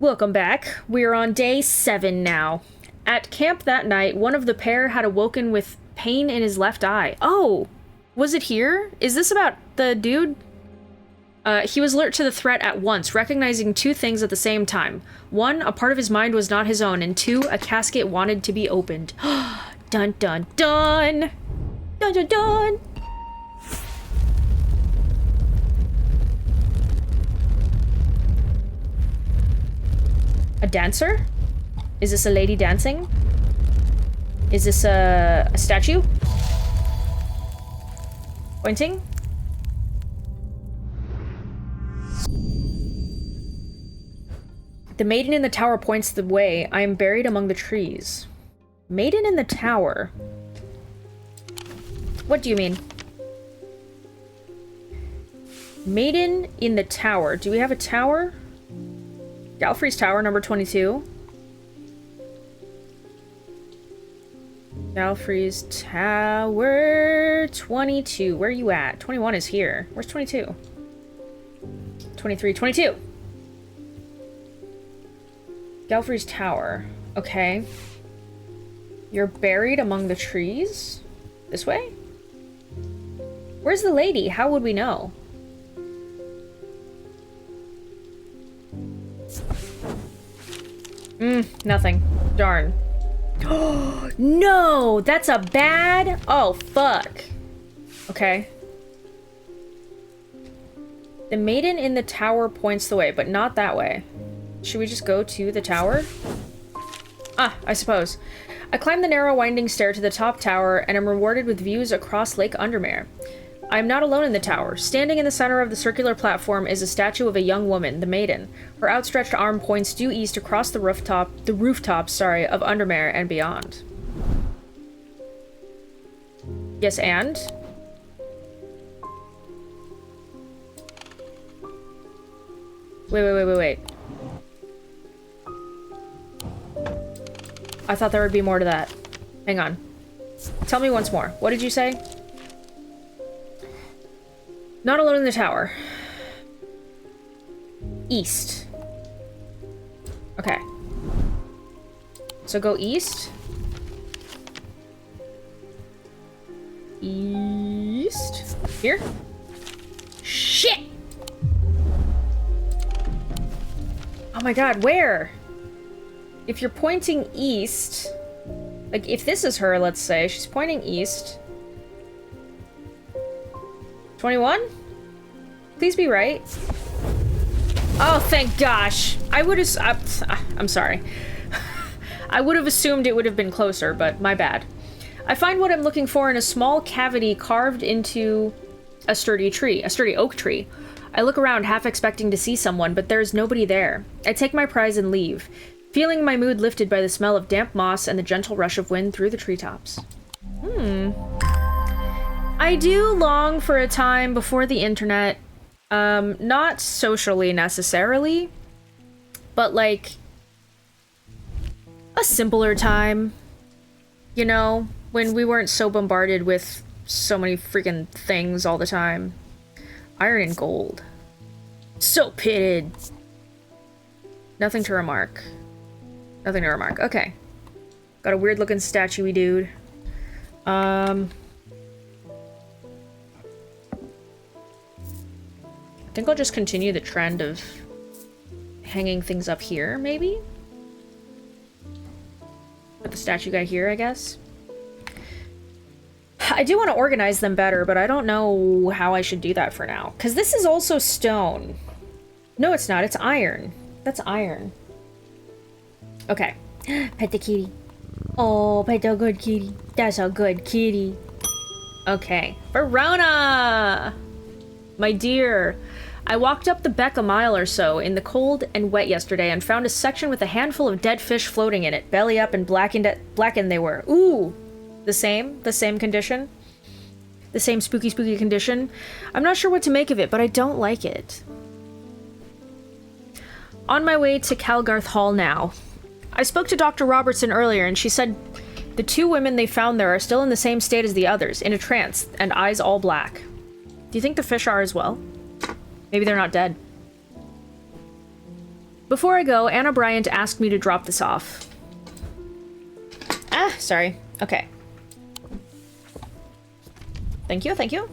Welcome back. We're on day 7 now. At camp that night, one of the pair had awoken with pain in his left eye. Oh! Was it here? Is this about the dude? He was alert to the threat at once, recognizing two things at the same time. One, a part of his mind was not his own, and two, a casket wanted to be opened. Dun dun dun! Dun dun dun! A dancer? Is this a lady dancing? Is this a statue? Pointing? The maiden in the tower points the way. I am buried among the trees. Maiden in the tower? What do you mean? Maiden in the tower. Do we have a tower? Galfrey's Tower, number 22. Galfrey's Tower 22. Where are you at? 21 is here. Where's 22? 23, 22. Galfrey's Tower. Okay. You're buried among the trees? This way? Where's the lady? How would we know? Nothing. Darn. No! That's a bad... Oh, fuck. Okay. The maiden in the tower points the way, but not that way. Should we just go to the tower? Ah, I suppose. I climb the narrow winding stair to the top tower and am rewarded with views across Lake Undermere. I am not alone in the tower. Standing in the center of the circular platform is a statue of a young woman, the maiden. Her outstretched arm points due east across the rooftops, of Undermere and beyond. Yes, and? Wait. I thought there would be more to that. Hang on. Tell me once more. What did you say? Not alone in the tower. East. Okay. So go east. East. Here? Shit! Oh my god, where? If you're pointing east... Like, if this is her, let's say, she's pointing east... 21? Please be right. Oh, thank gosh. I would have... I'm sorry. I would have assumed it would have been closer, but my bad. I find what I'm looking for in a small cavity carved into a sturdy oak tree. I look around, half expecting to see someone, but there's nobody there. I take my prize and leave, feeling my mood lifted by the smell of damp moss and the gentle rush of wind through the treetops. I do long for a time before the internet, not socially necessarily, but like a simpler time, you know, when we weren't so bombarded with so many freaking things all the time. Iron and gold. So pitted. Nothing to remark. Nothing to remark. Okay. Got a weird looking statue-y dude. I think I'll just continue the trend of hanging things up here, maybe? Put the statue guy here, I guess. I do want to organize them better, but I don't know how I should do that for now. Because this is also stone. No, it's not. It's iron. That's iron. Okay. Pet the kitty. Oh, pet the good kitty. That's a good kitty. Okay. Verona! My dear. I walked up the beck a mile or so in the cold and wet yesterday and found a section with a handful of dead fish floating in it, belly up and blackened they were. Ooh! The same condition? The same spooky condition? I'm not sure what to make of it, but I don't like it. On my way to Calgarth Hall now. I spoke to Dr. Robertson earlier and she said the two women they found there are still in the same state as the others, in a trance, and eyes all black. Do you think the fish are as well? Maybe they're not dead. Before I go, Anna Bryant asked me to drop this off. Ah, sorry. Okay. Thank you, thank you.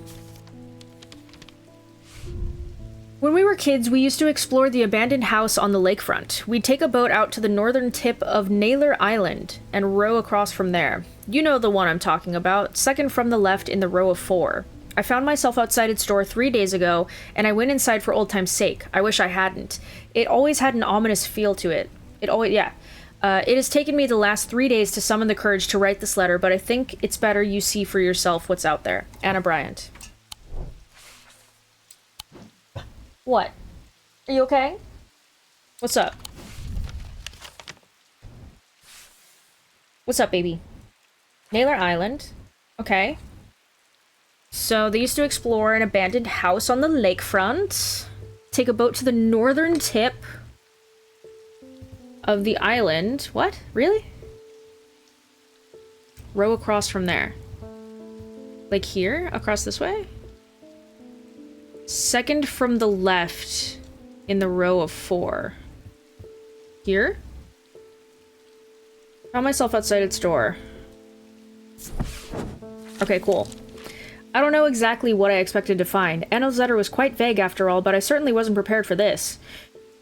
When we were kids, we used to explore the abandoned house on the lakefront. We'd take a boat out to the northern tip of Naylor Island and row across from there. You know the one I'm talking about, second from the left in the row of 4. I found myself outside its door 3 days ago, and I went inside for old time's sake. I wish I hadn't. It always had an ominous feel to it. It has taken me the last 3 days to summon the courage to write this letter, but I think it's better you see for yourself what's out there. Anna Bryant. What? Are you okay? What's up? What's up, baby? Naylor Island. Okay. So they used to explore an abandoned house on the lakefront. Take a boat to the northern tip of the island. What? Really? Row across from there. Like here? Across this way? Second from the left in the row of 4. Here? Found myself outside its door. Okay, cool. I don't know exactly what I expected to find. Anna's letter was quite vague after all, but I certainly wasn't prepared for this.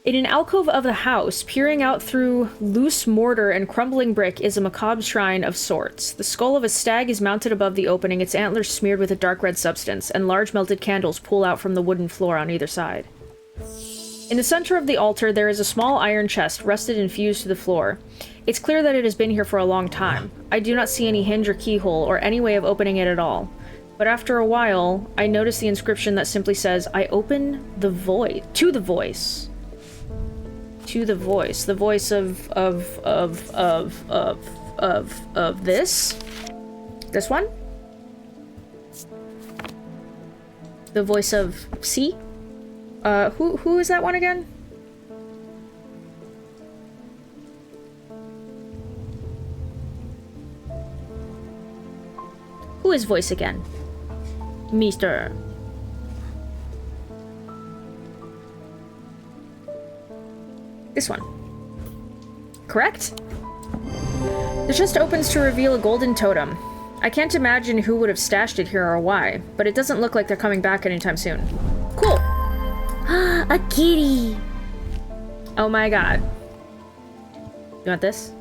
In an alcove of the house, peering out through loose mortar and crumbling brick, is a macabre shrine of sorts. The skull of a stag is mounted above the opening, its antlers smeared with a dark red substance, and large melted candles pool out from the wooden floor on either side. In the center of the altar, there is a small iron chest, rusted and fused to the floor. It's clear that it has been here for a long time. I do not see any hinge or keyhole, or any way of opening it at all. But after a while, I notice the inscription that simply says, I open the void. To the voice. To the voice. The voice of this? This one? The voice of C? Who is that one again? Who is voice again? Mister. This one. Correct? The chest opens to reveal a golden totem. I can't imagine who would have stashed it here or why, but it doesn't look like they're coming back anytime soon. Cool. A kitty. Oh my god. You want this?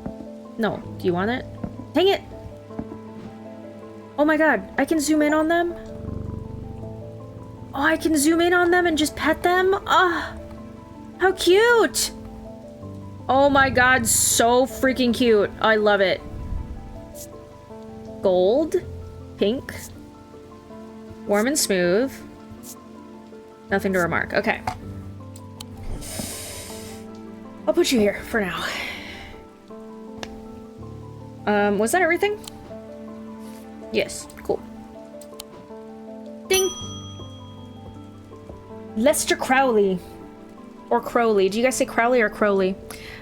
No. Do you want it? Dang it. Oh my god. I can zoom in on them? Oh, I can zoom in on them and just pet them? Ah. How cute. Oh my god, so freaking cute. I love it. Gold. Pink. Warm and smooth. Nothing to remark. Okay. I'll put you here for now. Was that everything? Yes, cool. Ding! Lester Crowley. Or Crowley. Do you guys say Crowley or Crowley?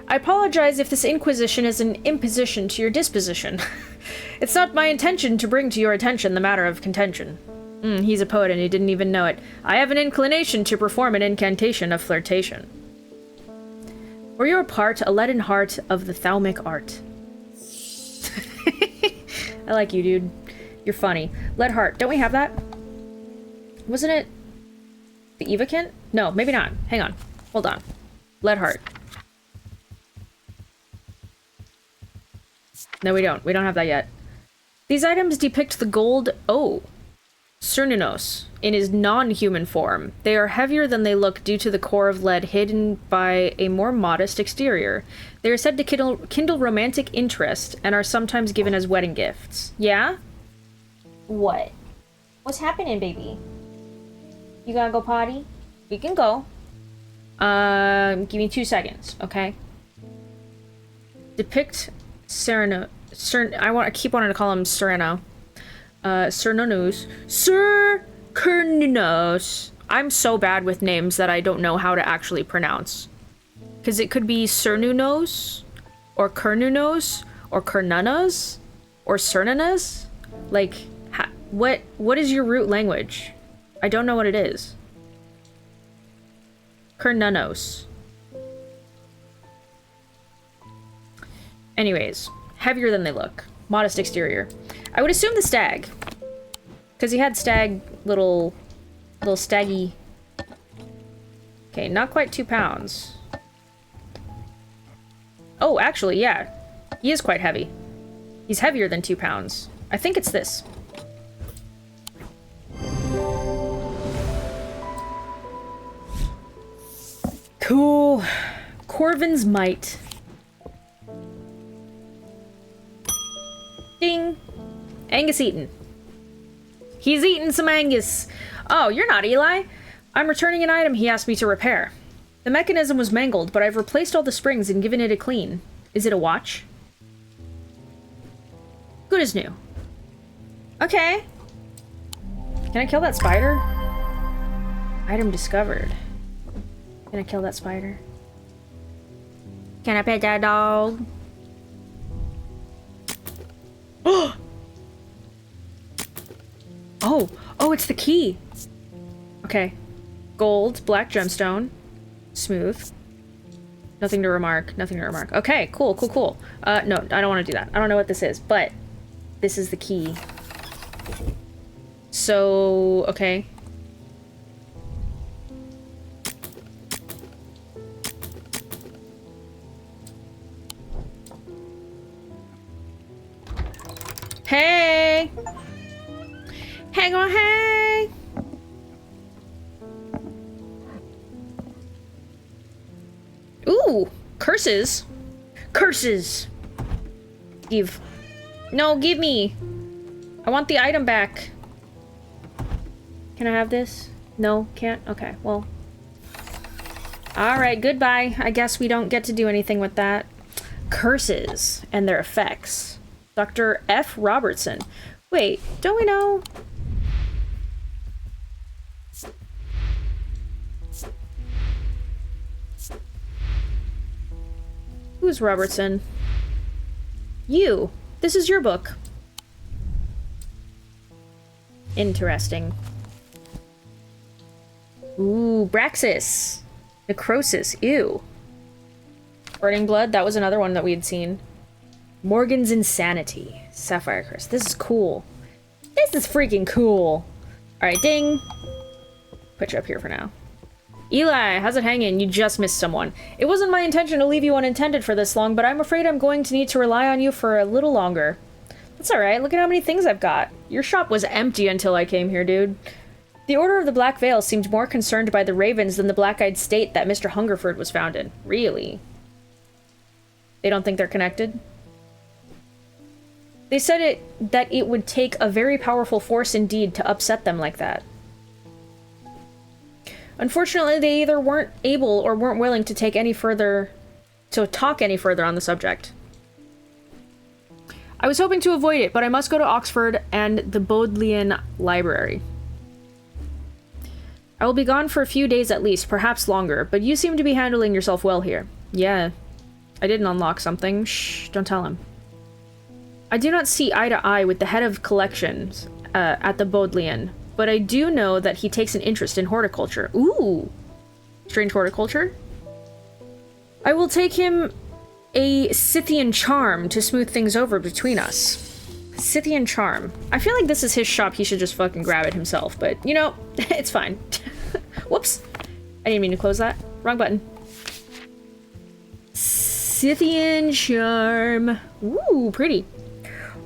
I apologize if this inquisition is an imposition to your disposition. It's not my intention to bring to your attention the matter of contention. He's a poet and he didn't even know it. I have an inclination to perform an incantation of flirtation. For your part, a leaden heart of the thalmic art. I like you, dude. You're funny. Lead heart. Don't we have that? Wasn't it the Evocant? No, maybe not. Hang on. Hold on. Lead heart. No, we don't. We don't have that yet. These items depict the gold... Oh. Cernunnos, in his non-human form. They are heavier than they look due to the core of lead hidden by a more modest exterior. They are said to kindle romantic interest and are sometimes given as wedding gifts. Yeah? What? What's happening, baby? You gotta go potty? We can go. Give me 2 seconds, okay? Depict Sereno. I keep wanting to call him Sereno. Cernunnos. Cernunnos. I'm so bad with names that I don't know how to actually pronounce. Because it could be Cernunnos, or Cernunnos, or Cernunnas, or Cernunas. Like, what is your root language? I don't know what it is. Cernunnos. Anyways, heavier than they look. Modest exterior. I would assume the stag. Because he had stag little staggy. Okay, not quite 2 pounds. Oh, actually, yeah. He is quite heavy. He's heavier than 2 pounds. I think it's this. Cool. Corvin's Might. Ding. Angus eaten. He's eating some Angus. Oh, you're not Eli. I'm returning an item he asked me to repair. The mechanism was mangled, but I've replaced all the springs and given it a clean. Is it a watch? Good as new. Okay. Can I kill that spider? Item discovered. Can I kill that spider? Can I pet that dog? Oh! Oh, it's the key. Okay. Gold, black gemstone. Smooth. Nothing to remark. Nothing to remark. Okay, cool, cool, cool. No, I don't want to do that. I don't know what this is, but this is the key. So, okay. Hey! Hang on, hey! Ooh! Curses! Curses! Give. No, give me! I want the item back. Can I have this? No, can't? Okay, well. Alright, goodbye. I guess we don't get to do anything with that. Curses and their effects. Dr. F. Robertson. Wait, don't we know? Who's Robertson? You. This is your book. Interesting. Ooh, Braxis. Necrosis. Ew. Burning Blood. That was another one that we had seen. Morgan's Insanity. Sapphire Crest. This is cool. This is freaking cool. Alright, ding. Put you up here for now. Eli, how's it hanging? You just missed someone. It wasn't my intention to leave you unattended for this long, but I'm afraid I'm going to need to rely on you for a little longer. That's alright. Look at how many things I've got. Your shop was empty until I came here, dude. The Order of the Black Veil seemed more concerned by the Ravens than the Black-Eyed State that Mr. Hungerford was found in. Really? They don't think they're connected? They said that it would take a very powerful force indeed to upset them like that. Unfortunately, they either weren't able or weren't willing to talk any further on the subject. I was hoping to avoid it, but I must go to Oxford and the Bodleian Library. I will be gone for a few days at least, perhaps longer, but you seem to be handling yourself well here. Yeah, I didn't unlock something. Shh, don't tell him. I do not see eye to eye with the head of collections at the Bodleian, but I do know that he takes an interest in horticulture. Ooh! Strange Horticulture? I will take him a Scythian charm to smooth things over between us. Scythian charm. I feel like this is his shop, he should just fucking grab it himself, but, you know, it's fine. Whoops. I didn't mean to close that. Wrong button. Scythian charm. Ooh, pretty.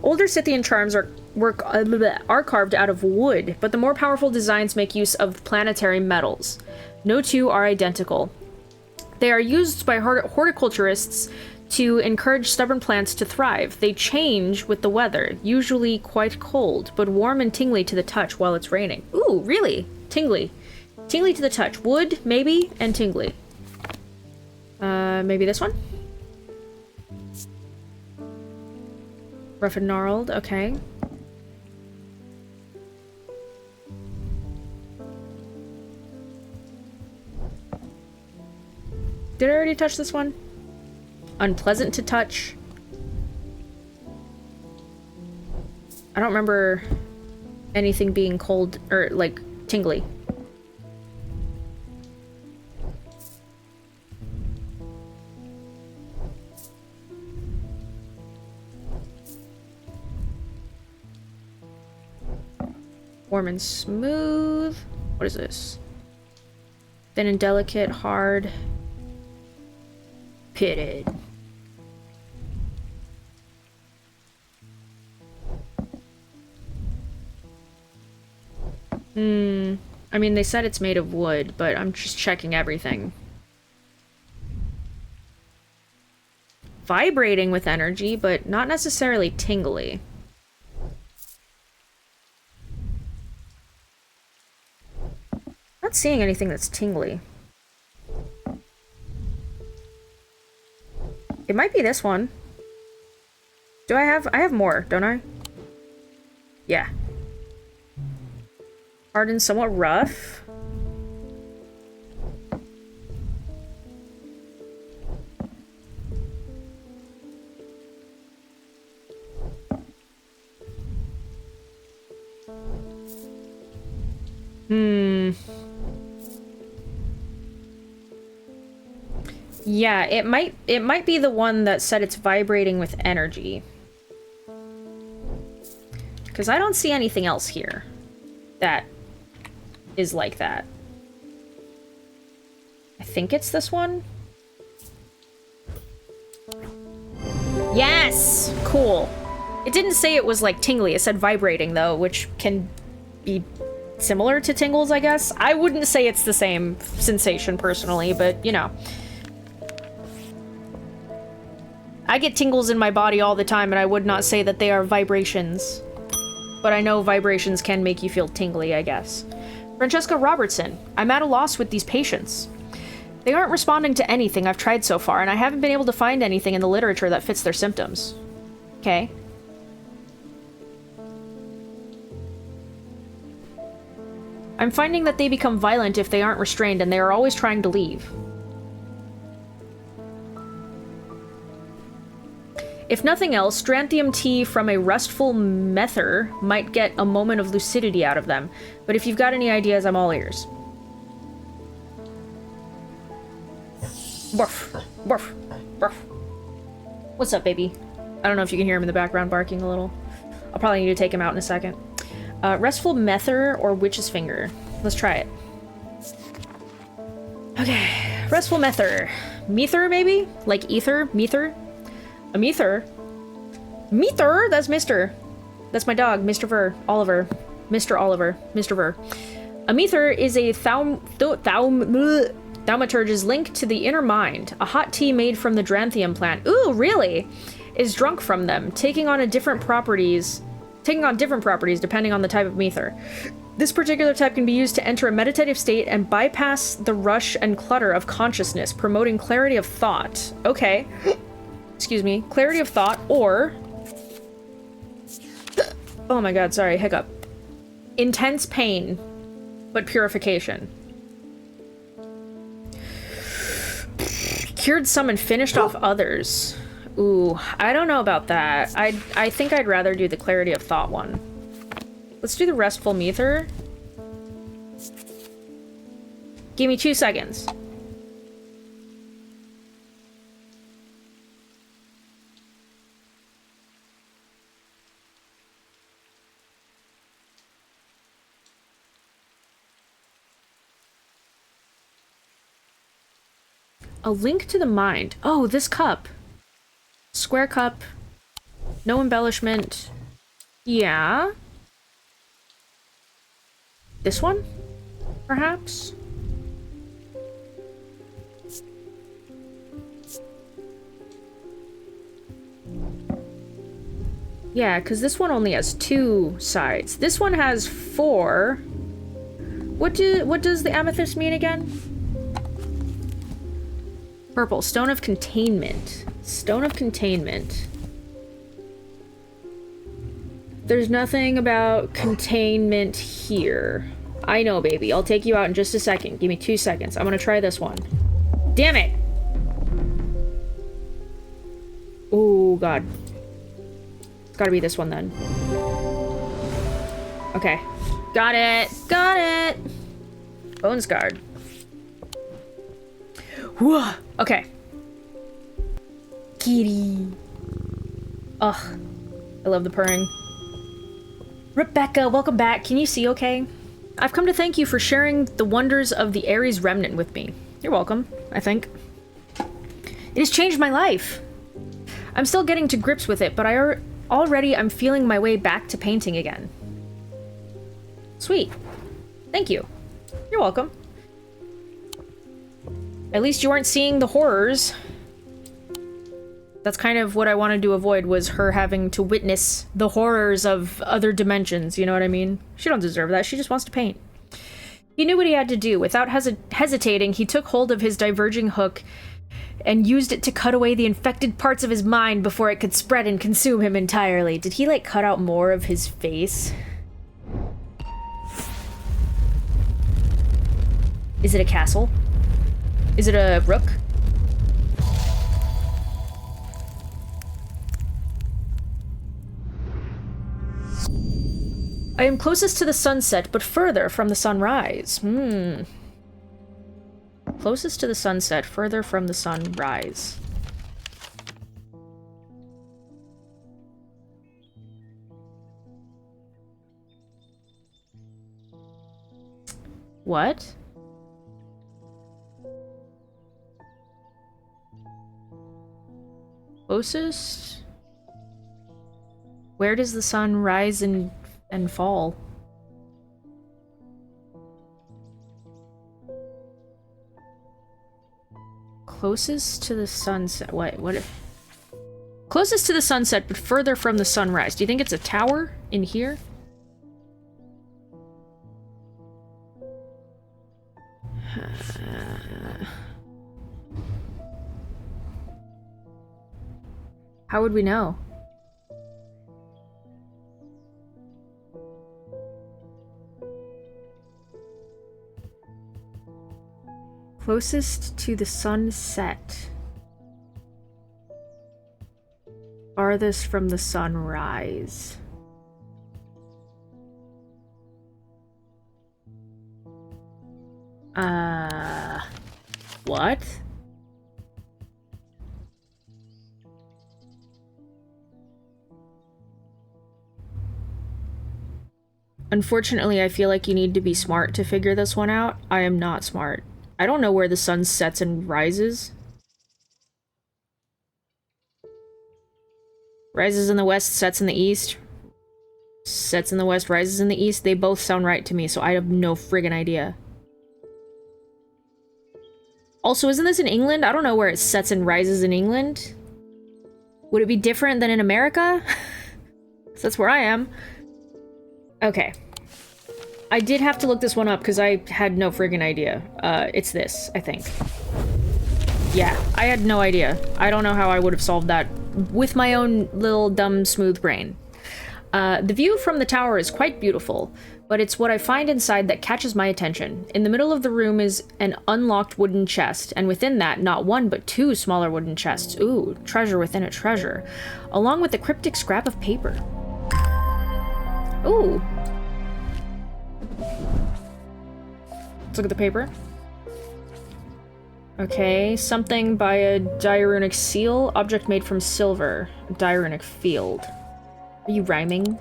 Older Scythian charms are carved out of wood, but the more powerful designs make use of planetary metals. No two are identical. They are used by horticulturists to encourage stubborn plants to thrive. They change with the weather, usually quite cold, but warm and tingly to the touch while it's raining. Ooh, really? Tingly. Tingly to the touch. Wood, maybe, and tingly. Maybe this one? Rough and gnarled, okay. Did I already touch this one? Unpleasant to touch. I don't remember anything being cold or like tingly. Uniform and smooth. What is this? Thin and delicate, hard. Pitted. I mean, they said it's made of wood, but I'm just checking everything. Vibrating with energy, but not necessarily tingly. Not seeing anything that's tingly. It might be this one. I have more, don't I? Yeah. Hard and somewhat rough. Yeah, it might be the one that said it's vibrating with energy. Because I don't see anything else here that is like that. I think it's this one. Yes! Cool. It didn't say it was like tingly, it said vibrating though, which can be similar to tingles, I guess. I wouldn't say it's the same sensation personally, but you know. I get tingles in my body all the time and I would not say that they are vibrations. But I know vibrations can make you feel tingly, I guess. Francesca Robertson, I'm at a loss with these patients. They aren't responding to anything I've tried so far, and I haven't been able to find anything in the literature that fits their symptoms. Okay. I'm finding that they become violent if they aren't restrained, and they are always trying to leave. If nothing else, Stranthium tea from a restful mether might get a moment of lucidity out of them. But if you've got any ideas, I'm all ears. Barf, barf, barf. What's up, baby? I don't know if you can hear him in the background barking a little. I'll probably need to take him out in a second. Restful mether or witch's finger. Let's try it. Okay, restful mether. Mether, maybe? Like ether? Mether? A mether? Mether? That's Mr. That's my dog, Mr. Ver. Oliver. Mr. Oliver. Mr. Ver. A mether is a thaumaturge's link to the inner mind. A hot tea made from the Dranthium plant. Ooh, really? Is drunk from them, taking on different properties depending on the type of mether. This particular type can be used to enter a meditative state and bypass the rush and clutter of consciousness, promoting clarity of thought. Okay. Excuse me, clarity of thought, or... Oh my god, sorry, hiccup. Intense pain, but purification. Cured some and finished off others. Ooh, I don't know about that. I think I'd rather do the clarity of thought one. Let's do the restful mether. Give me 2 seconds. A link to the mind. Oh, this cup. Square cup. No embellishment. Yeah. This one? Perhaps? Yeah, because this one only has 2 sides. This one has 4. What does the amethyst mean again? Purple. Stone of containment. Stone of containment. There's nothing about containment here. I know, baby. I'll take you out in just a second. Give me 2 seconds. I'm gonna try this one. Damn it! Oh, God. It's gotta be this one, then. Okay. Got it! Got it! Bones guard. Whew. Okay. Kitty. Ugh. I love the purring. Rebecca, welcome back. Can you see okay? I've come to thank you for sharing the wonders of the Ares Remnant with me. You're welcome, I think. It has changed my life. I'm still getting to grips with it, but already I'm feeling my way back to painting again. Sweet. Thank you. You're welcome. At least you aren't seeing the horrors. That's kind of what I wanted to avoid, was her having to witness the horrors of other dimensions, you know what I mean? She don't deserve that, she just wants to paint. He knew what he had to do. Without hesitating, he took hold of his diverging hook and used it to cut away the infected parts of his mind before it could spread and consume him entirely. Did he, like, cut out more of his face? Is it a castle? Is it a rook? I am closest to the sunset, but further from the sunrise. Closest to the sunset, further from the sunrise. What? Closest? Where does the sun rise and fall? Closest to the sunset. What if... Closest to the sunset, but further from the sunrise. Do you think it's a tower in here? How would we know? Closest to the sunset. Farthest from the sunrise. What? Unfortunately, I feel like you need to be smart to figure this one out. I am not smart. I don't know where the sun sets and rises. Rises in the west, sets in the east. Sets in the west, rises in the east. They both sound right to me, so I have no friggin' idea. Also, isn't this in England? I don't know where it sets and rises in England. Would it be different than in America? 'Cause that's where I am. Okay. I did have to look this one up because I had no friggin' idea. It's this, I think. Yeah, I had no idea. I don't know how I would have solved that with my own little dumb smooth brain. The view from the tower is quite beautiful, but it's what I find inside that catches my attention. In the middle of the room is an unlocked wooden chest, and within that, not one but two smaller wooden chests. Ooh, treasure within a treasure. Along with a cryptic scrap of paper. Ooh. Let's look at the paper. Okay, something by a diarunic seal. Object made from silver. A diarunic field. Are you rhyming?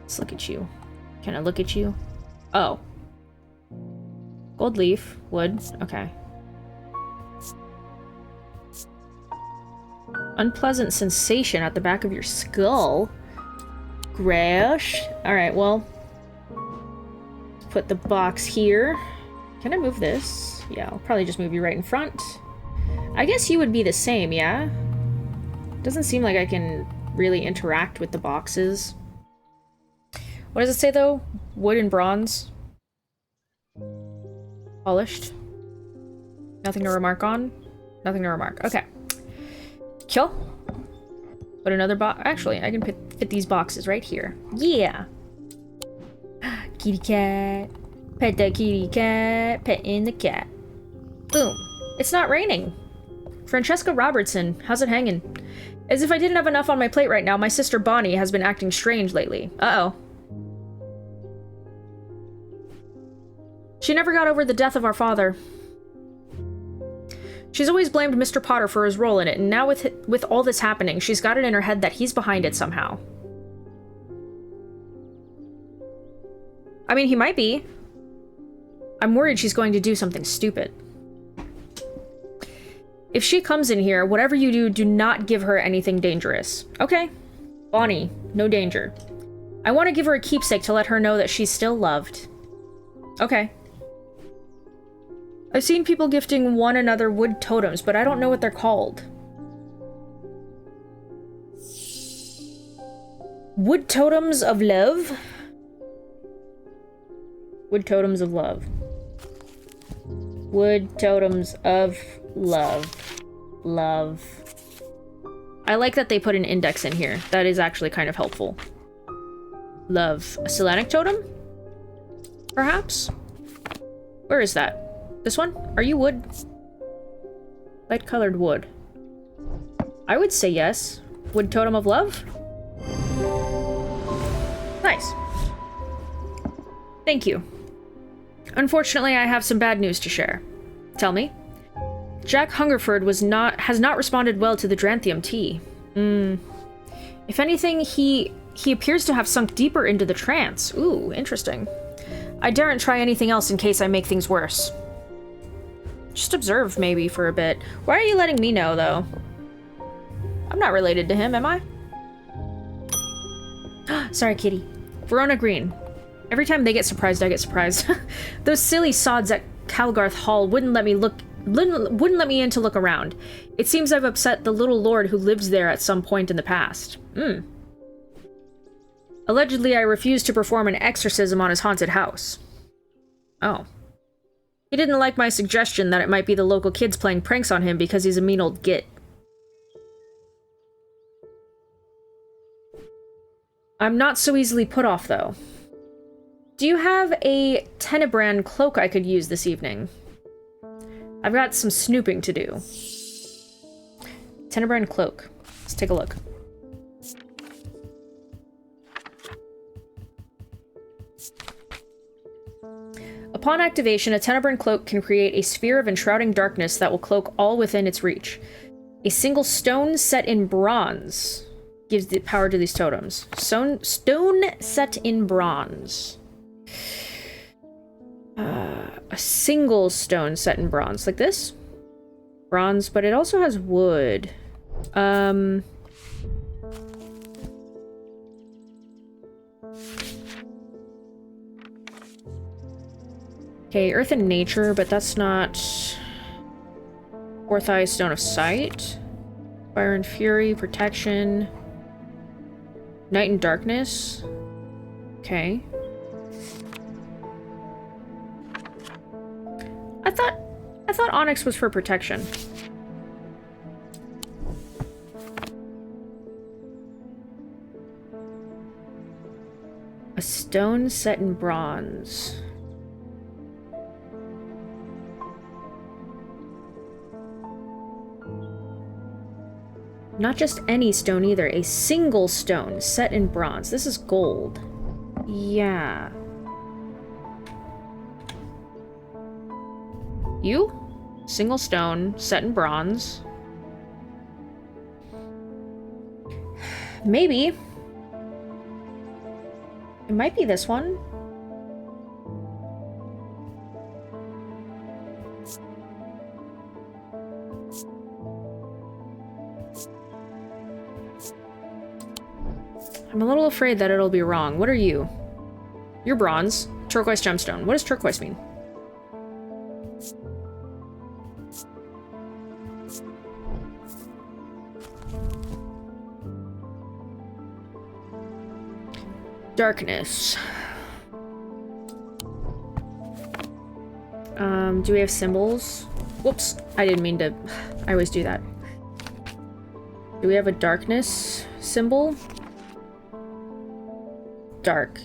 Let's look at you. Can I look at you? Oh. Gold leaf. Wood. Okay. Unpleasant sensation at the back of your skull. Grash. Alright, well. Put the box here. Can I move this? Yeah, I'll probably just move you right in front. I guess you would be the same, yeah? Doesn't seem like I can really interact with the boxes. What does it say, though? Wood and bronze. Polished. Nothing to remark on? Nothing to remark. Okay. Kill. Put another box. Actually, I can fit these boxes right here. Yeah! Kitty cat. Pet the kitty cat. Pet in the cat. Boom. It's not raining. Francesca Robertson. How's it hanging? As if I didn't have enough on my plate right now, my sister Bonnie has been acting strange lately. Uh-oh. She never got over the death of our father. She's always blamed Mr. Potter for his role in it, and now with all this happening, she's got it in her head that he's behind it somehow. I mean, he might be. I'm worried she's going to do something stupid. If she comes in here, whatever you do, do not give her anything dangerous. Okay. Bonnie, no danger. I want to give her a keepsake to let her know that she's still loved. Okay. I've seen people gifting one another wood totems, but I don't know what they're called. Wood totems of love? Wood totems of love. Wood totems of love. Love. I like that they put an index in here. That is actually kind of helpful. Love. A Selenic totem? Perhaps? Where is that? This one? Are you wood? Light-colored wood. I would say yes. Wood totem of love? Nice. Thank you. Unfortunately, I have some bad news to share. Tell me. Jack Hungerford has not responded well to the Dranthium tea. If anything, he appears to have sunk deeper into the trance. Ooh, interesting. I daren't try anything else in case I make things worse. Just observe, maybe, for a bit. Why are you letting me know, though? I'm not related to him, am I? Sorry, kitty. Verona Green. Every time they get surprised, I get surprised. Those silly sods at Calgarth Hall wouldn't let me in to look around. It seems I've upset the little lord who lives there at some point in the past. Allegedly, I refused to perform an exorcism on his haunted house. Oh. He didn't like my suggestion that it might be the local kids playing pranks on him because he's a mean old git. I'm not so easily put off, though. Do you have a Tenebrand cloak I could use this evening? I've got some snooping to do. Tenebrand cloak. Let's take a look. Upon activation, a Tenebrand cloak can create a sphere of enshrouding darkness that will cloak all within its reach. A single stone set in bronze gives the power to these totems. Stone set in bronze. A single stone set in bronze. Like this? Bronze, but it also has wood. Okay, Earth and Nature, but that's not... Orthai, Stone of Sight. Fire and Fury, Protection. Night and Darkness. Okay. I thought Onyx was for protection. A stone set in bronze. Not just any stone either, a single stone set in bronze. This is gold. Yeah. You? Single stone set in bronze. Maybe. It might be this one. I'm a little afraid that it'll be wrong. What are you? You're bronze. Turquoise gemstone. What does turquoise mean? Darkness. Do we have symbols? Whoops, I didn't mean to. I always do that. Do we have a darkness symbol? Dark.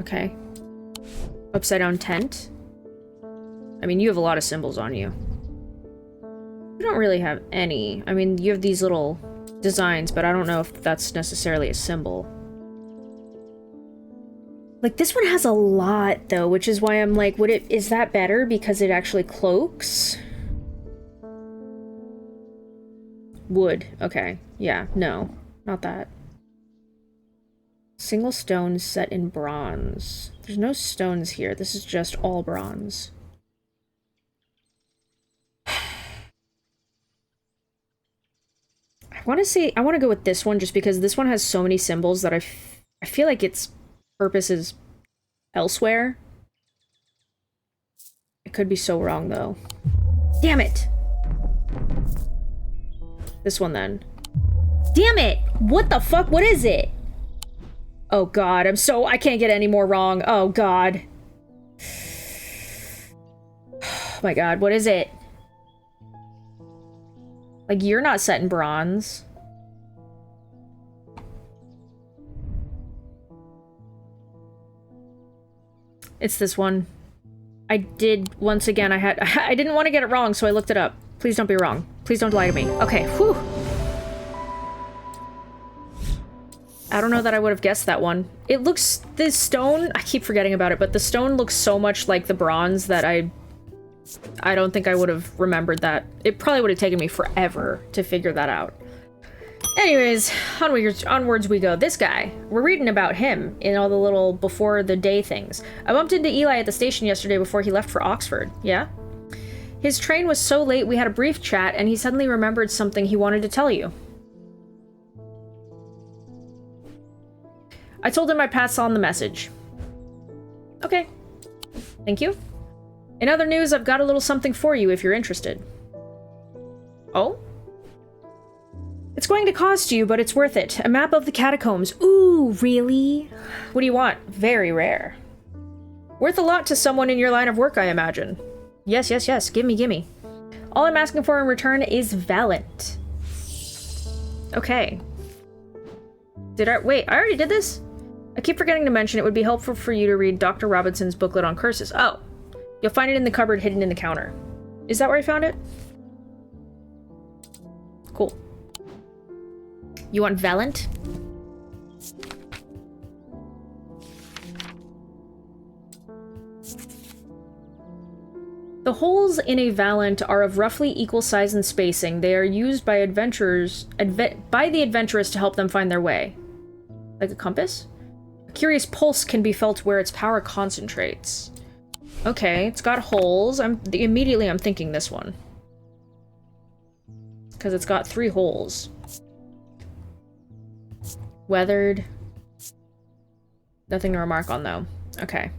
Okay. Upside down tent. I mean, you have a lot of symbols on you. You don't really have any. I mean, you have these little designs, but I don't know if that's necessarily a symbol. Like, this one has a lot, though, which is why I'm like, is that better because it actually cloaks? Wood. Okay. Yeah, no. Not that. Single stone set in bronze. There's no stones here. This is just all bronze. I want to go with this one just because this one has so many symbols that I feel like its purpose is elsewhere. I could be so wrong though. Damn it! This one then. Damn it! What the fuck? What is it? Oh god, I can't get any more wrong. Oh god. Oh my god, what is it? Like, you're not set in bronze. It's this one. I did, once again, I didn't want to get it wrong, so I looked it up. Please don't be wrong. Please don't lie to me. Okay, whew. I don't know that I would have guessed that one. It looks, the stone, I keep forgetting about it, but the stone looks so much like the bronze that I don't think I would have remembered that. It probably would have taken me forever to figure that out. Anyways, onwards we go. This guy, we're reading about him in all the little before the day things. I bumped into Eli at the station yesterday before he left for Oxford. Yeah? His train was so late we had a brief chat and he suddenly remembered something he wanted to tell you. I told him I'd pass on the message. Okay. Thank you. In other news, I've got a little something for you if you're interested. Oh? It's going to cost you, but it's worth it. A map of the catacombs. Ooh, really? What do you want? Very rare. Worth a lot to someone in your line of work, I imagine. Yes, yes, yes. Gimme, gimme. All I'm asking for in return is Valent. Okay. Wait, I already did this? I keep forgetting to mention it would be helpful for you to read Dr. Robinson's booklet on curses. Oh. You'll find it in the cupboard hidden in the counter. Is that where I found it? Cool. You want Valent? The holes in a Valent are of roughly equal size and spacing. They are used by by the adventurous to help them find their way. Like a compass? A curious pulse can be felt where its power concentrates. Okay, it's got holes. Immediately I'm thinking this one. Because it's got 3 holes. Weathered. Nothing to remark on, though. Okay.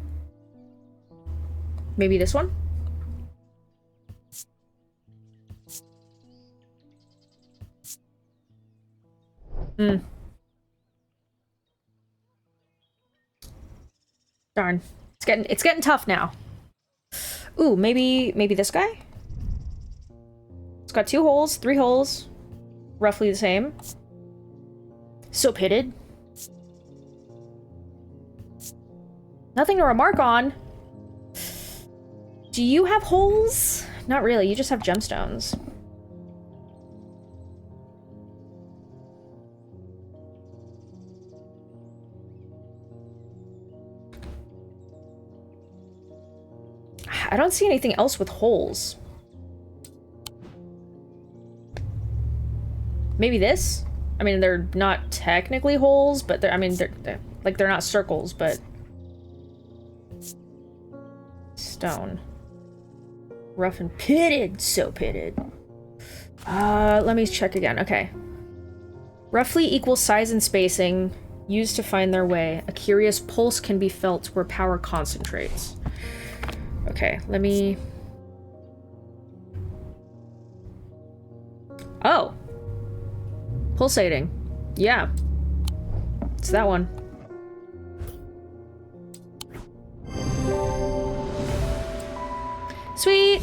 Maybe this one? Hmm. Darn. It's getting tough now. Ooh, maybe this guy? It's got 2 holes, 3 holes. Roughly the same. So pitted. Nothing to remark on. Do you have holes? Not really, you just have gemstones. I don't see anything else with holes. Maybe this? I mean, they're not technically holes, but they're not circles, but... Stone. Rough and pitted. So pitted. Let me check again. Okay. Roughly equal size and spacing, used to find their way. A curious pulse can be felt where power concentrates. Okay, let me... Oh! Pulsating. Yeah. It's that one. Sweet!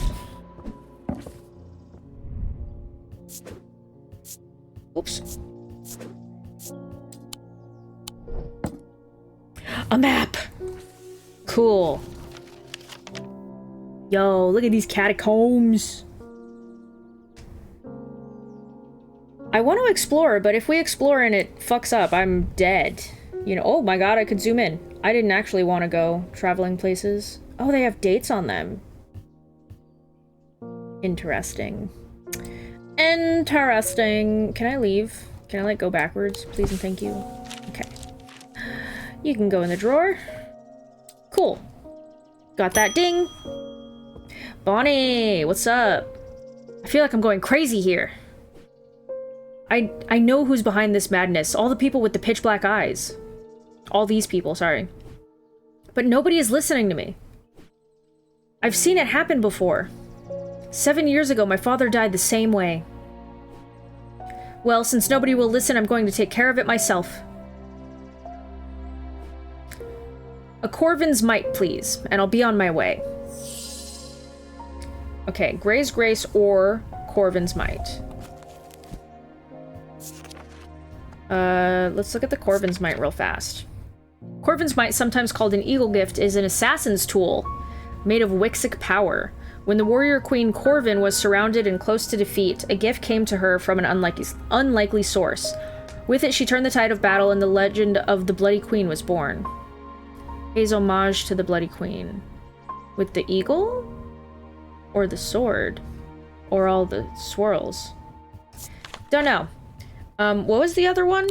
Oops. A map! Cool. Yo, look at these catacombs. I want to explore, but if we explore and it fucks up, I'm dead. You know, oh my god, I could zoom in. I didn't actually want to go traveling places. Oh, they have dates on them. Interesting. Interesting. Can I leave? Can I, like, go backwards, please and thank you? Okay. You can go in the drawer. Cool. Got that ding. Bonnie, what's up? I feel like I'm going crazy here. I know who's behind this madness. All the people with the pitch black eyes. All these people, sorry. But nobody is listening to me. I've seen it happen before. 7 years ago, my father died the same way. Well, since nobody will listen, I'm going to take care of it myself. A Corvin's Might, please, and I'll be on my way. Okay, Gray's Grace or Corvin's Might. Let's look at the Corvin's Might real fast. Corvin's Might, sometimes called an Eagle Gift, is an assassin's tool made of Wixic power. When the warrior queen Corvin was surrounded and close to defeat, a gift came to her from an unlikely source. With it, she turned the tide of battle, and the legend of the Bloody Queen was born. Pays homage to the Bloody Queen. With the eagle? Or the sword? Or all the swirls? Don't know. What was the other one?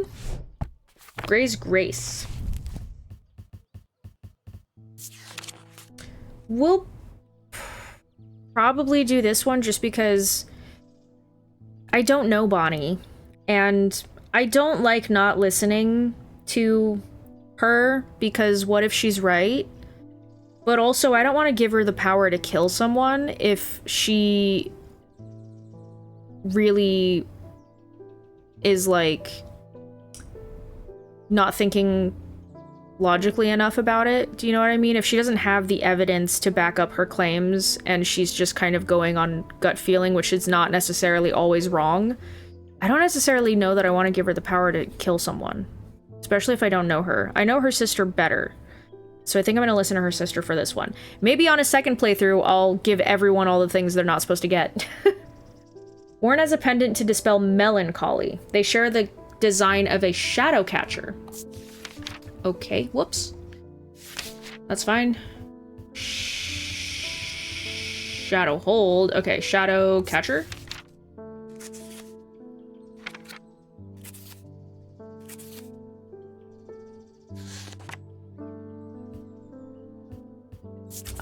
Gray's Grace. We'll probably do this one just because I don't know Bonnie, and I don't like not listening to her because what if she's right? But also, I don't want to give her the power to kill someone if she really is, like, not thinking logically enough about it. Do you know what I mean? If she doesn't have the evidence to back up her claims and she's just kind of going on gut feeling, which is not necessarily always wrong, I don't necessarily know that I want to give her the power to kill someone, especially if I don't know her. I know her sister better, so I think I'm going to listen to her sister for this one. Maybe on a second playthrough, I'll give everyone all the things they're not supposed to get. Worn as a pendant to dispel melancholy. They share the design of a shadow catcher. Okay, whoops. That's fine. Shadow hold. Okay, shadow catcher.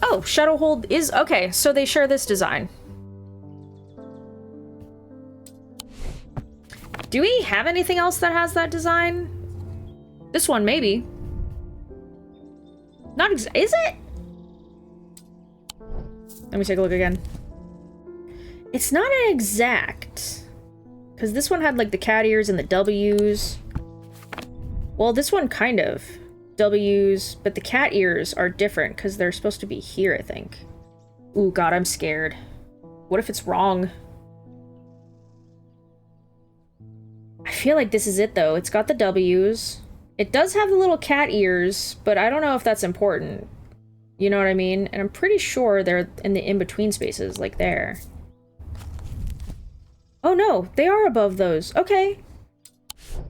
Oh, shadow hold is... Okay, so they share this design. Do we have anything else that has that design? This one, maybe. Not is it? Let me take a look again. It's not an exact. Because this one had, like, the cat ears and the W's. Well, this one kind of. W's, but the cat ears are different because they're supposed to be here, I think. Ooh, God, I'm scared. What if it's wrong? I feel like this is it, though. It's got the W's. It does have the little cat ears, but I don't know if that's important. You know what I mean? And I'm pretty sure they're in the in-between spaces, like there. Oh, no. They are above those. Okay.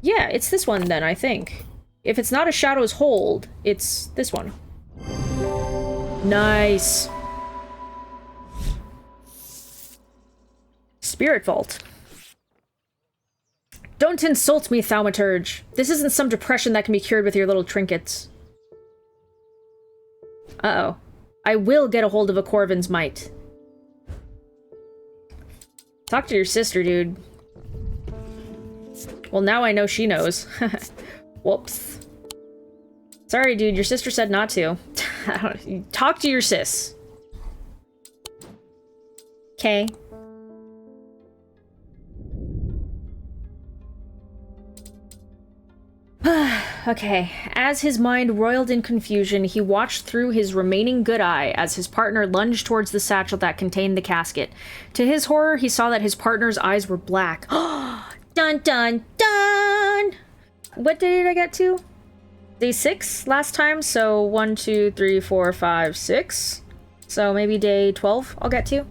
Yeah, it's this one, then, I think. If it's not a Shadow's Hold, it's this one. Nice. Spirit Vault. Don't insult me, Thaumaturge. This isn't some depression that can be cured with your little trinkets. Uh-oh. I will get a hold of a Corvin's Might. Talk to your sister, dude. Well, now I know she knows. Whoops. Sorry, dude. Your sister said not to. Talk to your sis. Okay. Okay. As his mind roiled in confusion, he watched through his remaining good eye as his partner lunged towards the satchel that contained the casket. To his horror, he saw that his partner's eyes were black. Dun dun dun! What did I get to? Day 6 last time, so 1, 2, 3, 4, 5, 6. So maybe day 12 I'll get to.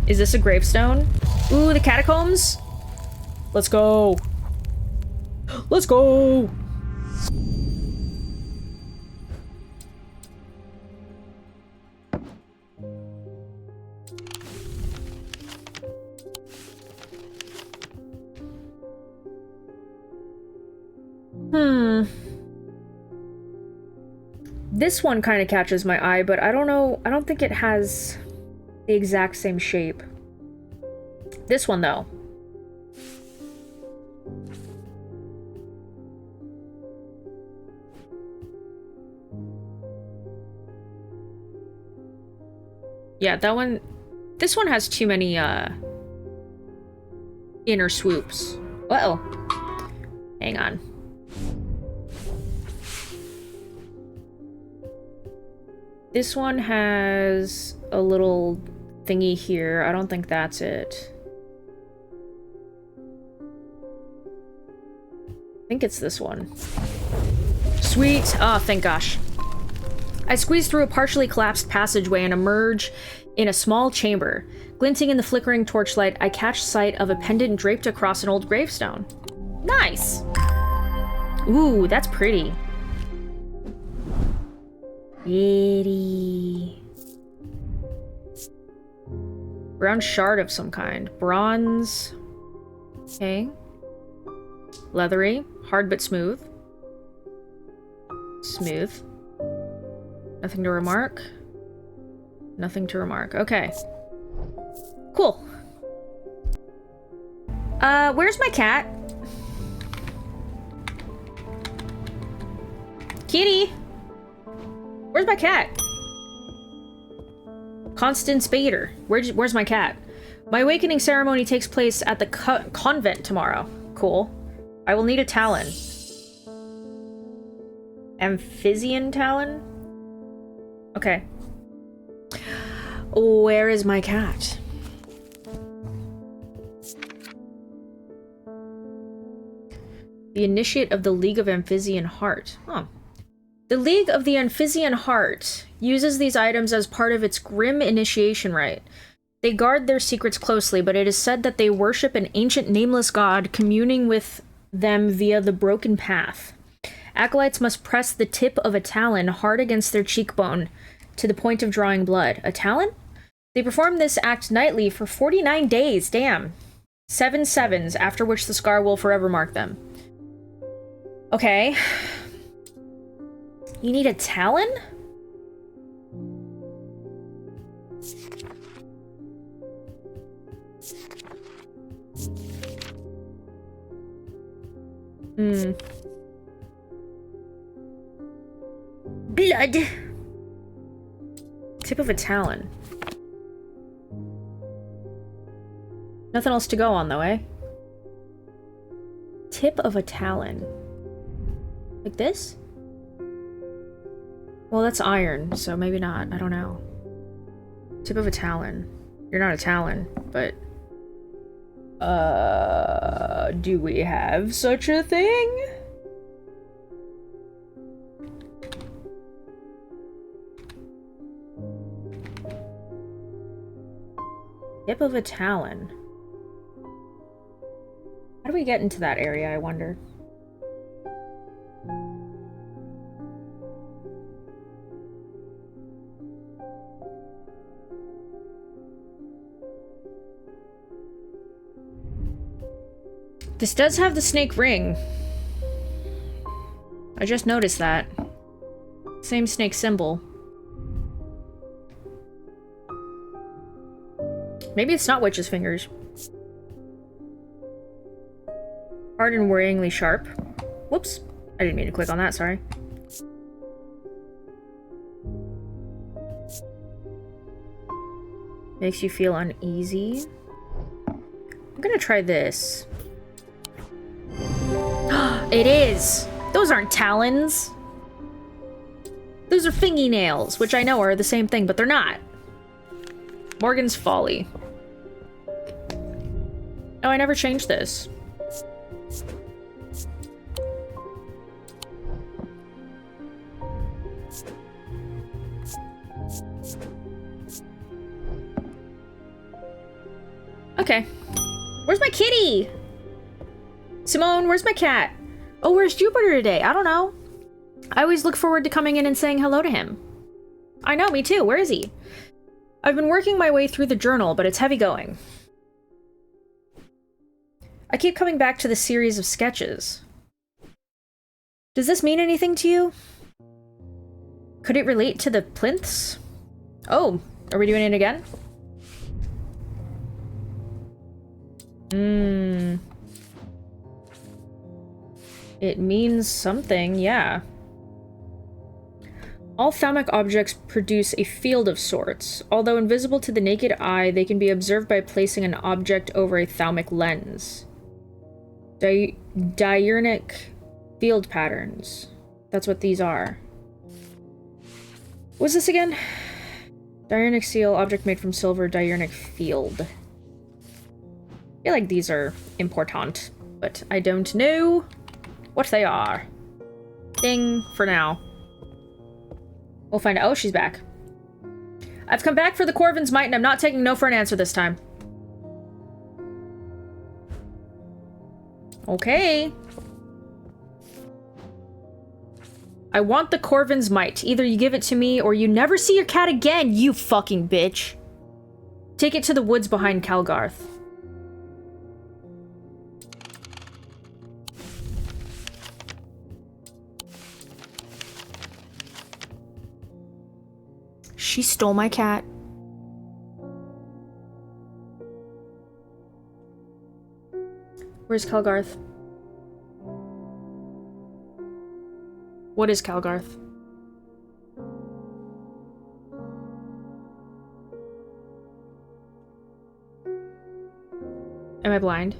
Is this a gravestone? Ooh, the catacombs? Let's go. Let's go! Hmm. This one kind of catches my eye, but I don't know. I don't think it has the exact same shape. This one, though. Yeah, that one... This one has too many, inner swoops. Uh-oh. Hang on. This one has a little thingy here. I don't think that's it. I think it's this one. Sweet! Oh, thank gosh. I squeeze through a partially collapsed passageway and emerge in a small chamber. Glinting in the flickering torchlight, I catch sight of a pendant draped across an old gravestone. Nice! Ooh, that's pretty. Pretty. Brown shard of some kind. Bronze. Okay. Leathery. Hard but smooth. Smooth. Nothing to remark. Nothing to remark. Okay. Cool. Where's my cat? Kitty! Where's my cat? Constance Bader. Where's my cat? My awakening ceremony takes place at the convent tomorrow. Cool. I will need a talon. Amphibian talon? Okay. Where is my cat? The initiate of the League of Amphibian Heart. Huh. The League of the Amphibian Heart uses these items as part of its grim initiation rite. They guard their secrets closely, but it is said that they worship an ancient nameless god, communing with them via the broken path. Acolytes must press the tip of a talon hard against their cheekbone to the point of drawing blood. A talon? They perform this act nightly for 49 days. Damn. 7 sevens, after which the scar will forever mark them. Okay. You need a talon? Blood. Tip of a talon. Nothing else to go on, though, eh? Tip of a talon. Like this? Well, that's iron, so maybe not. I don't know. Tip of a talon. You're not a talon, but... do we have such a thing? Tip of a talon. How do we get into that area, I wonder? This does have the snake ring. I just noticed that. Same snake symbol. Maybe it's not witch's fingers. Hard and worryingly sharp. Whoops. I didn't mean to click on that, sorry. Makes you feel uneasy. I'm gonna try this. It is! Those aren't talons! Those are fingernails, which I know are the same thing, but they're not. Morgan's Folly. Oh, I never changed this. Okay. Where's my kitty? Simone, where's my cat? Oh, where's Jupiter today? I don't know. I always look forward to coming in and saying hello to him. I know, me too. Where is he? I've been working my way through the journal, but it's heavy going. I keep coming back to the series of sketches. Does this mean anything to you? Could it relate to the plinths? Oh, are we doing it again? It means something, yeah. All thalmic objects produce a field of sorts. Although invisible to the naked eye, they can be observed by placing an object over a thalmic lens. Diurnic field patterns. That's what these are. What's this again? Diurnic seal, object made from silver, diurnic field. I feel like these are important, but I don't know what they are. Ding, for now. We'll find out. Oh, she's back. I've come back for the Corvin's Might, and I'm not taking no for an answer this time. Okay. I want the Corvin's Might. Either you give it to me, or you never see your cat again, you fucking bitch. Take it to the woods behind Calgarth. She stole my cat. Where's Calgarth? What is Calgarth? Am I blind?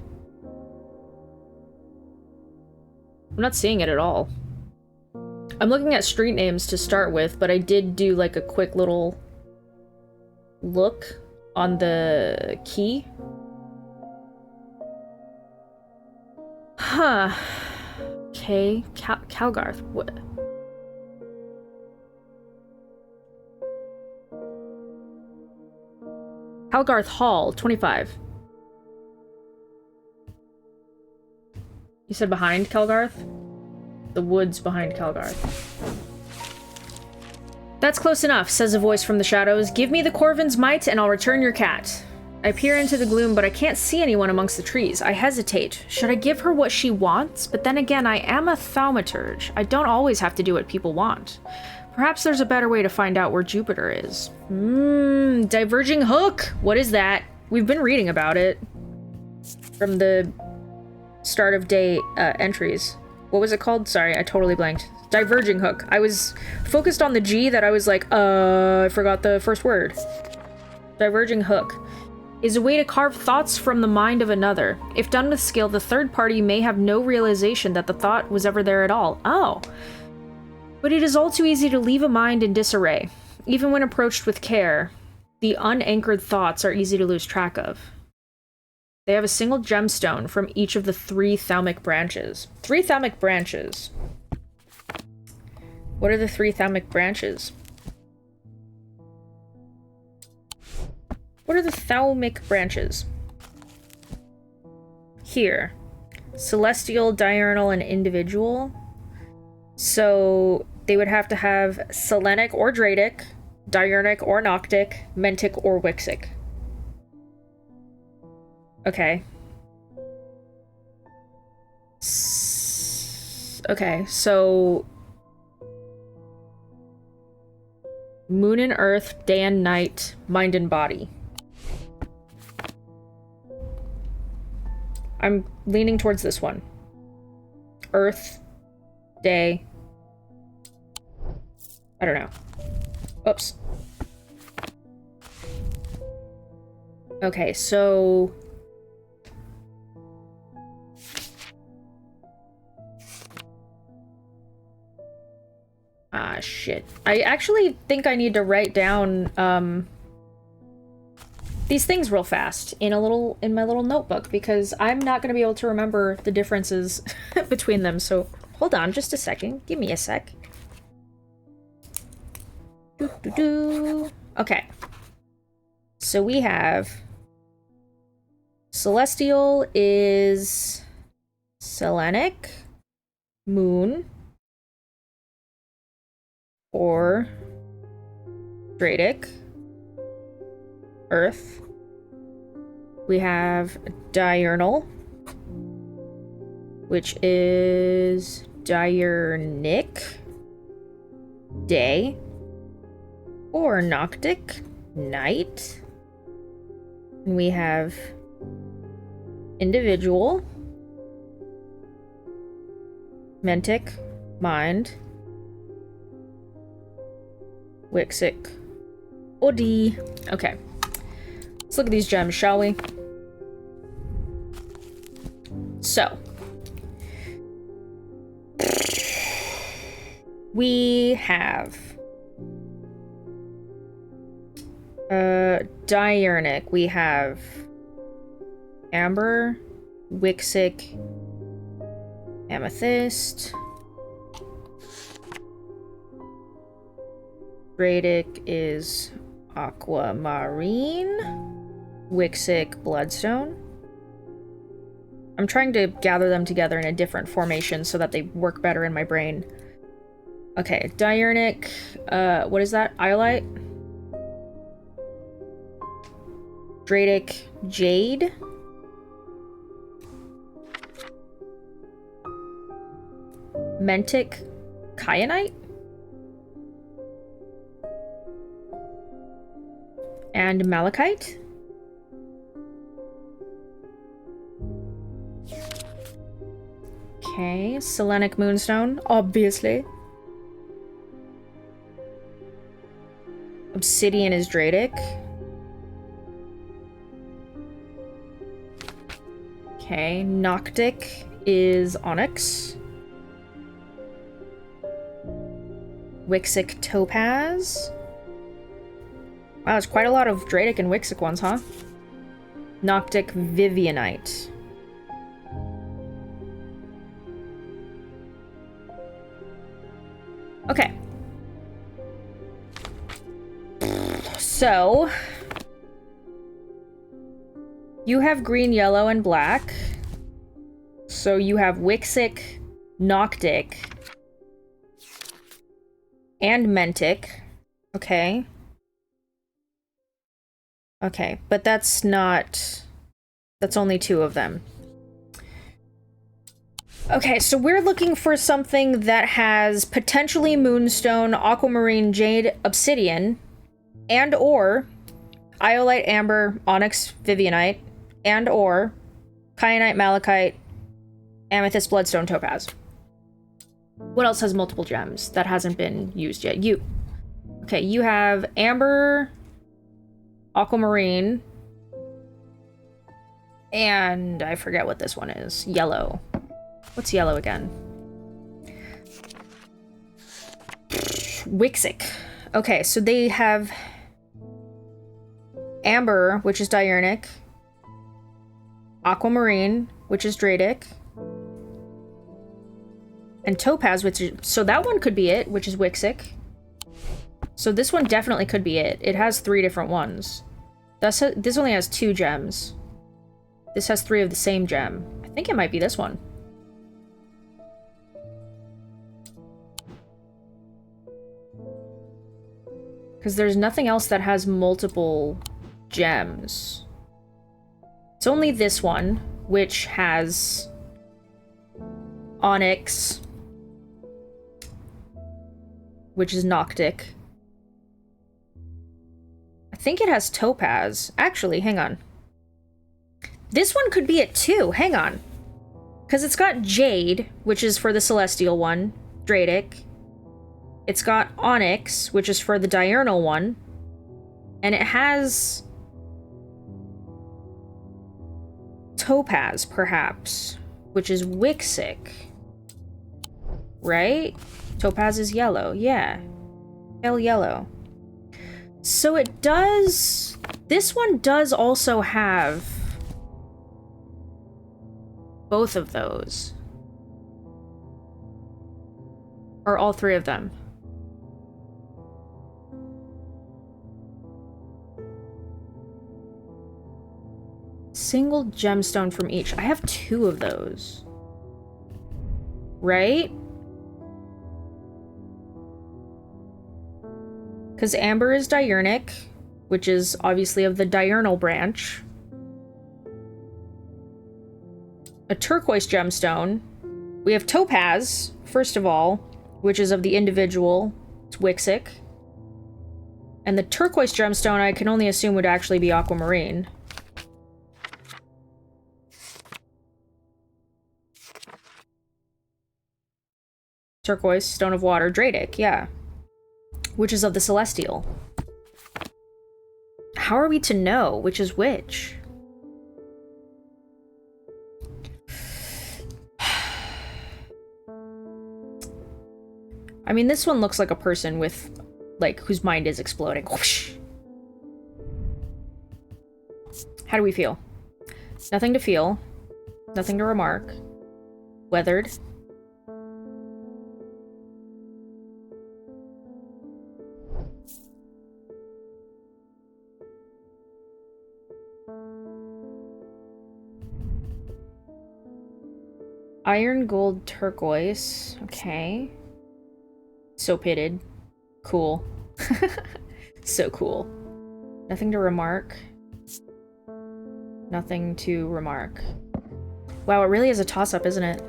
I'm not seeing it at all. I'm looking at street names to start with, but I did do like a quick little look on the key. Huh. Okay, Calgarth. What? Calgarth Hall, 25. You said behind Calgarth? The woods behind Calgarth. That's close enough, says a voice from the shadows. Give me the Corvin's Might and I'll return your cat. I peer into the gloom, but I can't see anyone amongst the trees. I hesitate. Should I give her what she wants? But then again, I am a thaumaturge. I don't always have to do what people want. Perhaps there's a better way to find out where Jupiter is. Diverging hook! What is that? We've been reading about it. From the start of day entries. What was it called? Sorry, I totally blanked. Diverging hook. I was focused on the G that I was like, I forgot the first word. Diverging hook is a way to carve thoughts from the mind of another. If done with skill, the third party may have no realization that the thought was ever there at all. Oh. But it is all too easy to leave a mind in disarray. Even when approached with care, the unanchored thoughts are easy to lose track of. They have a single gemstone from each of the 3 thalmic branches. 3 thalmic branches. What are the 3 thalmic branches? What are the thalmic branches? Here. Celestial, diurnal, and individual. So they would have to have selenic or dradic, diurnic or noctic, mentic or wixic. Okay. Okay, so moon and earth, day and night, mind and body. I'm leaning towards this one. Earth, day. I don't know. Oops. Okay, so shit. I actually think I need to write down these things real fast in my little notebook, because I'm not going to be able to remember the differences between them. So hold on just a second. Give me a sec. Okay. So we have celestial is selenic, moon, or dradic, earth. We have diurnal, which is Diurnic, day, or Noctic, night. And we have individual, Mentic, mind, Wixic, Odi. Okay. Let's look at these gems, shall we? So. We have Diurnic. We have Amber, Wixic, Amethyst. Dradic is Aquamarine. Wixic, Bloodstone. I'm trying to gather them together in a different formation so that they work better in my brain. Okay, Diurnic, what is that? Iolite? Dradic, Jade. Mentic, Kyanite. And Malachite. Okay, Selenic Moonstone, obviously. Obsidian is Dradic. Okay, Noctic is Onyx. Wixic Topaz. Wow, there's quite a lot of Dradic and Wixic ones, huh? Noctic Vivianite. Okay. So, you have green, yellow, and black. So you have Wixic, Noctic, and Mentic. Okay. Okay, but that's not... That's only 2 of them. Okay, so we're looking for something that has potentially Moonstone, Aquamarine, Jade, Obsidian, and or Iolite, Amber, Onyx, Vivianite, and or Kyanite, Malachite, Amethyst, Bloodstone, Topaz. What else has multiple gems that hasn't been used yet? You. Okay, you have Amber, Aquamarine, and I forget what this one is. Yellow. What's yellow again? Wixic. Okay, so they have Amber, which is Diurnic, Aquamarine, which is Dradic, and Topaz, which is... So that one could be it, which is Wixic. So this one definitely could be it. It has 3 different ones. This only has 2 gems. This has 3 of the same gem. I think it might be this one. Because there's nothing else that has multiple gems. It's only this one, which has Onyx, which is Noctic. I think it has Topaz. Actually, hang on. This one could be it too. Hang on. Because it's got Jade, which is for the Celestial one, Dradic. It's got Onyx, which is for the Diurnal one. And it has Topaz, perhaps, which is Wixic. Right? Topaz is yellow. Yeah. Pale yellow. So it does... This one does also have both of those. Or all 3 of them. Single gemstone from each. I have 2 of those. Right? Because Amber is Diurnic, which is obviously of the Diurnal branch. A turquoise gemstone, We have topaz, first of all, which is of the individual. It's Wixic. And the turquoise gemstone I can only assume would actually be aquamarine. Turquoise, stone of water, Dradic, yeah. Which is of the celestial. How are we to know which is which? I mean, this one looks like a person with, like, whose mind is exploding. Whoosh. How do we feel? Nothing to feel. Nothing to remark. Weathered. Iron, gold, turquoise. Okay. So pitted. Cool. So cool. Nothing to remark. Nothing to remark. Wow, it really is a toss-up, isn't it?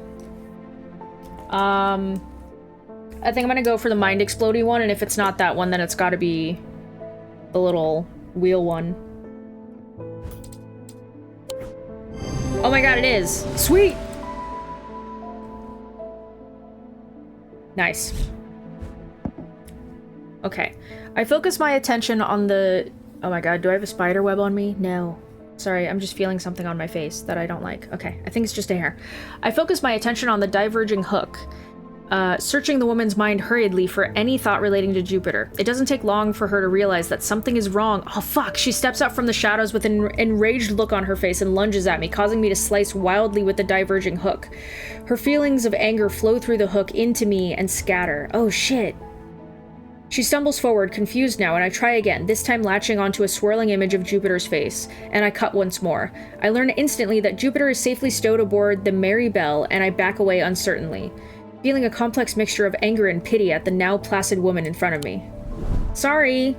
I think I'm gonna go for the mind explodey one, and if it's not that one, then it's gotta be the little wheel one. Oh my god, it is! Sweet! Nice. Okay. I focus my attention on the... Oh my god, do I have a spider web on me? No. Sorry, I'm just feeling something on my face that I don't like. Okay, I think it's just a hair. I focus my attention on the diverging hook, searching the woman's mind hurriedly for any thought relating to Jupiter. It doesn't take long for her to realize that something is wrong. Oh fuck, she steps up from the shadows with an enraged look on her face and lunges at me, causing me to slice wildly with the diverging hook. Her feelings of anger flow through the hook into me and scatter. Oh shit. She stumbles forward, confused now, and I try again, this time latching onto a swirling image of Jupiter's face, and I cut once more. I learn instantly that Jupiter is safely stowed aboard the Mary Bell, and I back away uncertainly, feeling a complex mixture of anger and pity at the now placid woman in front of me. Sorry!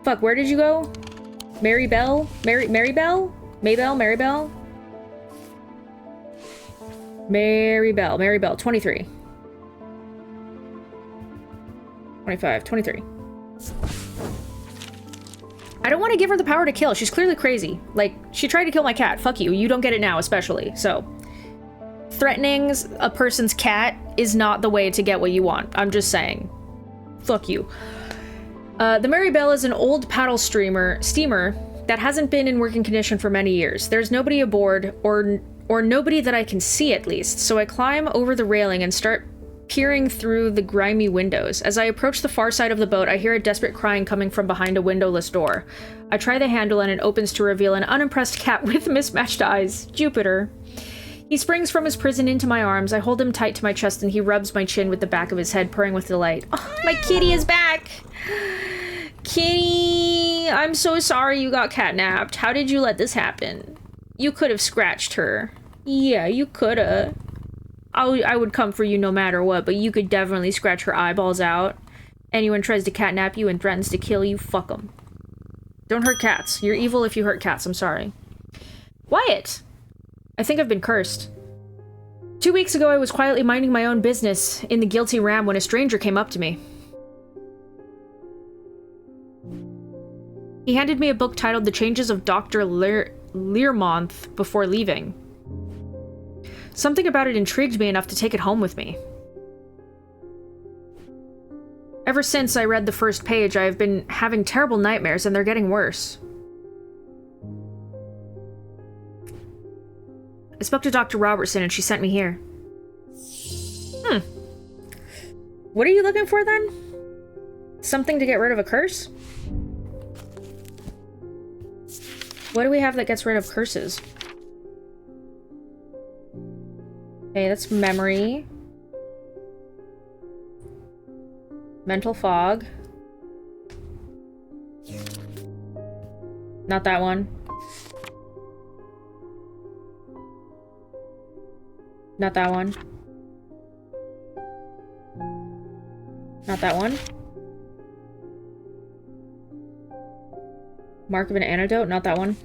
Fuck, where did you go? Mary Bell? Mary Bell? Maybell? Mary Bell? Mary Bell, 23. 25, 23. I don't want to give her the power to kill. She's clearly crazy. Like, she tried to kill my cat. Fuck you. You don't get it now, especially. So, threatening a person's cat is not the way to get what you want. I'm just saying. Fuck you. The Mary Bell is an old paddle steamer that hasn't been in working condition for many years. There's nobody aboard, or nobody that I can see at least, so I climb over the railing and start peering through the grimy windows. As I approach the far side of the boat, I hear a desperate crying coming from behind a windowless door. I try the handle and it opens to reveal an unimpressed cat with mismatched eyes. Jupiter. He springs from his prison into my arms. I hold him tight to my chest and he rubs my chin with the back of his head, purring with delight. Oh, my kitty is back! Kitty! I'm so sorry you got catnapped. How did you let this happen? You could have scratched her. Yeah, you coulda. I would come for you no matter what, but you could definitely scratch her eyeballs out. Anyone tries to catnap you and threatens to kill you, fuck them. Don't hurt cats. You're evil if you hurt cats, I'm sorry. Wyatt! I think I've been cursed. 2 weeks ago, I was quietly minding my own business in the guilty ram when a stranger came up to me. He handed me a book titled The Changes of Dr. Learmonth before leaving. Something about it intrigued me enough to take it home with me. Ever since I read the first page, I have been having terrible nightmares, and they're getting worse. I spoke to Dr. Robertson, and she sent me here. What are you looking for, then? Something to get rid of a curse? What do we have that gets rid of curses? Okay, that's memory. Mental fog. Not that one. Not that one. Not that one. Mark of an antidote? Not that one.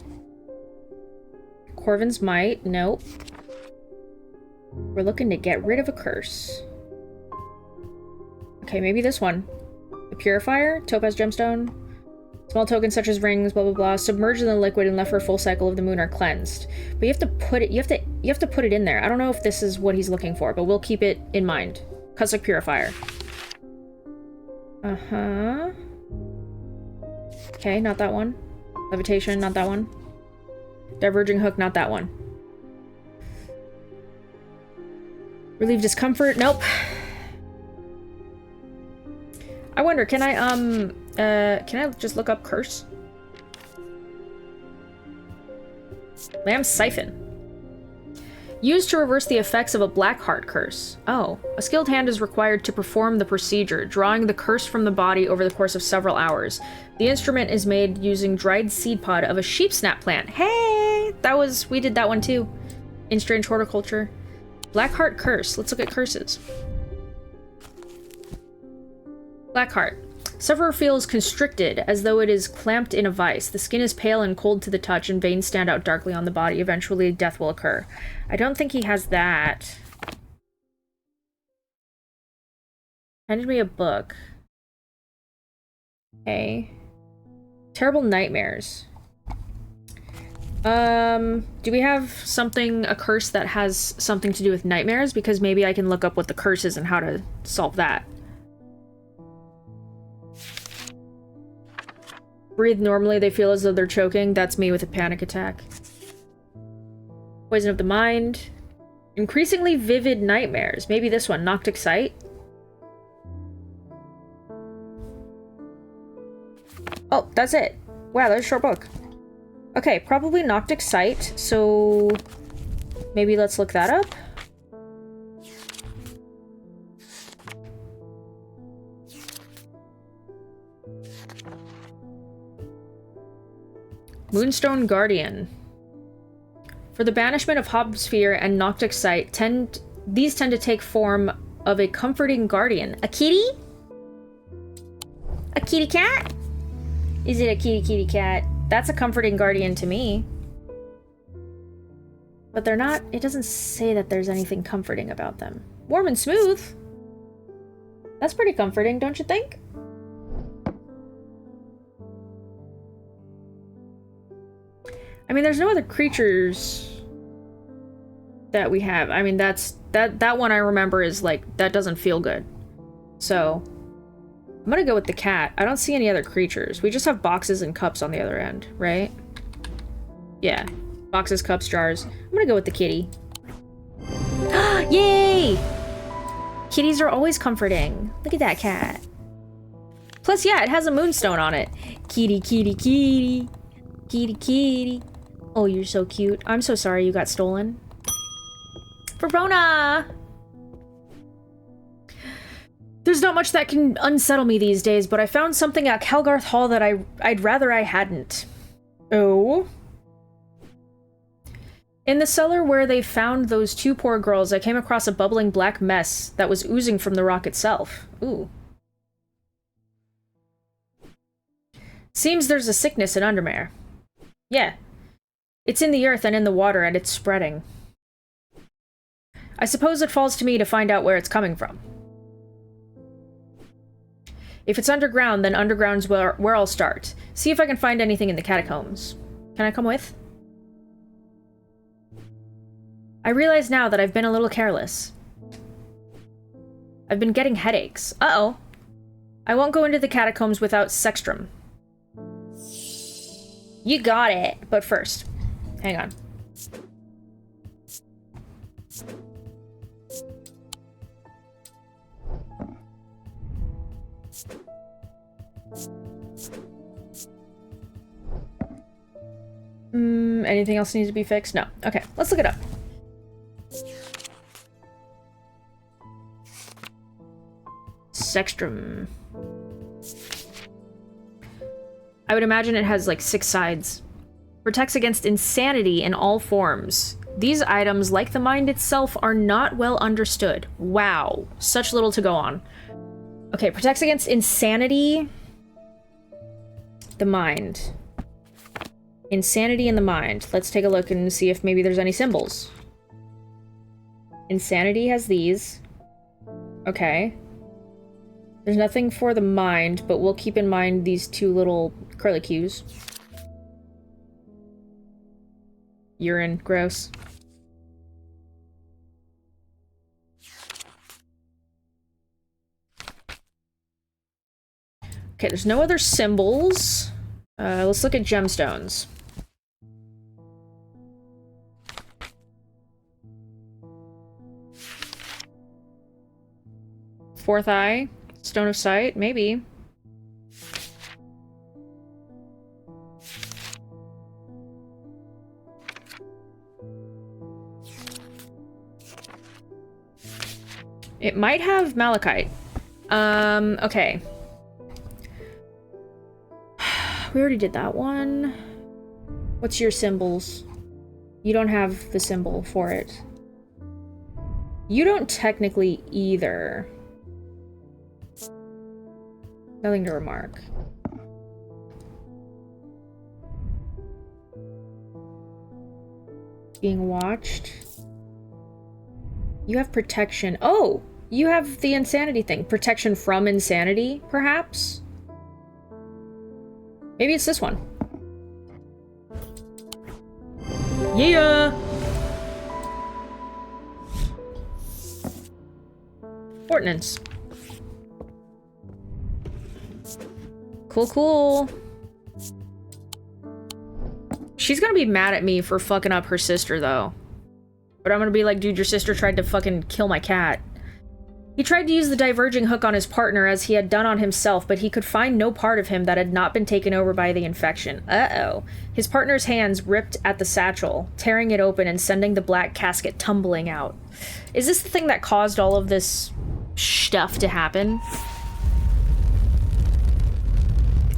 Corvin's Might? Nope. We're looking to get rid of a curse. Okay, maybe this one. The Purifier, Topaz Gemstone. Small tokens such as rings, blah blah blah, submerged in the liquid and left for a full cycle of the moon are cleansed. But you have to put it. You have to put it in there. I don't know if this is what he's looking for, but we'll keep it in mind. Cosmic Purifier. Okay, not that one. Levitation, not that one. Diverging hook, not that one. Relieve discomfort, nope. I wonder, can I just look up curse? Lamb Siphon. Used to reverse the effects of a black heart curse. Oh, a skilled hand is required to perform the procedure, drawing the curse from the body over the course of several hours. The instrument is made using dried seed pod of a sheepsnap plant. Hey! We did that one too. In Strange Horticulture. Black heart curse. Let's look at curses. Black heart. Sufferer feels constricted, as though it is clamped in a vice. The skin is pale and cold to the touch, and veins stand out darkly on the body. Eventually, death will occur. I don't think he has that. Handed me a book. Okay. Terrible nightmares. Do we have a curse that has something to do with nightmares? Because maybe I can look up what the curse is and how to solve that. Breathe normally, they feel as though they're choking. That's me with a panic attack. Poison of the mind. Increasingly vivid nightmares. Maybe this one, Noctic Sight. Oh, that's it. Wow, that's a short book. Okay, probably Noctic Sight, so maybe let's look that up. Moonstone Guardian. For the banishment of Hobsphere and Noctic Sight, these tend to take form of a comforting guardian. A kitty? A kitty cat? Is it a kitty cat? That's a comforting guardian to me. But they're not, it doesn't say that there's anything comforting about them. Warm and smooth. That's pretty comforting, don't you think? I mean, there's no other creatures that we have. I mean, that one I remember is like, that doesn't feel good. So, I'm gonna go with the cat. I don't see any other creatures. We just have boxes and cups on the other end, right? Yeah. Boxes, cups, jars. I'm gonna go with the kitty. Yay! Kitties are always comforting. Look at that cat. Plus, yeah, it has a moonstone on it. Kitty, kitty, kitty. Kitty, kitty. Oh, you're so cute. I'm so sorry you got stolen. Verona! There's not much that can unsettle me these days, but I found something at Calgarth Hall that I'd rather I hadn't. Oh? In the cellar where they found those two poor girls, I came across a bubbling black mess that was oozing from the rock itself. Ooh. Seems there's a sickness in Undermare. Yeah. It's in the earth and in the water, and it's spreading. I suppose it falls to me to find out where it's coming from. If it's underground, then underground's where I'll start. See if I can find anything in the catacombs. Can I come with? I realize now that I've been a little careless. I've been getting headaches. Uh-oh. I won't go into the catacombs without Sextrum. You got it. But first, hang on. Anything else needs to be fixed? No. Okay, let's look it up. Sextrum. I would imagine it has like 6 sides. Protects against insanity in all forms. These items, like the mind itself, are not well understood. Wow. Such little to go on. Okay, protects against insanity. The mind. Insanity in the mind. Let's take a look and see if maybe there's any symbols. Insanity has these. Okay. There's nothing for the mind, but we'll keep in mind these two little curlicues. Urine. Gross. Okay, there's no other symbols. Let's look at gemstones. Fourth eye. Stone of sight. Maybe. It might have malachite. Okay. We already did that one. What's your symbols? You don't have the symbol for it. You don't technically either. Nothing to remark. Being watched. You have protection. Oh! You have the insanity thing. Protection from insanity, perhaps? Maybe it's this one. Yeah! Ordnance. Cool, cool. She's gonna be mad at me for fucking up her sister, though. But I'm gonna be like, dude, your sister tried to fucking kill my cat. He tried to use the diverging hook on his partner as he had done on himself, but he could find no part of him that had not been taken over by the infection. Uh-oh. His partner's hands ripped at the satchel, tearing it open and sending the black casket tumbling out. Is this the thing that caused all of this stuff to happen?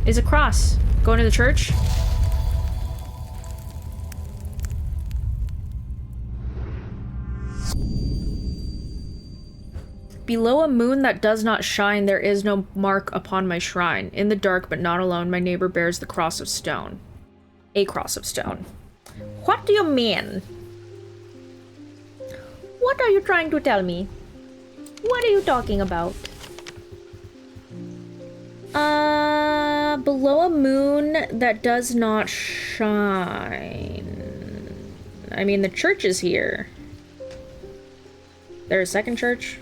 Is a cross. Going to the church? Below a moon that does not shine, there is no mark upon my shrine. In the dark, but not alone, my neighbor bears the cross of stone. A cross of stone. What do you mean? What are you trying to tell me? What are you talking about? Below a moon that does not shine. I mean, the church is here. There's a second church?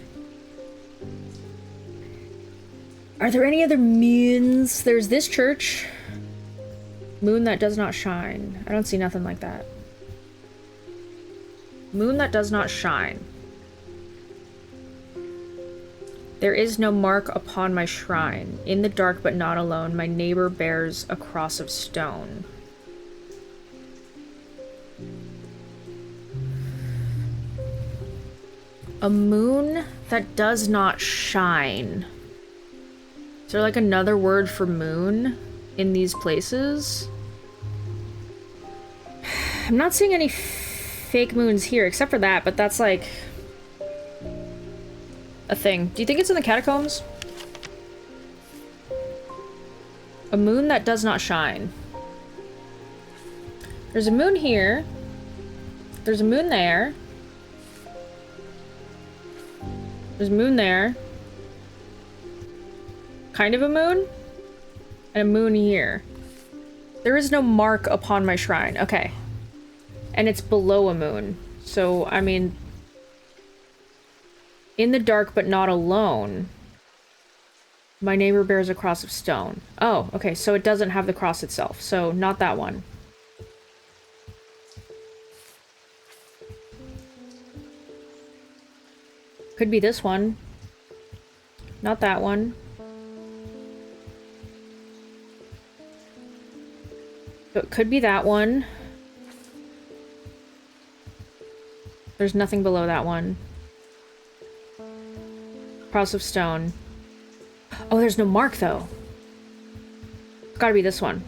Are there any other moons? There's this church. Moon that does not shine. I don't see nothing like that. Moon that does not shine. There is no mark upon my shrine. In the dark but not alone, my neighbor bears a cross of stone. A moon that does not shine. Is there like another word for moon in these places? I'm not seeing any fake moons here except for that, but that's like a thing. Do you think it's in the catacombs? A moon that does not shine. There's a moon here. There's a moon there. There's a moon there. Kind of a moon. And a moon here. There is no mark upon my shrine. Okay. And it's below a moon. So, I mean... In the dark but not alone. My neighbor bears a cross of stone. Oh, okay, so it doesn't have the cross itself. So, not that one. Could be this one. Not that one. So it could be that one. There's nothing below that one. Cross of stone. Oh, there's no mark, though. It's gotta be this one.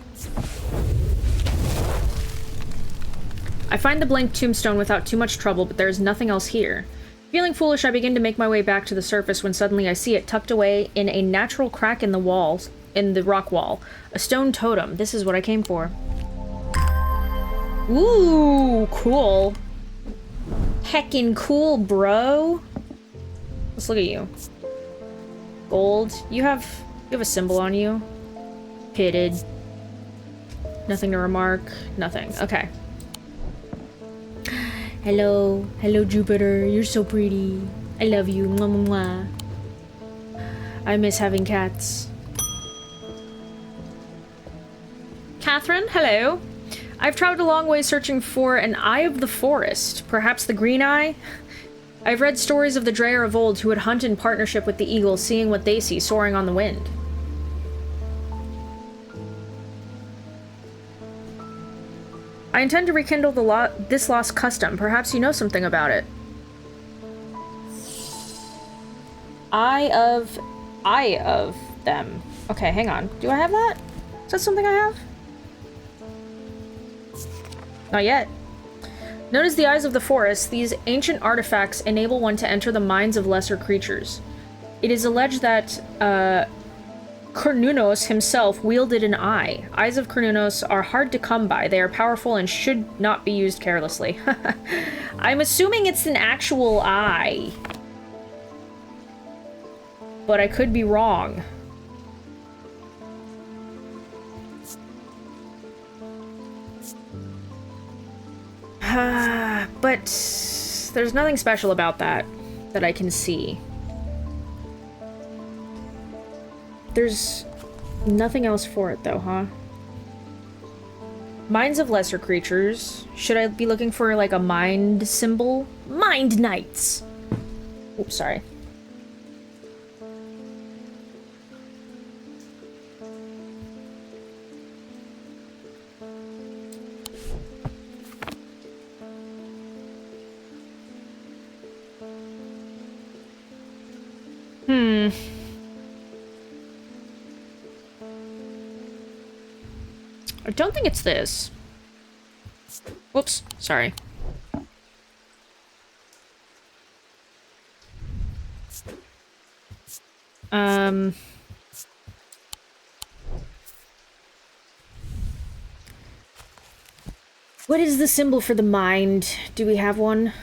I find the blank tombstone without too much trouble, but there is nothing else here. Feeling foolish, I begin to make my way back to the surface when suddenly I see it tucked away in a natural crack in the walls, in the rock wall. A stone totem. This is what I came for. Ooh, cool. heckin' cool, bro. Let's look at you. Gold. You have a symbol on you. Pitted. Nothing to remark. Nothing. Okay. Hello. Hello, Jupiter. You're so pretty. I love you. Mwah, mwah, mwah. I miss having cats. Catherine, hello. I've traveled a long way searching for an eye of the forest. Perhaps the green eye? I've read stories of the Dreyer of old who would hunt in partnership with the eagle, seeing what they see soaring on the wind. I intend to rekindle this lost custom. Perhaps you know something about it. Eye of them. Okay, hang on. Do I have that? Is that something I have? Not yet. Known as the Eyes of the Forest, these ancient artifacts enable one to enter the minds of lesser creatures. It is alleged that Cernunnos himself wielded an eye. Eyes of Cernunnos are hard to come by. They are powerful and should not be used carelessly. I'm assuming it's an actual eye. But I could be wrong. But there's nothing special about that I can see. There's nothing else for it though, huh? Minds of lesser creatures. Should I be looking for like a mind symbol? Mind knights! Oops, sorry. I don't think it's this. Whoops, sorry. What is the symbol for the mind? Do we have one?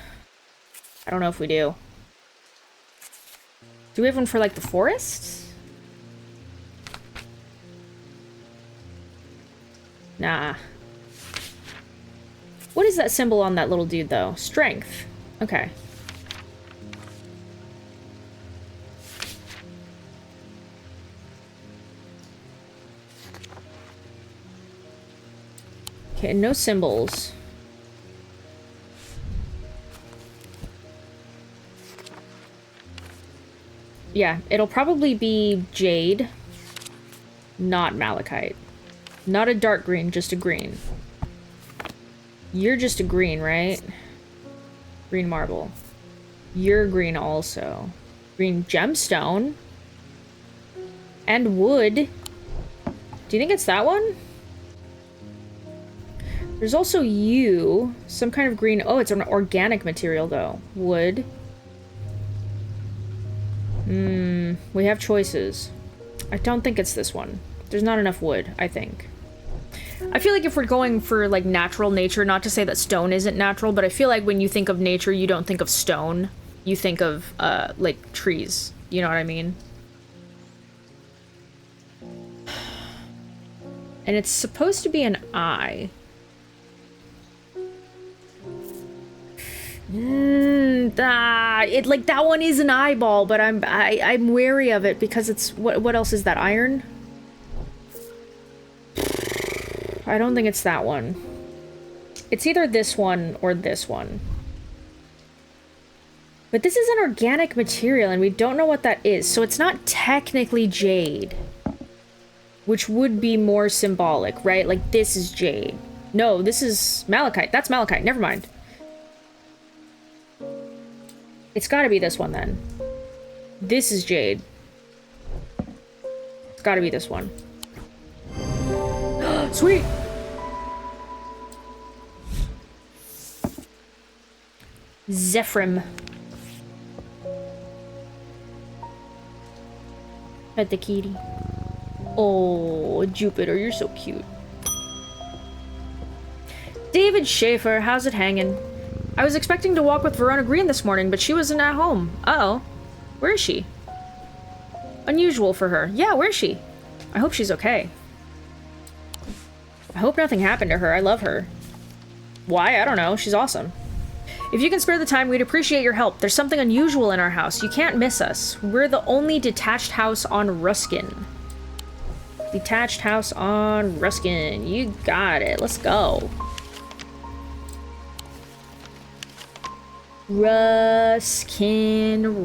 I don't know if we do. Do we have one for, like, the forest? Nah. What is that symbol on that little dude, though? Strength. Okay. Okay, no symbols. Yeah, it'll probably be jade, not malachite. Not a dark green, just a green. You're just a green, right? Green marble. You're green also. Green gemstone. And wood. Do you think it's that one? There's also you. Some kind of green. Oh, it's an organic material, though. Wood. We have choices. I don't think it's this one. There's not enough wood, I think. I feel like if we're going for, like, natural nature, not to say that stone isn't natural, but I feel like when you think of nature, you don't think of stone. You think of, like, trees. You know what I mean? And it's supposed to be an eye. Like, that one is an eyeball, but I'm wary of it because it's... What else is that? Iron? I don't think it's that one. It's either this one or this one. But this is an organic material, and we don't know what that is, so it's not technically jade. Which would be more symbolic, right? Like, this is jade. No, this is malachite. That's malachite. Never mind. It's gotta be this one, then. This is jade. It's gotta be this one. Sweet! Zephyrim. Pet the kitty. Oh, Jupiter, you're so cute. David Schaefer, how's it hanging? I was expecting to walk with Verona Green this morning, but she wasn't at home. Uh-oh. Where is she? Unusual for her. Yeah, where is she? I hope she's okay. I hope nothing happened to her. I love her. Why? I don't know. She's awesome. If you can spare the time, we'd appreciate your help. There's something unusual in our house. You can't miss us. We're the only detached house on Ruskin. Detached house on Ruskin. You got it. Let's go. Ruskin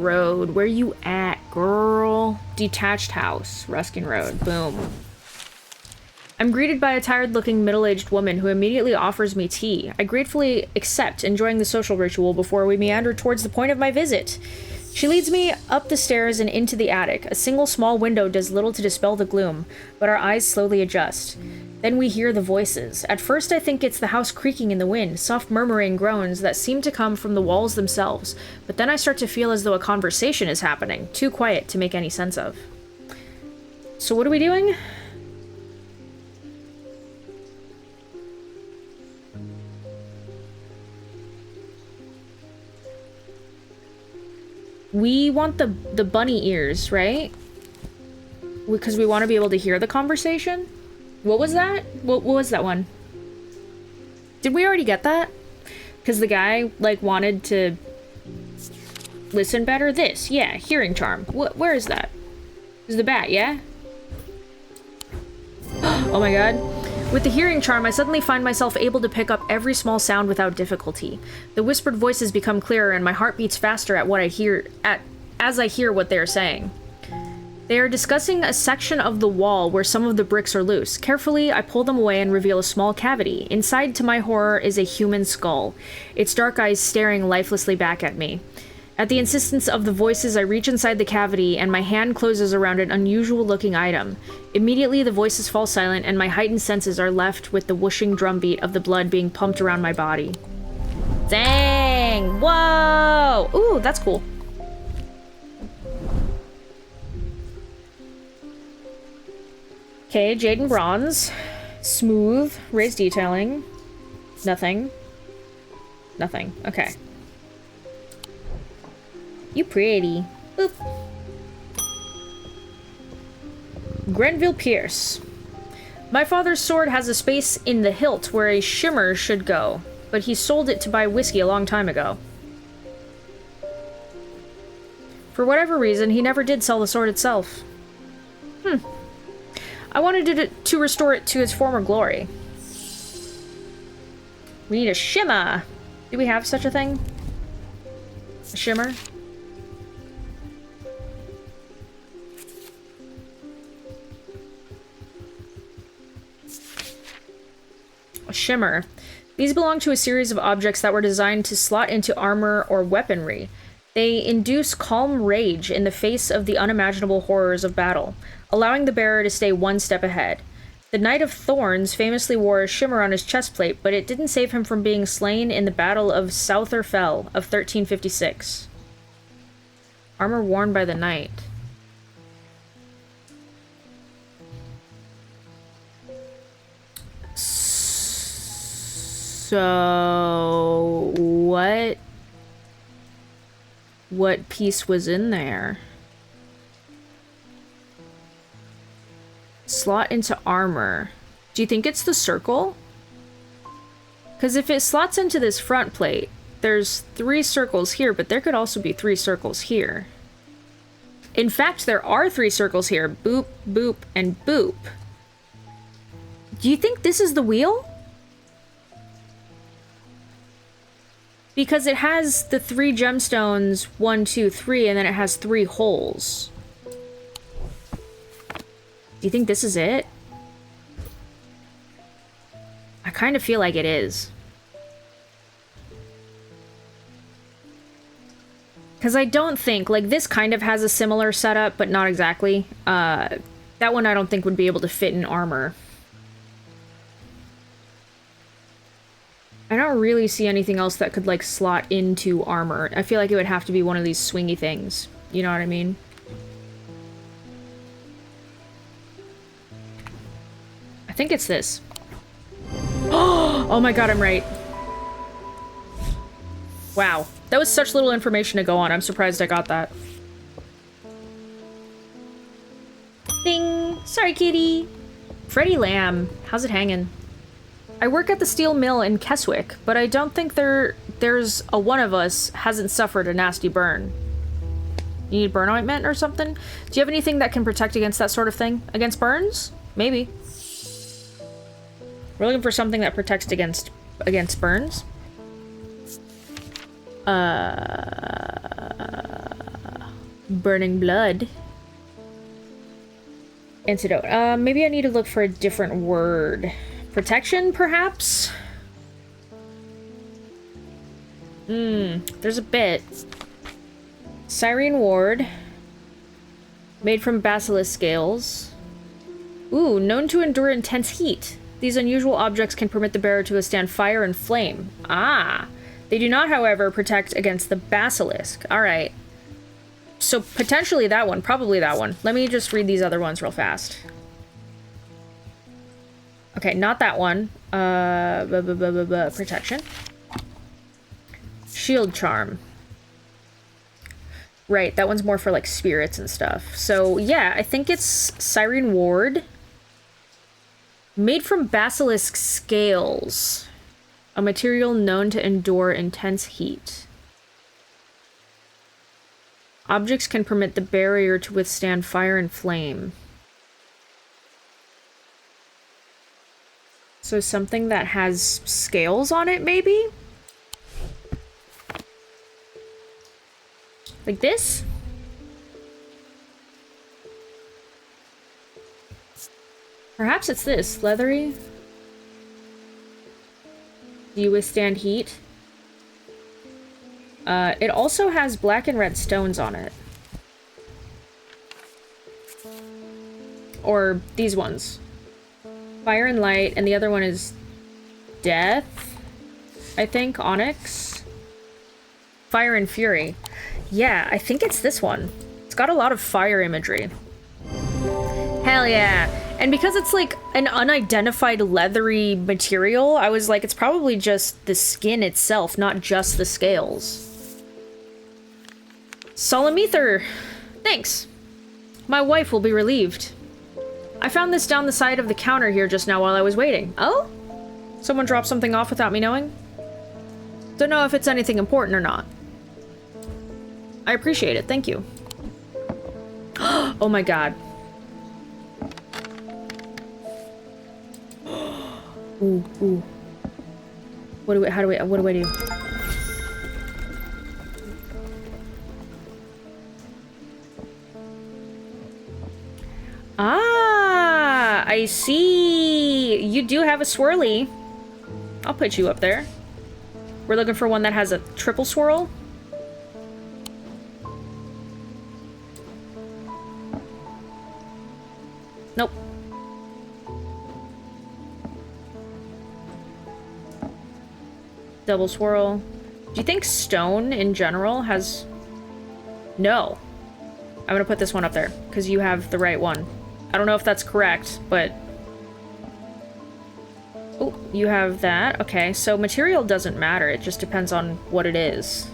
Road. Where you at, girl? Detached house. Ruskin Road. Boom. I'm greeted by a tired-looking middle-aged woman who immediately offers me tea. I gratefully accept, enjoying the social ritual before we meander towards the point of my visit. She leads me up the stairs and into the attic. A single small window does little to dispel the gloom, but our eyes slowly adjust. Then we hear the voices. At first I think it's the house creaking in the wind, soft murmuring groans that seem to come from the walls themselves, but then I start to feel as though a conversation is happening, too quiet to make any sense of. So what are we doing? We want the bunny ears, right? Because we want to be able to hear the conversation? What was that? What was that one? Did we already get that? Because the guy, like, wanted to listen better? This, yeah, hearing charm. Where is that? Is the bat, yeah? Oh my god. With the hearing charm, I suddenly find myself able to pick up every small sound without difficulty. The whispered voices become clearer, and my heart beats faster at what I hear as I hear what they are saying. They are discussing a section of the wall where some of the bricks are loose. Carefully, I pull them away and reveal a small cavity. Inside, to my horror, is a human skull, its dark eyes staring lifelessly back at me. At the insistence of the voices, I reach inside the cavity, and my hand closes around an unusual-looking item. Immediately, the voices fall silent, and my heightened senses are left with the whooshing drumbeat of the blood being pumped around my body. Dang! Whoa! Ooh, that's cool. Okay, jade and bronze. Smooth. Raised detailing. Nothing. Nothing. Okay. You pretty. Boop. Grenville Pierce. My father's sword has a space in the hilt where a shimmer should go, but he sold it to buy whiskey a long time ago. For whatever reason, he never did sell the sword itself. I wanted to restore it to its former glory. We need a shimmer. Do we have such a thing? A shimmer? A shimmer. These belong to a series of objects that were designed to slot into armor or weaponry. They induce calm rage in the face of the unimaginable horrors of battle, allowing the bearer to stay one step ahead. The Knight of Thorns famously wore a shimmer on his chestplate, but it didn't save him from being slain in the Battle of Souther Fell of 1356. Armor worn by the knight. So, what piece was in there? Slot into armor. Do you think it's the circle? Because if it slots into this front plate, there's 3 circles here, but there could also be 3 circles here. In fact, there are 3 circles here. Boop, boop, and boop. Do you think this is the wheel? Because it has the 3 gemstones, 1, 2, 3, and then it has 3 holes. Do you think this is it? I kind of feel like it is. Because I don't think, like, this kind of has a similar setup, but not exactly. That one I don't think would be able to fit in armor. I don't really see anything else that could, like, slot into armor. I feel like it would have to be one of these swingy things. You know what I mean? I think it's this. Oh my god, I'm right. Wow. That was such little information to go on. I'm surprised I got that. Ding! Sorry, kitty! Freddie Lamb. How's it hanging? I work at the steel mill in Keswick, but I don't think there's a one of us hasn't suffered a nasty burn. You need burn ointment or something? Do you have anything that can protect against that sort of thing? Against burns? Maybe. We're looking for something that protects against burns. Burning blood. Antidote. Maybe I need to look for a different word. Protection, perhaps? There's a bit. Cyrene ward. Made from basilisk scales. Ooh, known to endure intense heat. These unusual objects can permit the bearer to withstand fire and flame. Ah. They do not, however, protect against the basilisk. Alright. So potentially that one. Probably that one. Let me just read these other ones real fast. Okay, not that one. Protection. Shield charm. Right, that one's more for, like, spirits and stuff. So, yeah, I think it's Cyrene ward. Made from basilisk scales. A material known to endure intense heat. Objects can permit the barrier to withstand fire and flame. So something that has scales on it, maybe? Like this? Perhaps it's this. Leathery? Do you withstand heat? It also has black and red stones on it. Or these ones. Fire and light, and the other one is death, I think. Onyx. Fire and fury. Yeah, I think it's this one. It's got a lot of fire imagery. Hell yeah. And because it's like an unidentified leathery material, I was like, it's probably just the skin itself, not just the scales. Solemn ether. Thanks. My wife will be relieved. I found this down the side of the counter here just now while I was waiting. Oh? Someone dropped something off without me knowing? Don't know if it's anything important or not. I appreciate it, thank you. Oh my god. Ooh, ooh. What do I do? Ah, I see. You do have a swirly. I'll put you up there. We're looking for one that has a triple swirl. Nope. Double swirl. Do you think stone in general has... No. I'm gonna put this one up there, because you have the right one. I don't know if that's correct, but... Oh, you have that. Okay, so material doesn't matter. It just depends on what it is.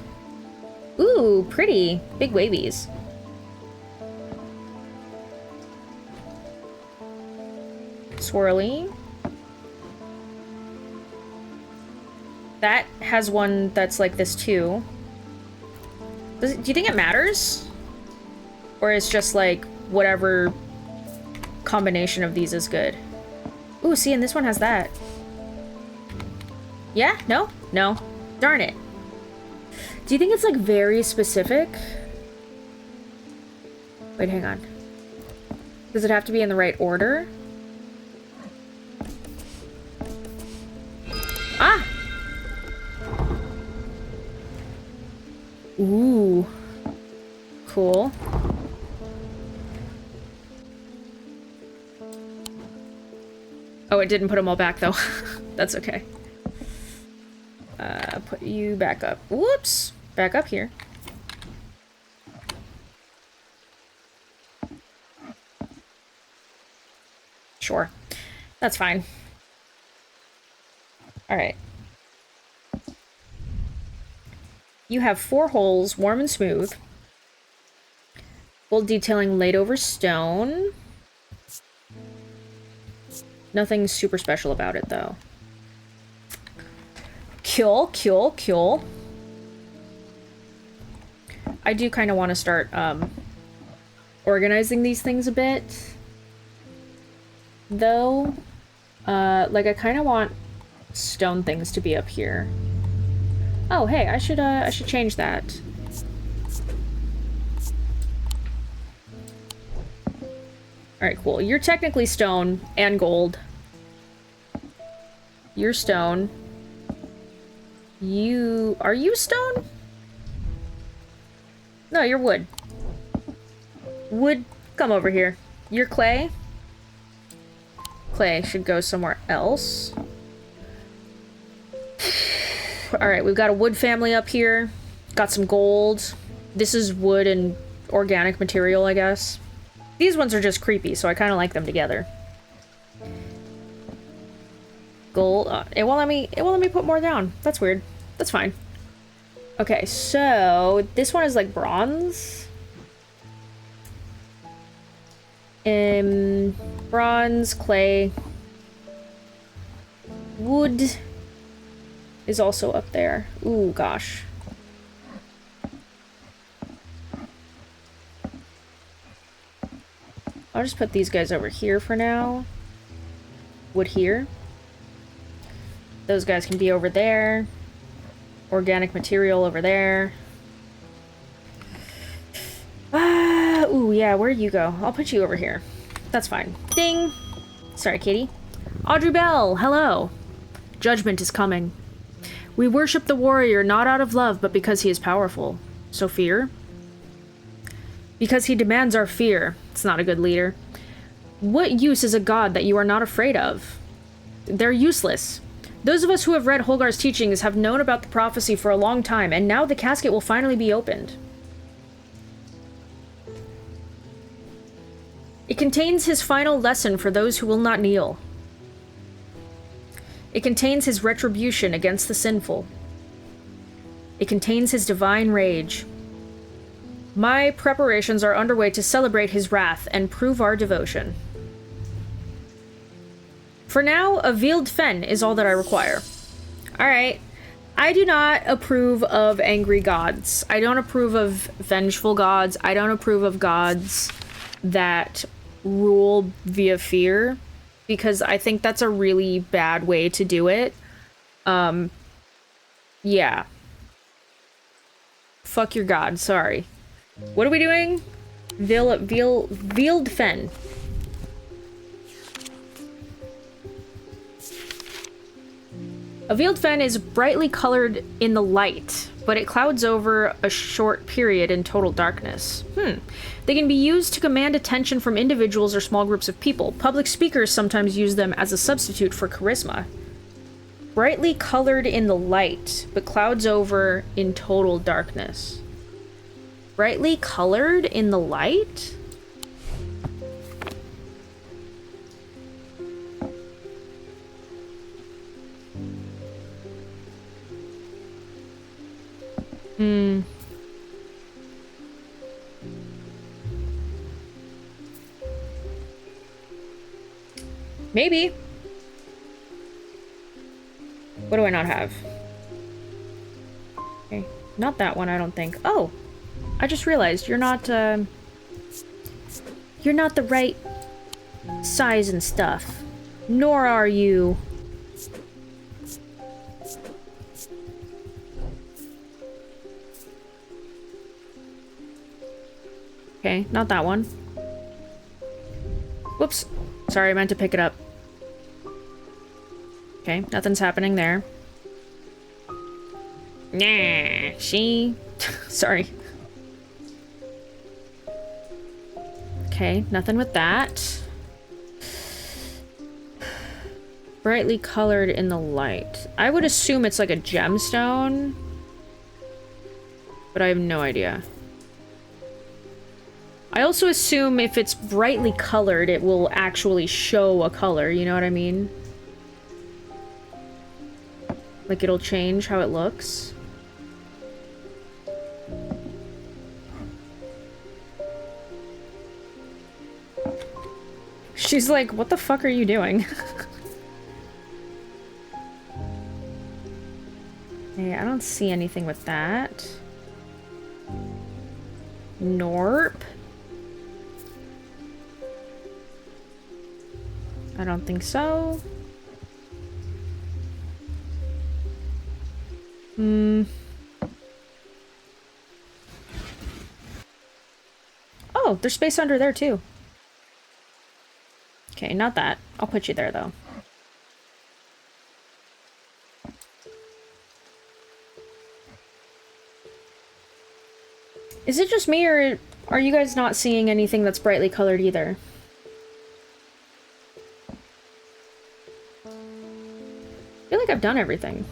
Ooh, pretty. Big wavies. Swirly. That has one that's like this too. Do you think it matters? Or it's just like whatever combination of these is good? Ooh, see, and this one has that. Yeah? No? No. Darn it. Do you think it's like very specific? Wait, hang on. Does it have to be in the right order? Ah! Ooh. Cool. Oh, it didn't put them all back, though. That's okay. Put you back up. Whoops! Back up here. Sure. That's fine. Alright. You have 4 holes, warm and smooth. Gold detailing laid over stone. Nothing super special about it, though. Cool, cool, cool. I do kind of want to start, organizing these things a bit. Though, like, I kind of want stone things to be up here. Oh, hey, I should change that. Alright, cool. You're technically stone and gold. You're stone. Are you stone? No, you're wood. Wood, come over here. You're clay. Clay should go somewhere else. Alright, we've got a wood family up here. Got some gold. This is wood and organic material, I guess. These ones are just creepy, so I kind of like them together. Gold. It won't let me put more down. That's weird. That's fine. Okay, so this one is like bronze. Bronze, clay. Wood is also up there. Ooh, gosh. I'll just put these guys over here for now. Wood here. Those guys can be over there. Organic material over there. Ooh, yeah, where'd you go? I'll put you over here. That's fine. Ding! Sorry, Katie. Audrey Bell, hello. Judgment is coming. We worship the warrior not out of love, but because he is powerful. So fear? Because he demands our fear. It's not a good leader. What use is a god that you are not afraid of? They're useless. Those of us who have read Holgar's teachings have known about the prophecy for a long time, and now the casket will finally be opened. It contains his final lesson for those who will not kneel. It contains his retribution against the sinful. It contains his divine rage. My preparations are underway to celebrate his wrath and prove our devotion. For now, a veiled fen is all that I require. Alright. I do not approve of angry gods. I don't approve of vengeful gods. I don't approve of gods that rule via fear, because I think that's a really bad way to do it. Yeah. Fuck your god, sorry. What are we doing? Veiled fen. A veiled fen is brightly colored in the light, but it clouds over a short period in total darkness. They can be used to command attention from individuals or small groups of people. Public speakers sometimes use them as a substitute for charisma. Brightly colored in the light, but clouds over in total darkness. Brightly colored in the light? Maybe. What do I not have? Okay, not that one, I don't think. Oh, I just realized you're not the right size and stuff. Nor are you. Okay, not that one. Whoops. Sorry, I meant to pick it up. Okay, nothing's happening there. Nah, she... Sorry. Okay, nothing with that. Brightly colored in the light. I would assume it's like a gemstone, but I have no idea. I also assume if it's brightly colored, it will actually show a color, you know what I mean? Like, it'll change how it looks. She's like, what the fuck are you doing? Hey, I don't see anything with that. Norp. I don't think so. Oh, there's space under there too. Okay, not that. I'll put you there though. Is it just me, or are you guys not seeing anything that's brightly colored either? I feel like I've done everything.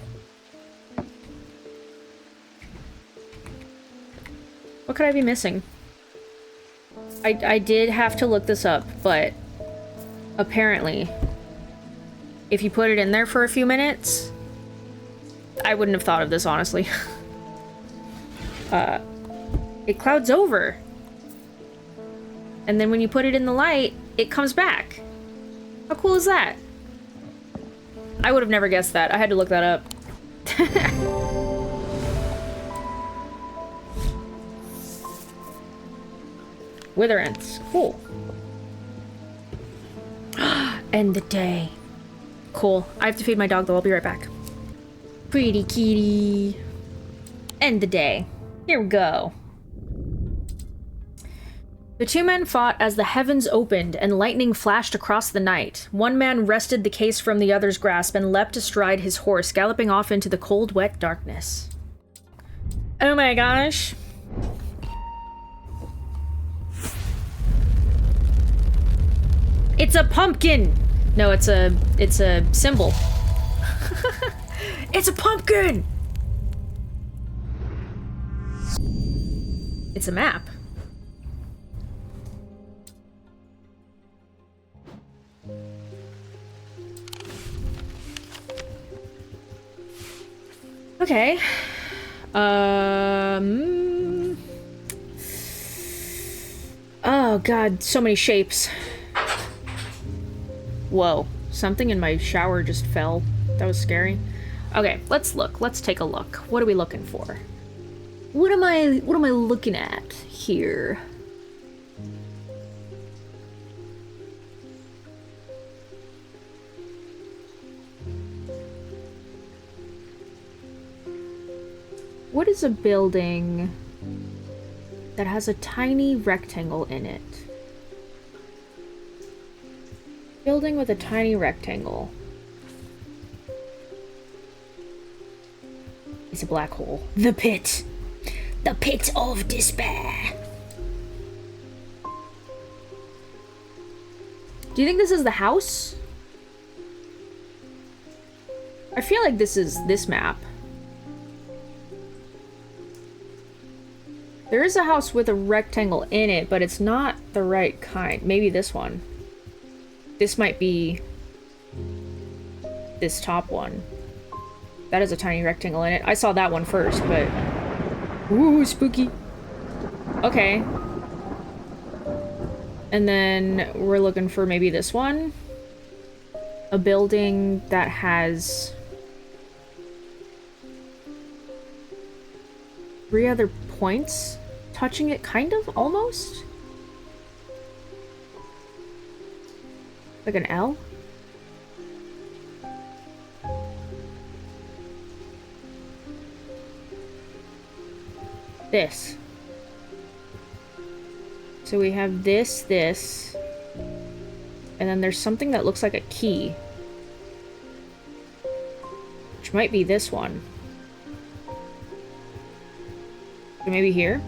What could I be missing? I did have to look this up, but apparently, if you put it in there for a few minutes, I wouldn't have thought of this, honestly. It clouds over. And then when you put it in the light, it comes back. How cool is that? I would have never guessed that. I had to look that up. Wither ants. Cool. End the day. Cool. I have to feed my dog though. I'll be right back. Pretty kitty. End the day. Here we go. The two men fought as the heavens opened and lightning flashed across the night. One man wrested the case from the other's grasp and leapt astride his horse, galloping off into the cold, wet darkness. Oh my gosh. It's a pumpkin! No, it's a symbol. It's a pumpkin! It's a map. Okay. Oh god, so many shapes. Whoa, something in my shower just fell. That was scary. Okay, let's look. Let's take a look. What are we looking for? What am I looking at here? What is a building that has a tiny rectangle in it? Building with a tiny rectangle. It's a black hole. The pit! The pit of despair! Do you think this is the house? I feel like this is this map. There is a house with a rectangle in it, but it's not the right kind. Maybe this one. This might be this top one. That has a tiny rectangle in it. I saw that one first, but... Ooh, spooky. Okay. And then we're looking for maybe this one. A building that has... 3 other points touching it, kind of, almost? Like an L? This. So we have this, and then there's something that looks like a key. Which might be this one. So maybe here?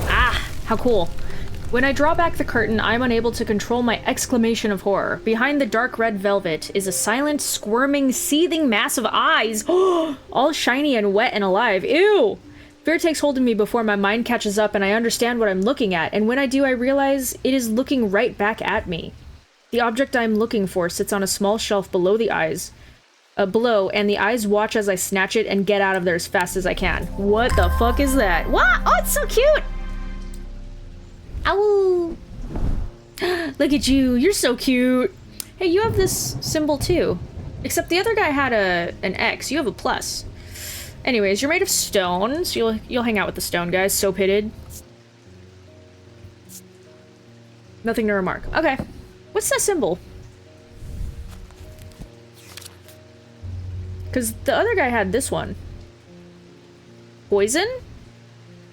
Ah! How cool. When I draw back the curtain, I'm unable to control my exclamation of horror. Behind the dark red velvet is a silent, squirming, seething mass of eyes. All shiny and wet and alive. Ew! Fear takes hold of me before my mind catches up and I understand what I'm looking at, and when I do, I realize it is looking right back at me. The object I'm looking for sits on a small shelf below the eyes. Below, and the eyes watch as I snatch it and get out of there as fast as I can. What the fuck is that? What? Oh, it's so cute! Ow! Look at you. You're so cute. Hey, you have this symbol too. Except the other guy had an X. You have a plus. Anyways, you're made of stone, so you'll hang out with the stone guys. So pitted. Nothing to remark. Okay. What's that symbol? Because the other guy had this one. Poison?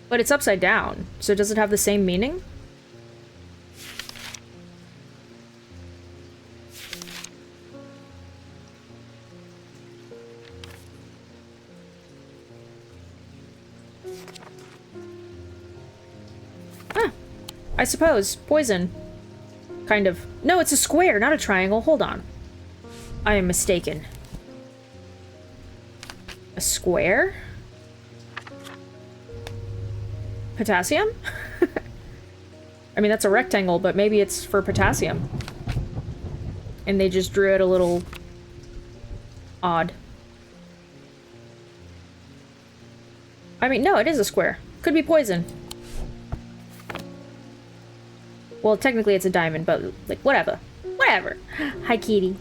But it's upside down. So does it have the same meaning? Huh. I suppose. Poison. Kind of. No, it's a square, not a triangle. Hold on. I am mistaken. A square? Potassium? I mean, that's a rectangle, but maybe it's for potassium. And they just drew it a little odd. I mean, no, it is a square. Could be poison. Well, technically it's a diamond, but, like, whatever. Whatever. Hi, kitty.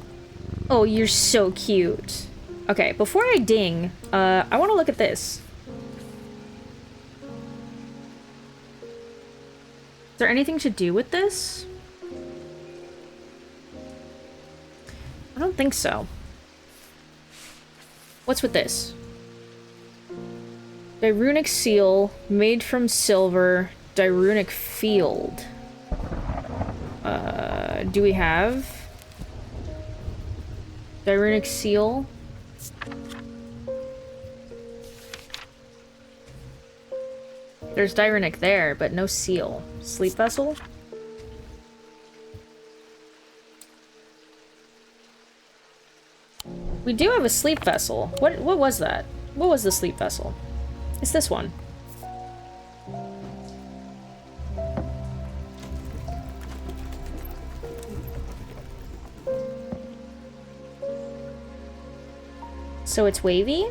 Oh, you're so cute. Okay, before I ding, I want to look at this. Is there anything to do with this? I don't think so. What's with this? Dirunic seal, made from silver, Dirunic field. Do we have Dirunic seal? There's Dirunic there, but no seal. Sleep vessel? We do have a sleep vessel. What was that? What was the sleep vessel? It's this one. So it's wavy?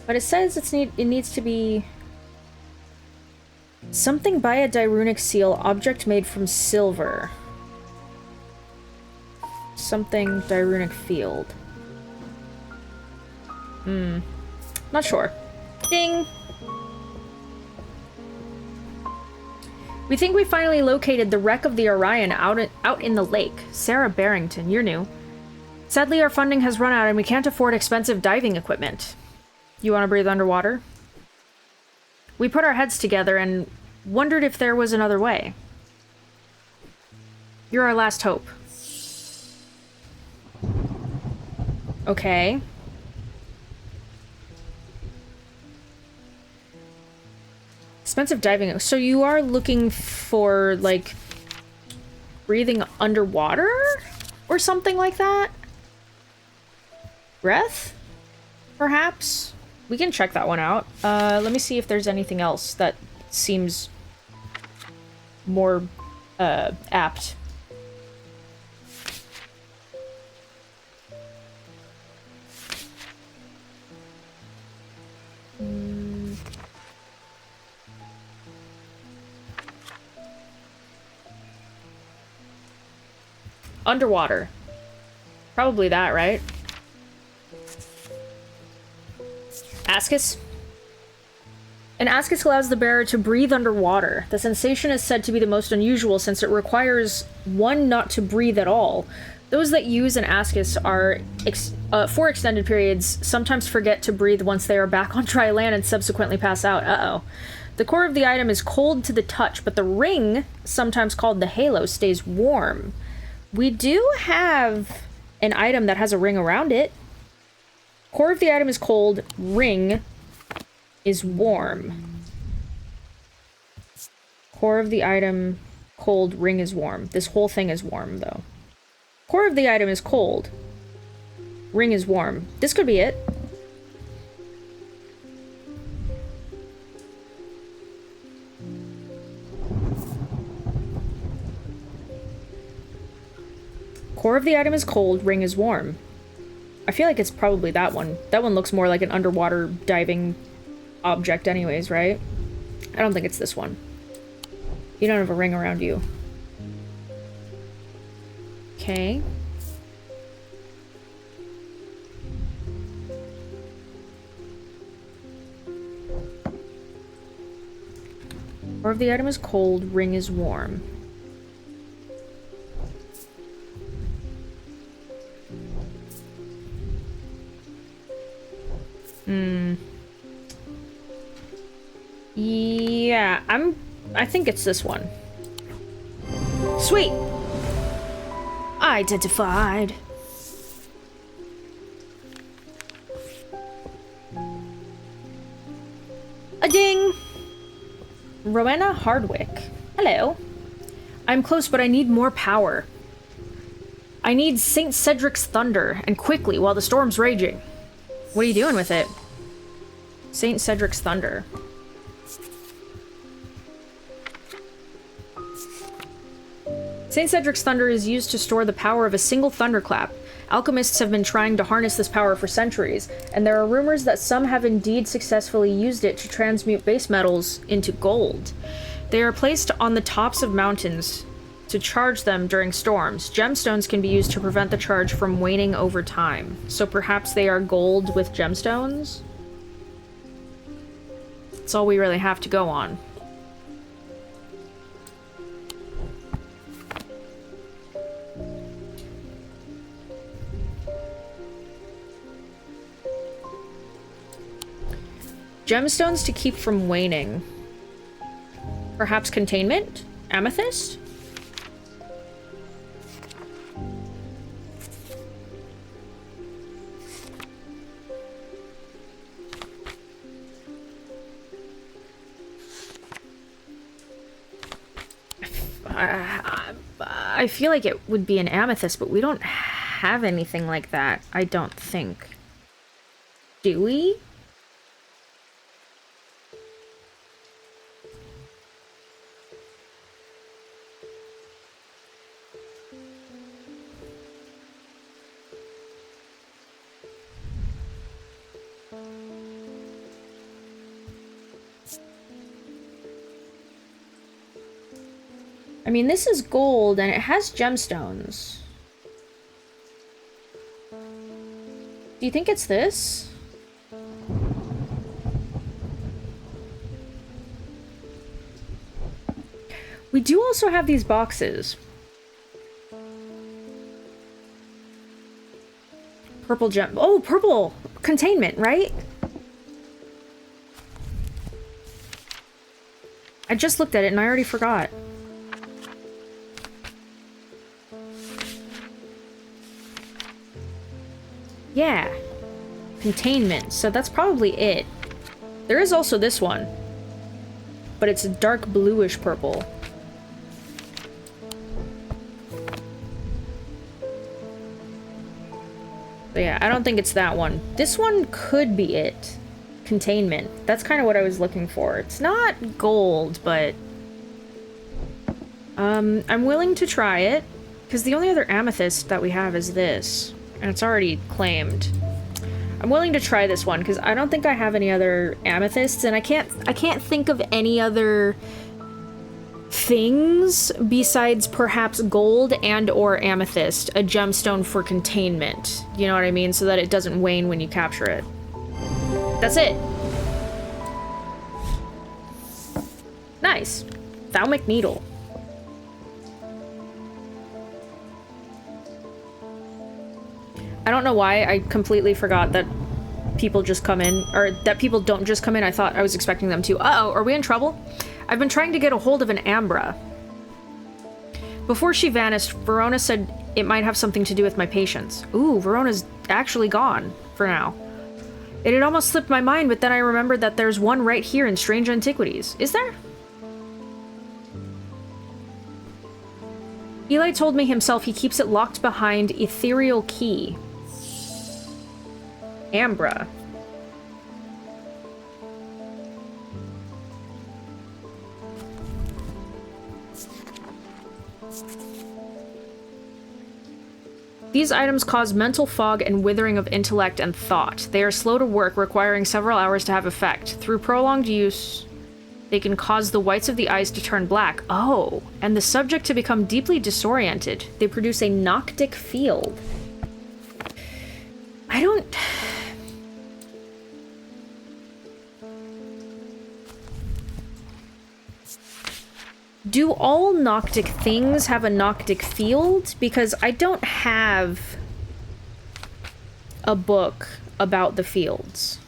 But it says it needs to be something by a Dirunic seal, object made from silver. Something Dirunic field. Not sure. Ding! We think we finally located the wreck of the Orion out in the lake. Sarah Barrington, you're new. Sadly, our funding has run out and we can't afford expensive diving equipment. You want to breathe underwater? We put our heads together and wondered if there was another way. You're our last hope. Okay. Expensive diving. So you are looking for, like, breathing underwater? Or something like that? Breath? Perhaps? We can check that one out. Let me see if there's anything else that seems more, apt. Underwater. Probably that, right? Ascus? An ascus allows the bearer to breathe underwater. The sensation is said to be the most unusual since it requires one not to breathe at all. Those that use an ascus are, for extended periods, sometimes forget to breathe once they are back on dry land and subsequently pass out. Uh-oh. The core of the item is cold to the touch, but the ring, sometimes called the halo, stays warm. We do have an item that has a ring around it. Core of the item is cold, ring is warm. Core of the item, cold, ring is warm. This whole thing is warm, though. Core of the item is cold. Ring is warm. This could be it. Core of the item is cold, ring is warm. I feel like it's probably that one. That one looks more like an underwater diving object anyways, right? I don't think it's this one. You don't have a ring around you. Okay. Or if the item is cold, ring is warm. Yeah, I think it's this one. Sweet! Identified. A ding! Rowena Hardwick. Hello. I'm close, but I need more power. I need St. Cedric's thunder, and quickly, while the storm's raging. What are you doing with it? St. Cedric's thunder. St. Cedric's thunder is used to store the power of a single thunderclap. Alchemists have been trying to harness this power for centuries, and there are rumors that some have indeed successfully used it to transmute base metals into gold. They are placed on the tops of mountains to charge them during storms. Gemstones can be used to prevent the charge from waning over time. So perhaps they are gold with gemstones? That's all we really have to go on. Gemstones to keep from waning. Perhaps containment? Amethyst? I feel like it would be an amethyst, but we don't have anything like that, I don't think. Do we? I mean, this is gold, and it has gemstones. Do you think it's this? We do also have these boxes. Purple gem. Oh, purple! Containment, right? I just looked at it and I already forgot. Yeah. Containment. So that's probably it. There is also this one. But it's a dark bluish purple. But yeah, I don't think it's that one. This one could be it. Containment. That's kind of what I was looking for. It's not gold, but... I'm willing to try it. Because the only other amethyst that we have is this. And it's already claimed. I'm willing to try this one, because I don't think I have any other amethysts, and I can't think of any other things besides perhaps gold and or amethyst, a gemstone for containment. You know what I mean? So that it doesn't wane when you capture it. That's it. Nice. Thalmic needle. I don't know why I completely forgot that people just come in, or that people don't just come in. I thought I was expecting them to. Uh-oh, are we in trouble? I've been trying to get a hold of an Ambra. Before she vanished, Verona said it might have something to do with my patients. Ooh, Verona's actually gone, for now. It had almost slipped my mind, but then I remembered that there's one right here in Strange Antiquities. Is there? Eli told me himself he keeps it locked behind ethereal key. Ambra. These items cause mental fog and withering of intellect and thought. They are slow to work, requiring several hours to have effect. Through prolonged use, They can cause the whites of the eyes to turn black. Oh, and the subject to become deeply disoriented. They produce a noctic field. I don't... Do all noctic things have a noctic field? Because I don't have a book about the fields.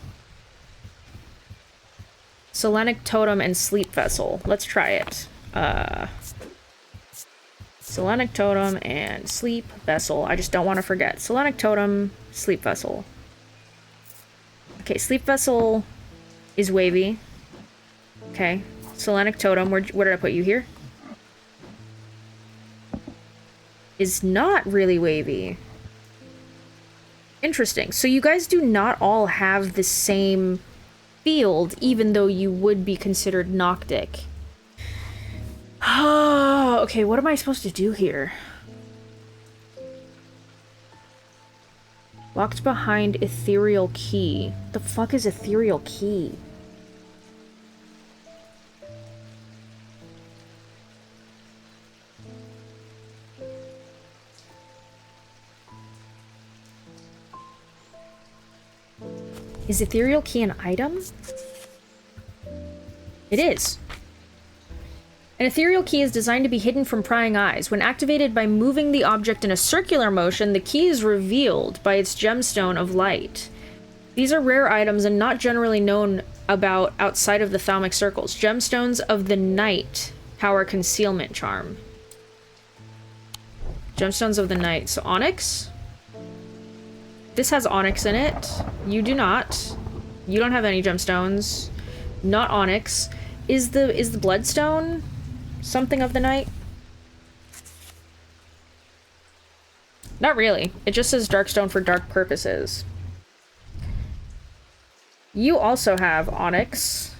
Selenic Totem and Sleep Vessel. Let's try it. Selenic Totem and Sleep Vessel. I just don't want to forget. Selenic Totem, Sleep Vessel. Okay, Sleep Vessel is wavy. Okay. Selenic Totem, where did I put you here? Is not really wavy. Interesting. So you guys do not all have the same field, even though you would be considered noctic. Oh, okay, what am I supposed to do here? Locked behind ethereal key. The fuck is ethereal key? Is ethereal key an item? It is. An ethereal key is designed to be hidden from prying eyes. When activated by moving the object in a circular motion, the key is revealed by its gemstone of light. These are rare items and not generally known about outside of the Thalmic circles. Gemstones of the night power concealment charm. Gemstones of the night. So onyx? This has onyx in it. You do not. You don't have any gemstones. Not onyx. Is the bloodstone something of the night? Not really. It just says darkstone for dark purposes. You also have onyx.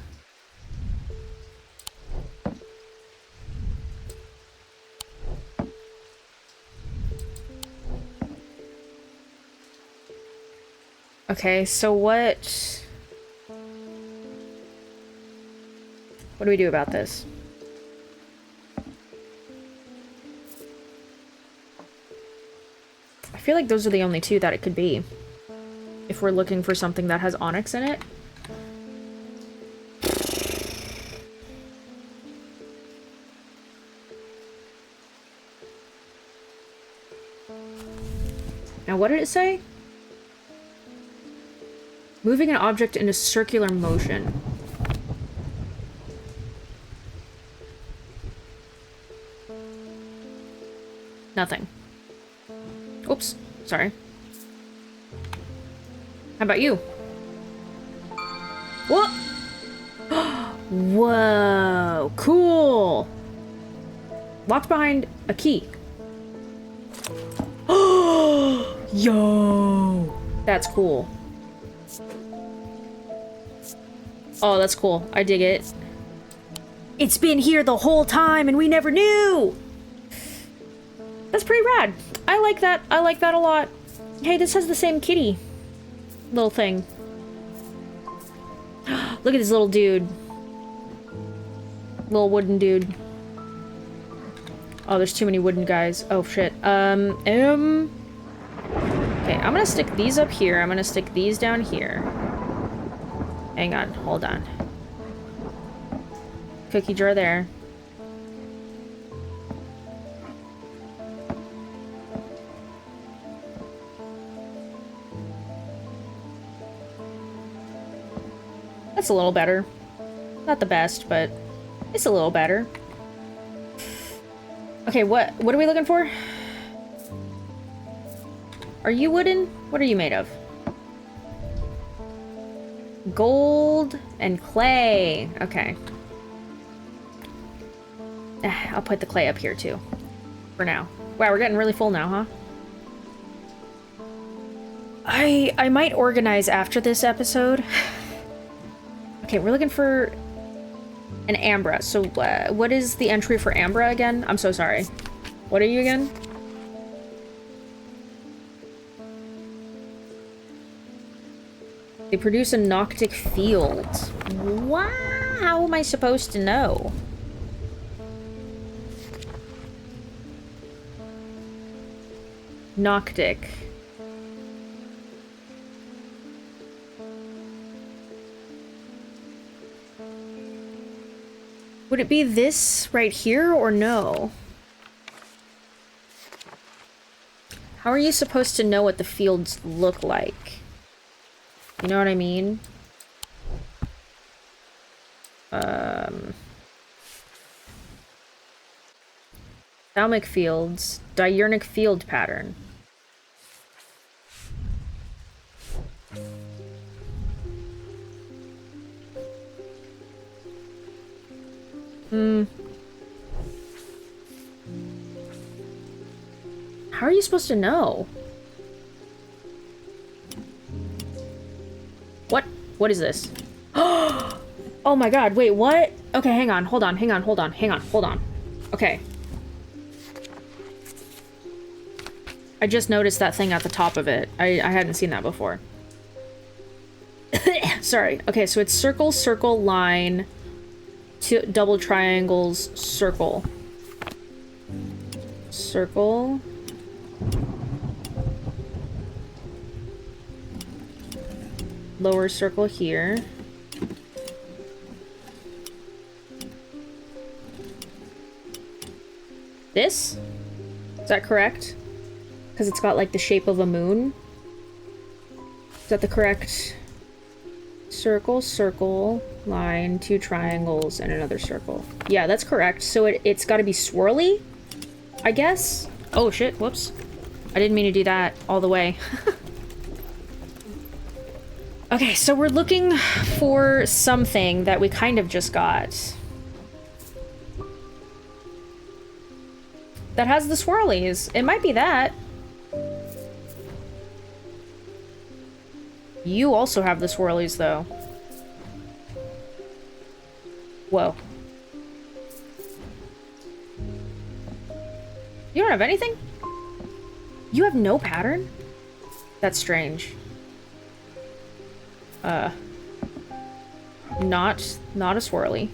Okay, so what do we do about this? I feel like those are the only two that it could be. If we're looking for something that has onyx in it. Now, what did it say? Moving an object in a circular motion. Nothing. Oops. Sorry. How about you? What? Whoa. Cool. Locked behind a key. Yo. That's cool. Oh, that's cool. I dig it. It's been here the whole time and we never knew! That's pretty rad. I like that. I like that a lot. Hey, this has the same kitty little thing. Look at this little dude. Little wooden dude. Oh, there's too many wooden guys. Oh, shit. Okay, I'm gonna stick these up here. I'm gonna stick these down here. Hang on, hold on. Cookie jar there. That's a little better. Not the best, but it's a little better. Okay, what are we looking for? Are you wooden? What are you made of? Gold and clay. Okay. I'll put the clay up here too. For now. Wow, we're getting really full now, huh? I might organize after this episode. Okay, we're looking for an Ambra. So what is the entry for Ambra again? I'm so sorry. What are you again? They produce a noctic field. Wow! How am I supposed to know? Noctic. Would it be this right here or no? How are you supposed to know what the fields look like? You know what I mean? Thalmic fields, diurnic field pattern. How are you supposed to know? What? What is this? Oh my god, wait, what? Okay, hang on, hold on. Okay. I just noticed that thing at the top of it. I hadn't seen that before. Sorry. Okay, so it's circle, circle, line, two double triangles, circle. Circle. Lower circle here. This? Is that correct? Because it's got like the shape of a moon. Is that the correct? Circle, circle, line, two triangles, and another circle. Yeah, that's correct. So it's got to be swirly, I guess. Oh shit, whoops. I didn't mean to do that all the way. Okay, so we're looking for something that we kind of just got. That has the swirlies. It might be that. You also have the swirlies, though. Whoa. You don't have anything? You have no pattern? That's strange. Not a swirly.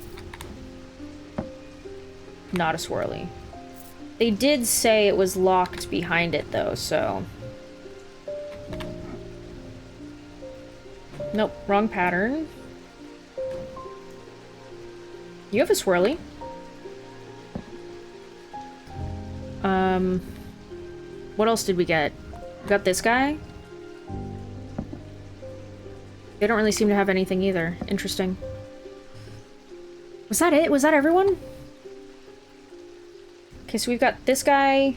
Not a swirly. They did say it was locked behind it, though, so... Nope, wrong pattern. You have a swirly. What else did we get? We got this guy. They don't really seem to have anything either. Interesting. Was that it? Was that everyone? Okay, so we've got this guy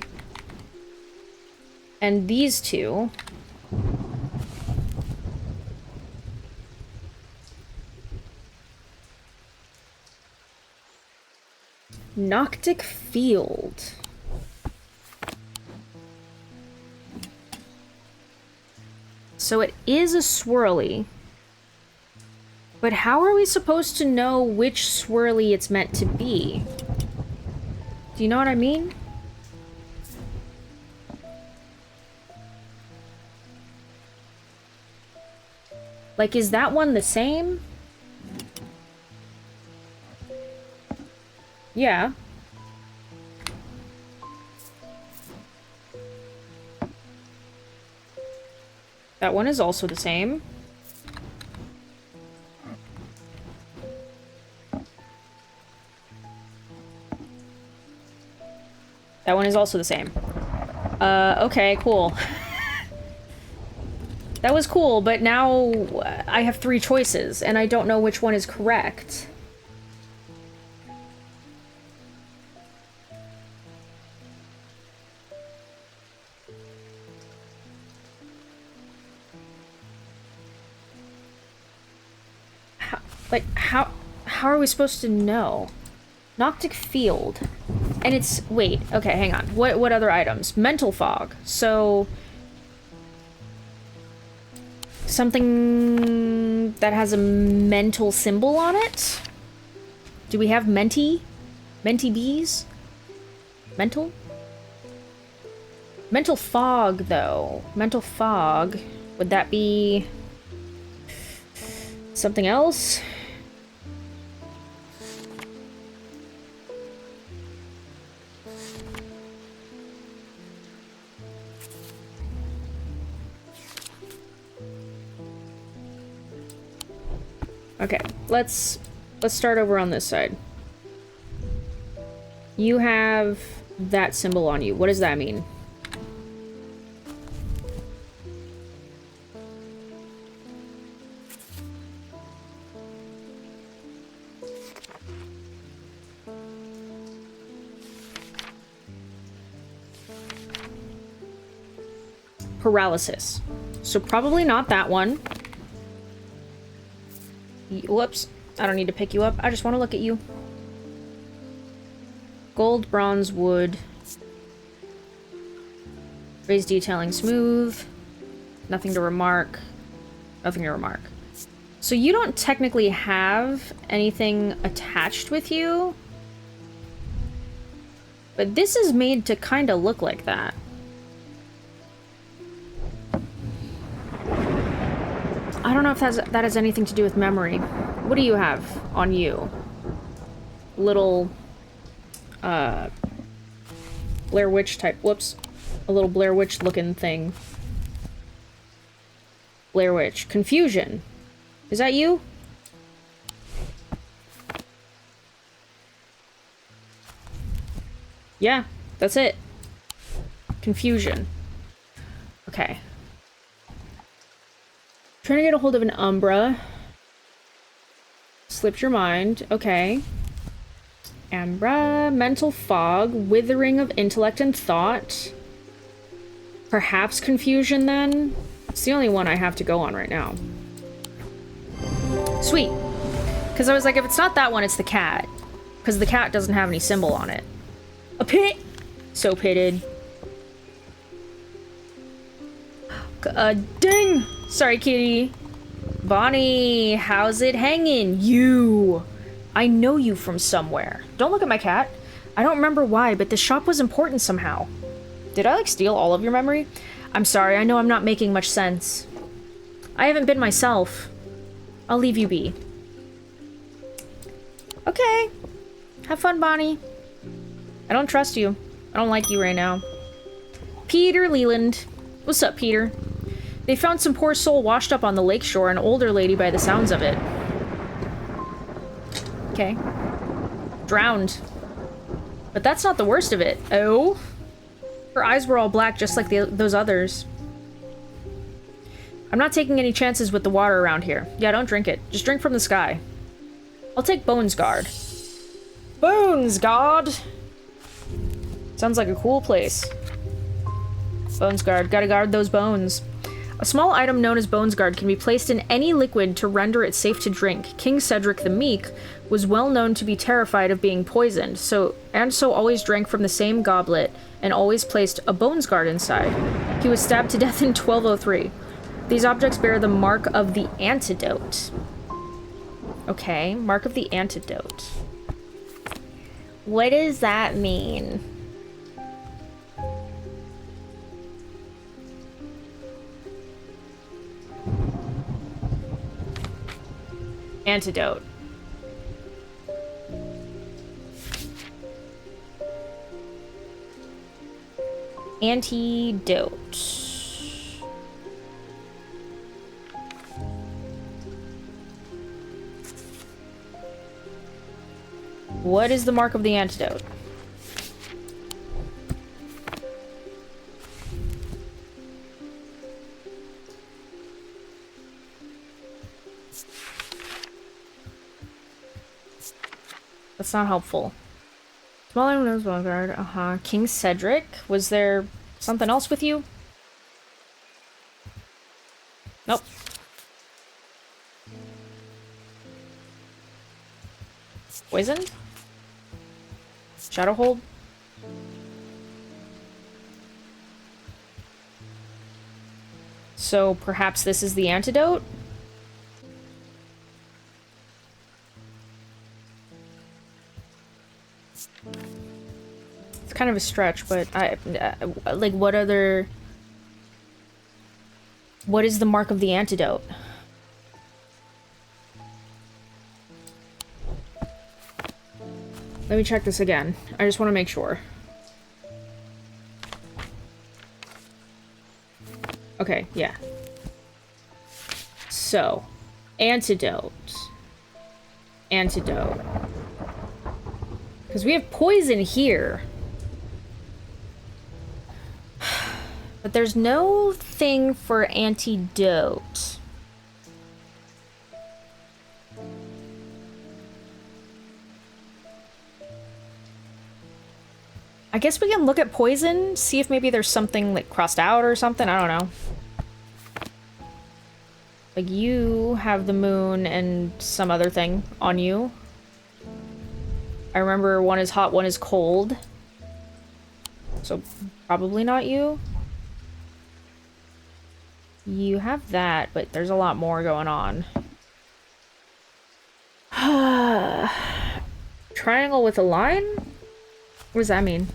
and these two. Noctic field. So it is a swirly. But how are we supposed to know which swirly it's meant to be? Do you know what I mean? Like, is that one the same? Yeah. That one is also the same. That one is also the same. Okay, cool. That was cool, but now I have 3 choices, and I don't know which one is correct. How are we supposed to know? Noctic field. And it's... Wait, okay, hang on. What other items? Mental fog. So... something that has a mental symbol on it? Do we have menti? Menti bees? Mental? Mental fog, though. Mental fog. Would that be... something else? Okay, let's start over on this side. You have that symbol on you. What does that mean? Paralysis. So probably not that one. Whoops. I don't need to pick you up. I just want to look at you. Gold, bronze, wood. Raised detailing smooth. Nothing to remark. Nothing to remark. So you don't technically have anything attached with you. But this is made to kind of look like that. I don't know if that has anything to do with memory. What do you have on you? Little, Blair Witch type. Whoops. A little Blair Witch looking thing. Blair Witch. Confusion. Is that you? Yeah, that's it. Confusion. Okay. Trying to get a hold of an Umbra. Slipped your mind. Okay. Ambra. Mental fog. Withering of intellect and thought. Perhaps confusion, then? It's the only one I have to go on right now. Sweet. Because I was like, if it's not that one, it's the cat. Because the cat doesn't have any symbol on it. A pit! So pitted. Ding! Sorry, kitty. Bonnie, how's it hanging? You! I know you from somewhere. Don't look at my cat. I don't remember why, but this shop was important somehow. Did I, like, steal all of your memory? I'm sorry, I know I'm not making much sense. I haven't been myself. I'll leave you be. Okay. Have fun, Bonnie. I don't trust you. I don't like you right now. Peter Leland. What's up, Peter? They found some poor soul washed up on the lakeshore, an older lady by the sounds of it. Okay. Drowned. But that's not the worst of it. Oh? Her eyes were all black just like those others. I'm not taking any chances with the water around here. Yeah, don't drink it. Just drink from the sky. I'll take Bones Guard. Bones Guard! Sounds like a cool place. Bones Guard. Gotta guard those bones. A small item known as Bones Guard can be placed in any liquid to render it safe to drink. King Cedric the Meek was well known to be terrified of being poisoned, so always drank from the same goblet and always placed a Bones Guard inside. He was stabbed to death in 1203. These objects bear the mark of the antidote. Okay, mark of the antidote. What does that mean? Antidote. Antidote. What is the mark of the antidote? That's not helpful. Small item knows Vanguard. King Cedric. Was there something else with you? Nope. Poisoned? Shadowhold? So perhaps this is the antidote? It's kind of a stretch, but like, what is the mark of the antidote? Let me check this again. I just want to make sure. Okay, yeah. So, antidote. antidote. Because we have poison here. But there's no thing for antidote. I guess we can look at poison, see if maybe there's something like crossed out or something. I don't know. Like you have the moon and some other thing on you. I remember one is hot, one is cold. So probably not you. You have that, but there's a lot more going on. Triangle with a line? What does that mean?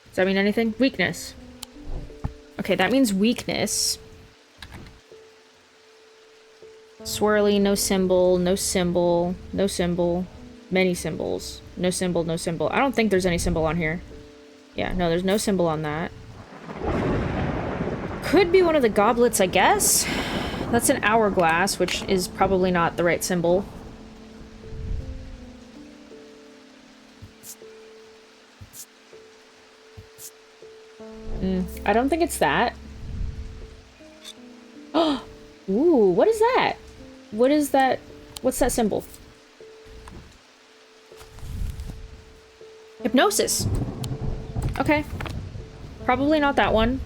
Does that mean anything? Weakness. Okay, that means weakness. Swirly, no symbol, no symbol, no symbol. Many symbols. No symbol, no symbol. I don't think there's any symbol on here. Yeah, no, there's no symbol on that. Could be one of the goblets, I guess. That's an hourglass, which is probably not the right symbol. I don't think it's that. Oh, ooh, what is that? What is that? What's that symbol? Hypnosis. Okay. Probably not that one.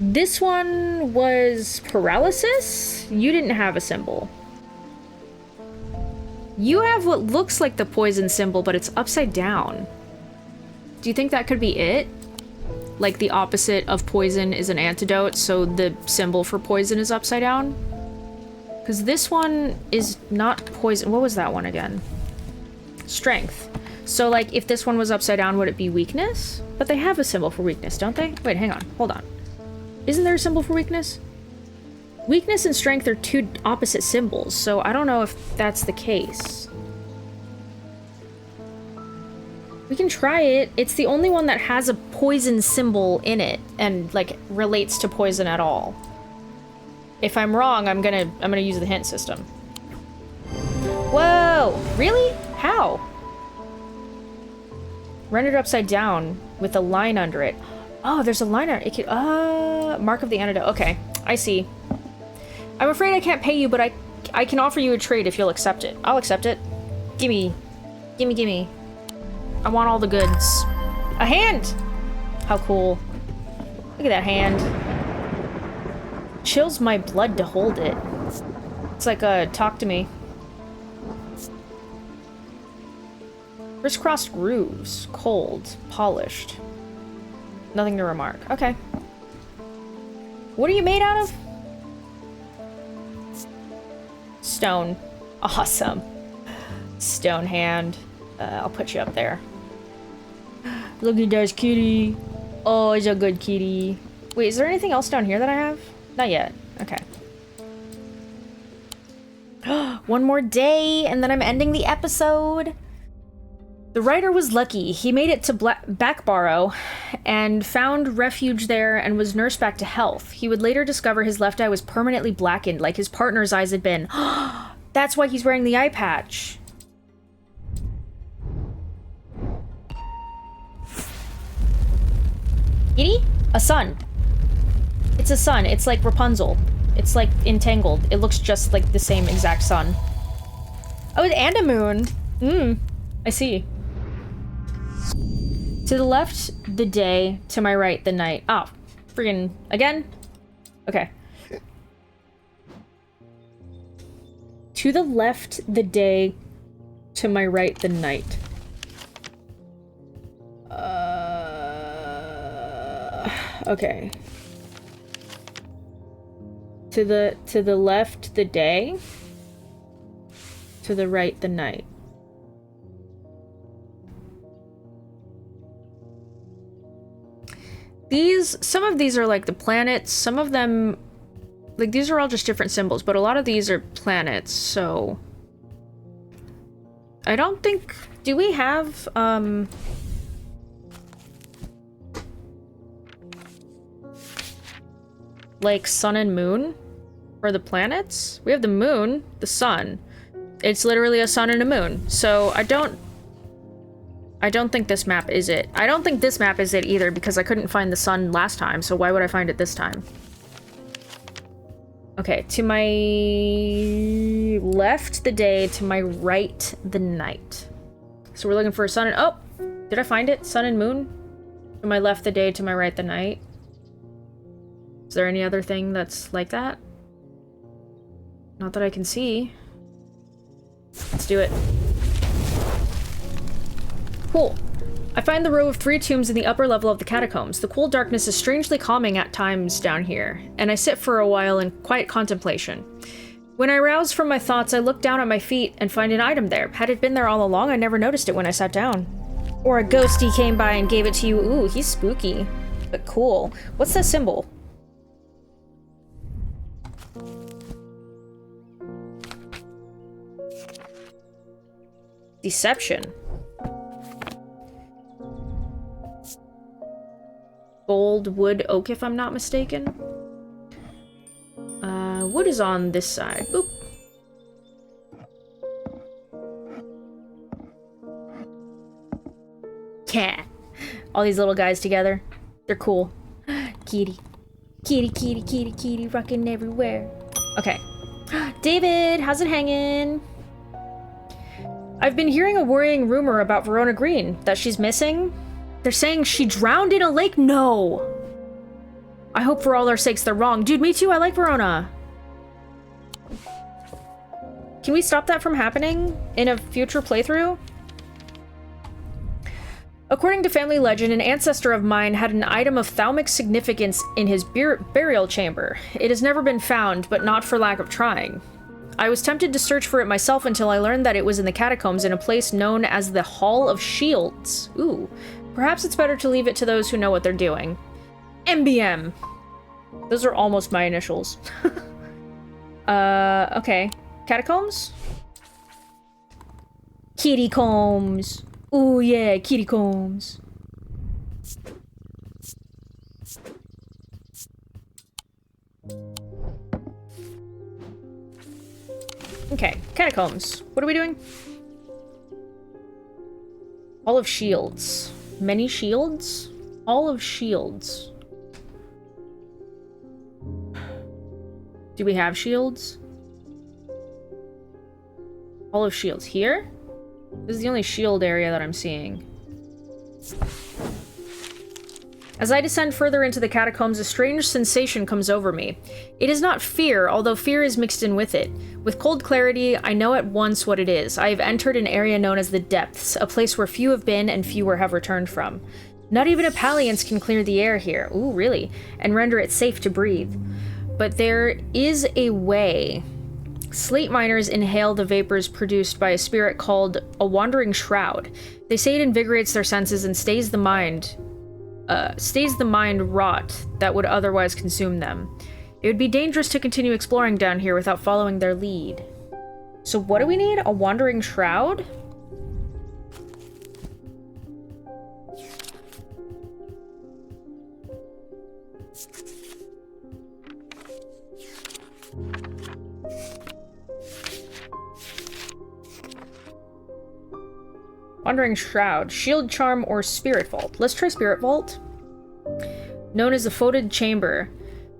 This one was paralysis? You didn't have a symbol. You have what looks like the poison symbol, but it's upside down. Do you think that could be it? Like the opposite of poison is an antidote, so the symbol for poison is upside down? Because this one is not poison. What was that one again? Strength. So, like, if this one was upside down, would it be weakness? But they have a symbol for weakness, don't they? Wait, hang on. Hold on. Isn't there a symbol for weakness? Weakness and strength are two opposite symbols, so I don't know if that's the case. We can try it. It's the only one that has a poison symbol in it and, like, relates to poison at all. If I'm wrong, I'm gonna use the hint system. Whoa! Really? How? Rendered upside down with a line under it. Oh, there's a line under it. Could, mark of the antidote. Okay, I see. I'm afraid I can't pay you, but I can offer you a trade if you'll accept it. I'll accept it. Gimme. Gimme, gimme. I want all the goods. A hand! How cool. Look at that hand. Chills my blood to hold it. It's like, talk to me. Crisscrossed grooves. Cold. Polished. Nothing to remark. Okay. What are you made out of? Stone. Awesome. Stone hand. I'll put you up there. Look at that kitty. Oh, he's a good kitty. Wait, is there anything else down here that I have? Not yet. Okay. One more day, and then I'm ending the episode. The writer was lucky. He made it to Backbarrow and found refuge there and was nursed back to health. He would later discover his left eye was permanently blackened, like his partner's eyes had been. That's why he's wearing the eye patch. Kitty? A sun. It's a sun. It's like Rapunzel. It's like entangled. It looks just like the same exact sun. Oh, and a moon. I see. To the left, the day. To my right, the night. Oh, friggin' again? Okay. To the left, the day. To my right, the night. Okay. To the left, the day. To the right, the night. Some of these are like the planets, some of them, like these are all just different symbols, but a lot of these are planets, so I don't think, do we have, like sun and moon are the planets? We have the moon, the sun. It's literally a sun and a moon. So I don't think this map is it. I don't think this map is it either because I couldn't find the sun last time, so why would I find it this time? Okay, to my left the day, to my right the night. So we're looking for a sun and... Oh! Did I find it? Sun and moon? To my left the day, to my right the night. Is there any other thing that's like that? Not that I can see. Let's do it. Cool. I find the row of 3 tombs in the upper level of the catacombs. The cool darkness is strangely calming at times down here, and I sit for a while in quiet contemplation. When I rouse from my thoughts, I look down at my feet and find an item there. Had it been there all along, I never noticed it when I sat down. Or a ghostie came by and gave it to you. Ooh, he's spooky. But cool. What's that symbol? Deception. Gold, wood, oak, if I'm not mistaken. Wood is on this side. Boop. Yeah. All these little guys together. They're cool. Kitty. Kitty, kitty, kitty, kitty, rocking everywhere. Okay. David, how's it hanging? I've been hearing a worrying rumor about Verona Green, that she's missing. They're saying she drowned in a lake? No! I hope for all our sakes they're wrong. Dude, me too, I like Verona. Can we stop that from happening in a future playthrough? According to family legend, an ancestor of mine had an item of thaumic significance in his burial chamber. It has never been found, but not for lack of trying. I was tempted to search for it myself until I learned that it was in the catacombs in a place known as the Hall of Shields. Ooh. Perhaps it's better to leave it to those who know what they're doing. MBM. Those are almost my initials. Okay. Catacombs? Kitty combs. Ooh, yeah, kitty combs. Okay, catacombs. What are we doing? Hall of Shields. Many shields? Hall of Shields. Do we have shields? Hall of Shields. Here? This is the only shield area that I'm seeing. As I descend further into the catacombs, a strange sensation comes over me. It is not fear, although fear is mixed in with it. With cold clarity, I know at once what it is. I have entered an area known as the Depths, a place where few have been and fewer have returned from. Not even a Palliance can clear the air here, ooh, really, and render it safe to breathe. But there is a way. Slate miners inhale the vapors produced by a spirit called a wandering shroud. They say it invigorates their senses and stays the mind rot that would otherwise consume them. It would be dangerous to continue exploring down here without following their lead. So what do we need? A wandering shroud? Wandering Shroud, Shield Charm, or Spirit Vault. Let's try Spirit Vault. Known as the Foated Chamber,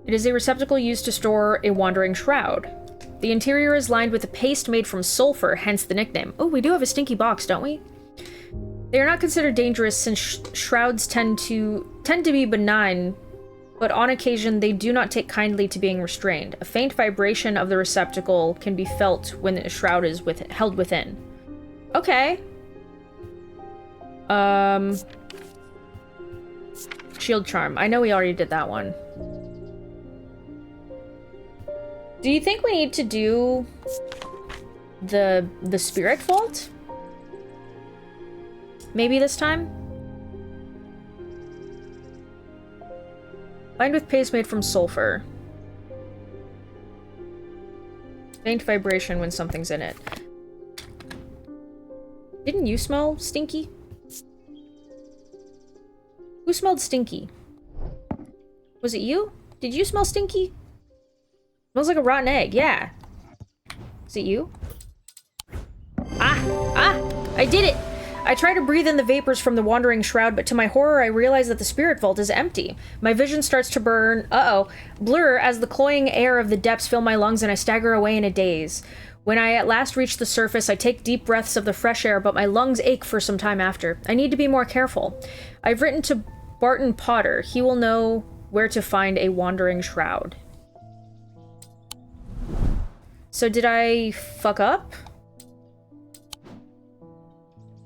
it is a receptacle used to store a Wandering Shroud. The interior is lined with a paste made from sulfur, hence the nickname. Oh, we do have a stinky box, don't we? They are not considered dangerous since shrouds tend to be benign, but on occasion they do not take kindly to being restrained. A faint vibration of the receptacle can be felt when a shroud is held within. Okay. Shield Charm. I know we already did that one. Do you think we need to do the Spirit Vault? Maybe this time? Lined with paste made from sulfur. Faint vibration when something's in it. Didn't you smell stinky? Who smelled stinky? Was it you? Did you smell stinky? Smells like a rotten egg, yeah. Is it you? I did it! I try to breathe in the vapors from the wandering shroud, but to my horror, I realize that the spirit vault is empty. My vision starts to blur as the cloying air of the depths fill my lungs and I stagger away in a daze. When I at last reach the surface, I take deep breaths of the fresh air, but my lungs ache for some time after. I need to be more careful. I've written to Barton Potter. He will know where to find a wandering shroud. So did I fuck up?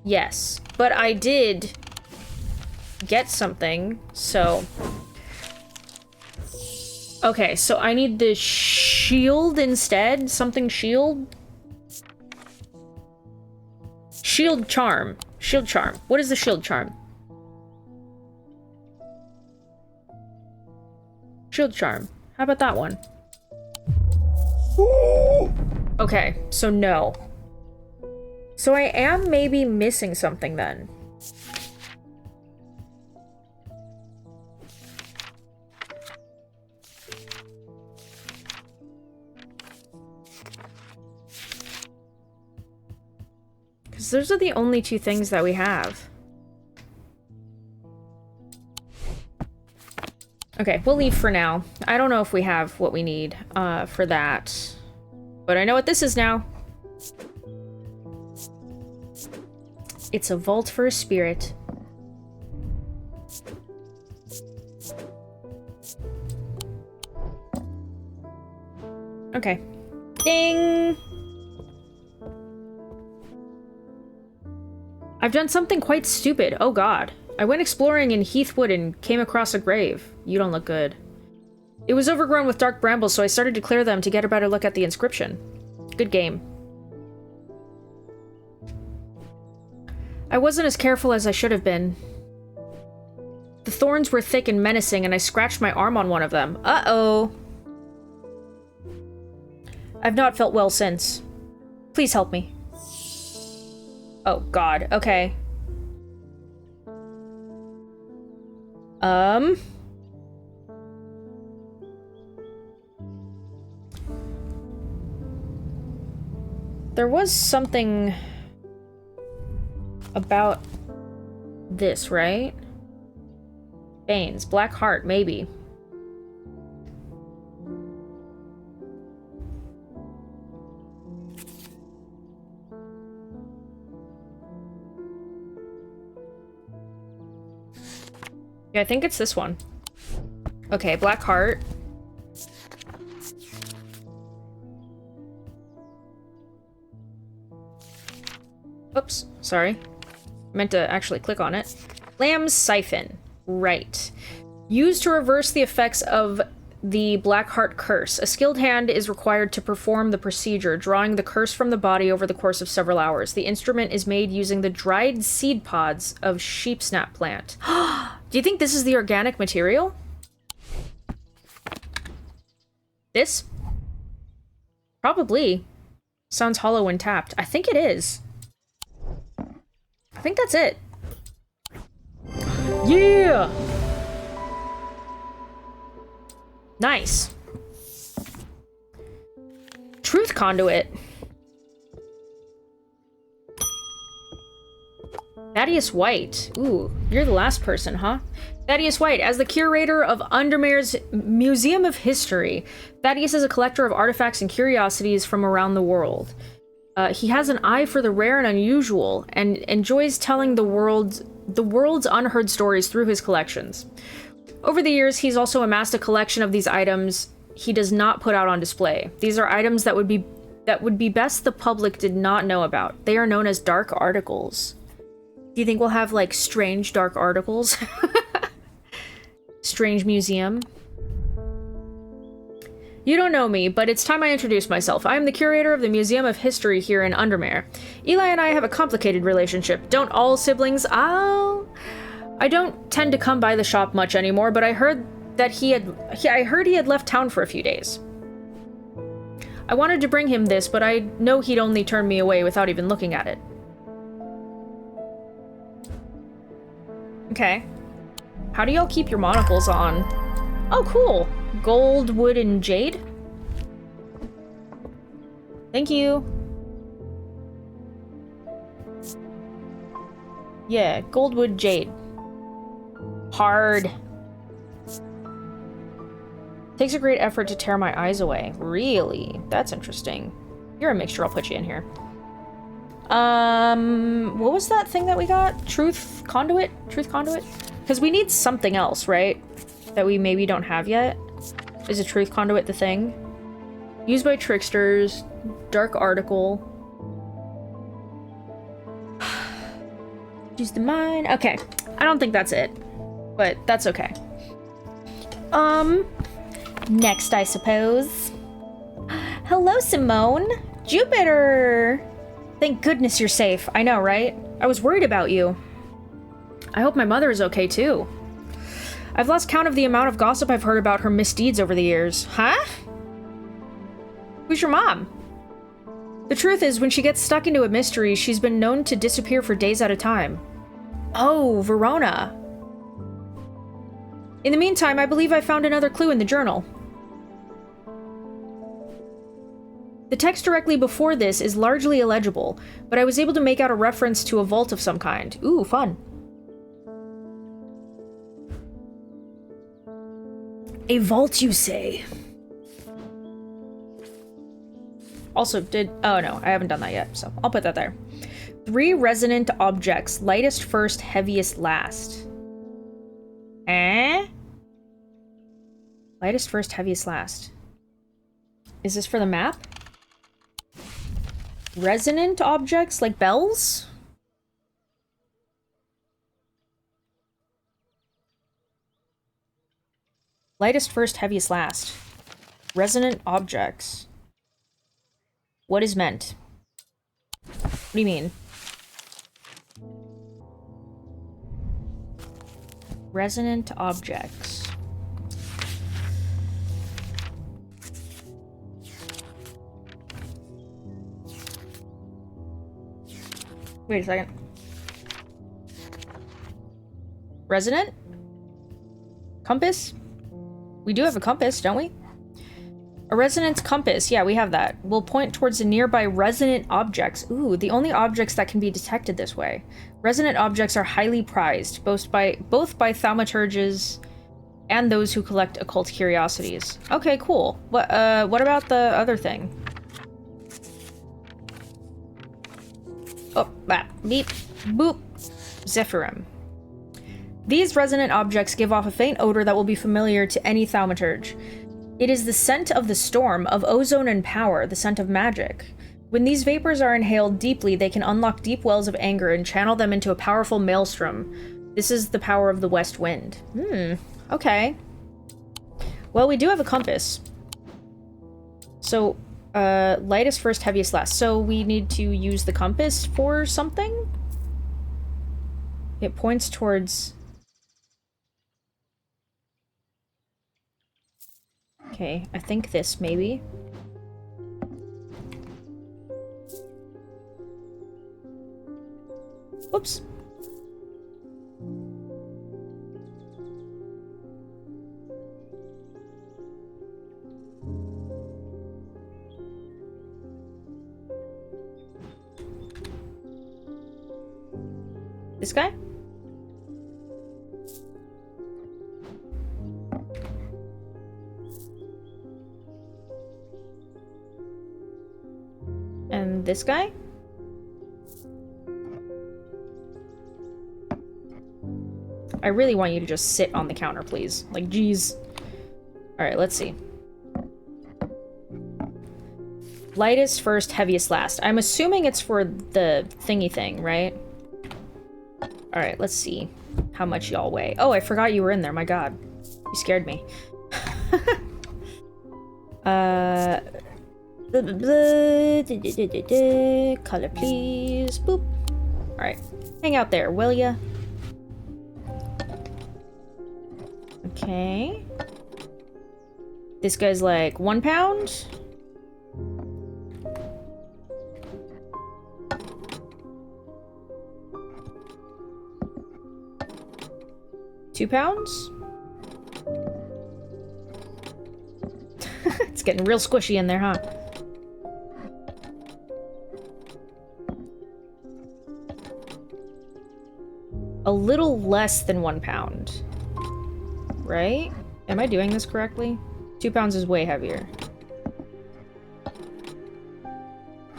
Yes, but I did get something, so... Okay, so I need the shield instead? Something shield? Shield charm. Shield charm. What is the shield charm? Shield charm. How about that one? Okay, so no. So I am maybe missing something then. Because those are the only two things that we have. Okay, we'll leave for now. I don't know if we have what we need for that. But I know what this is now. It's a vault for a spirit. Okay. Ding! I've done something quite stupid. Oh god. I went exploring in Heathwood and came across a grave. You don't look good. It was overgrown with dark brambles, so I started to clear them to get a better look at the inscription. Good game. I wasn't as careful as I should have been. The thorns were thick and menacing, and I scratched my arm on one of them. Uh-oh. I've not felt well since. Please help me. Oh, God. Okay. There was something about this, right? Banes. Black Heart, maybe. Yeah, I think it's this one. Okay, Black Heart. Oops, sorry. Meant to actually click on it. Lamb's Siphon. Right. Used to reverse the effects of the Black Heart curse. A skilled hand is required to perform the procedure, drawing the curse from the body over the course of several hours. The instrument is made using the dried seed pods of sheepsnap plant. Do you think this is the organic material? This? Probably. Sounds hollow when tapped. I think it is. I think that's it. Yeah! Nice. Truth conduit. Thaddeus White. Ooh, you're the last person, huh? Thaddeus White, as the curator of Undermare's Museum of History, Thaddeus is a collector of artifacts and curiosities from around the world. He has an eye for the rare and unusual, and enjoys telling the world's unheard stories through his collections. Over the years, he's also amassed a collection of these items he does not put out on display. These are items that would be best the public did not know about. They are known as dark articles. Do you think we'll have, like, strange dark articles? Strange museum. You don't know me, but it's time I introduce myself. I am the curator of the Museum of History here in Undermare. Eli and I have a complicated relationship. Don't all siblings? I don't tend to come by the shop much anymore, but I heard that he had left town for a few days. I wanted to bring him this, but I know he'd only turn me away without even looking at it. Okay. How do y'all keep your monocles on? Oh, cool. Gold, wood, and jade? Thank you. Yeah, Goldwood Jade. Hard. Takes a great effort to tear my eyes away. Really? That's interesting. You're a mixture, I'll put you in here. What was that thing that we got? Truth Conduit? Truth Conduit? Because we need something else, right? That we maybe don't have yet. Is a Truth Conduit the thing? Used by tricksters. Dark article. Use the mine. Okay. I don't think that's it. But that's okay. Next, I suppose. Hello, Simone. Jupiter! Thank goodness you're safe. I know, right? I was worried about you. I hope my mother is okay, too. I've lost count of the amount of gossip I've heard about her misdeeds over the years. Huh? Who's your mom? The truth is, when she gets stuck into a mystery, she's been known to disappear for days at a time. Oh, Verona. In the meantime, I believe I found another clue in the journal. The text directly before this is largely illegible, but I was able to make out a reference to a vault of some kind. Ooh, fun. A vault, you say? Also, oh no, I haven't done that yet, so I'll put that there. 3 resonant objects. Lightest first, heaviest last. Eh? Lightest first, heaviest last. Is this for the map? Resonant objects, like bells? Lightest first, heaviest last. Resonant objects. What is meant? What do you mean? Resonant objects. Wait a second. Resonant? Compass? We do have a compass, don't we? A resonance compass. Yeah, we have that. Will point towards the nearby resonant objects. Ooh, the only objects that can be detected this way. Resonant objects are highly prized, both by thaumaturges and those who collect occult curiosities. Okay, cool. What about the other thing? Oh, beep, boop, Zephyrum. These resonant objects give off a faint odor that will be familiar to any thaumaturge. It is the scent of the storm, of ozone and power, the scent of magic. When these vapors are inhaled deeply, they can unlock deep wells of anger and channel them into a powerful maelstrom. This is the power of the west wind. Okay. Well, we do have a compass. So, lightest first, heaviest last. So we need to use the compass for something? It points towards... Okay, I think this, maybe. Whoops. This guy? And this guy? I really want you to just sit on the counter, please. Like, geez. Alright, let's see. Lightest first, heaviest last. I'm assuming it's for the thingy thing, right? Alright, let's see how much y'all weigh. Oh, I forgot you were in there. My god. You scared me. Color, please. Boop. Alright. Hang out there, will ya? Okay. This guy's like 1 pound? £2? It's getting real squishy in there, huh? little less than 1 pound. Right? Am I doing this correctly? 2 pounds is way heavier.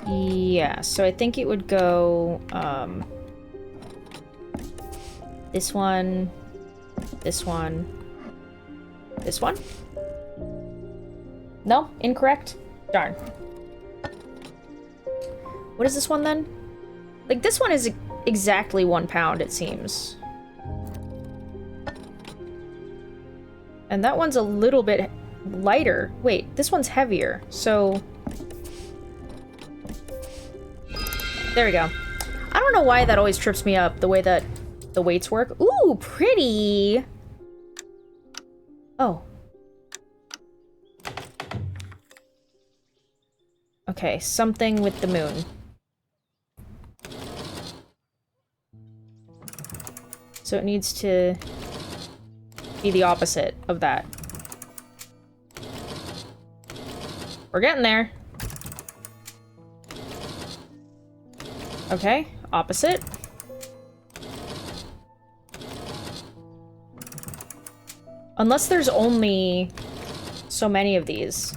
Yeah, so I think it would go, this one, this one, this one? No? Incorrect? Darn. What is this one then? Like, this one is exactly 1 pound, it seems. And that one's a little bit lighter. Wait, this one's heavier, so... There we go. I don't know why that always trips me up, the way that the weights work. Ooh, pretty! Oh. Okay, something with the moon. So it needs to be the opposite of that. We're getting there. Okay, opposite. Unless there's only so many of these.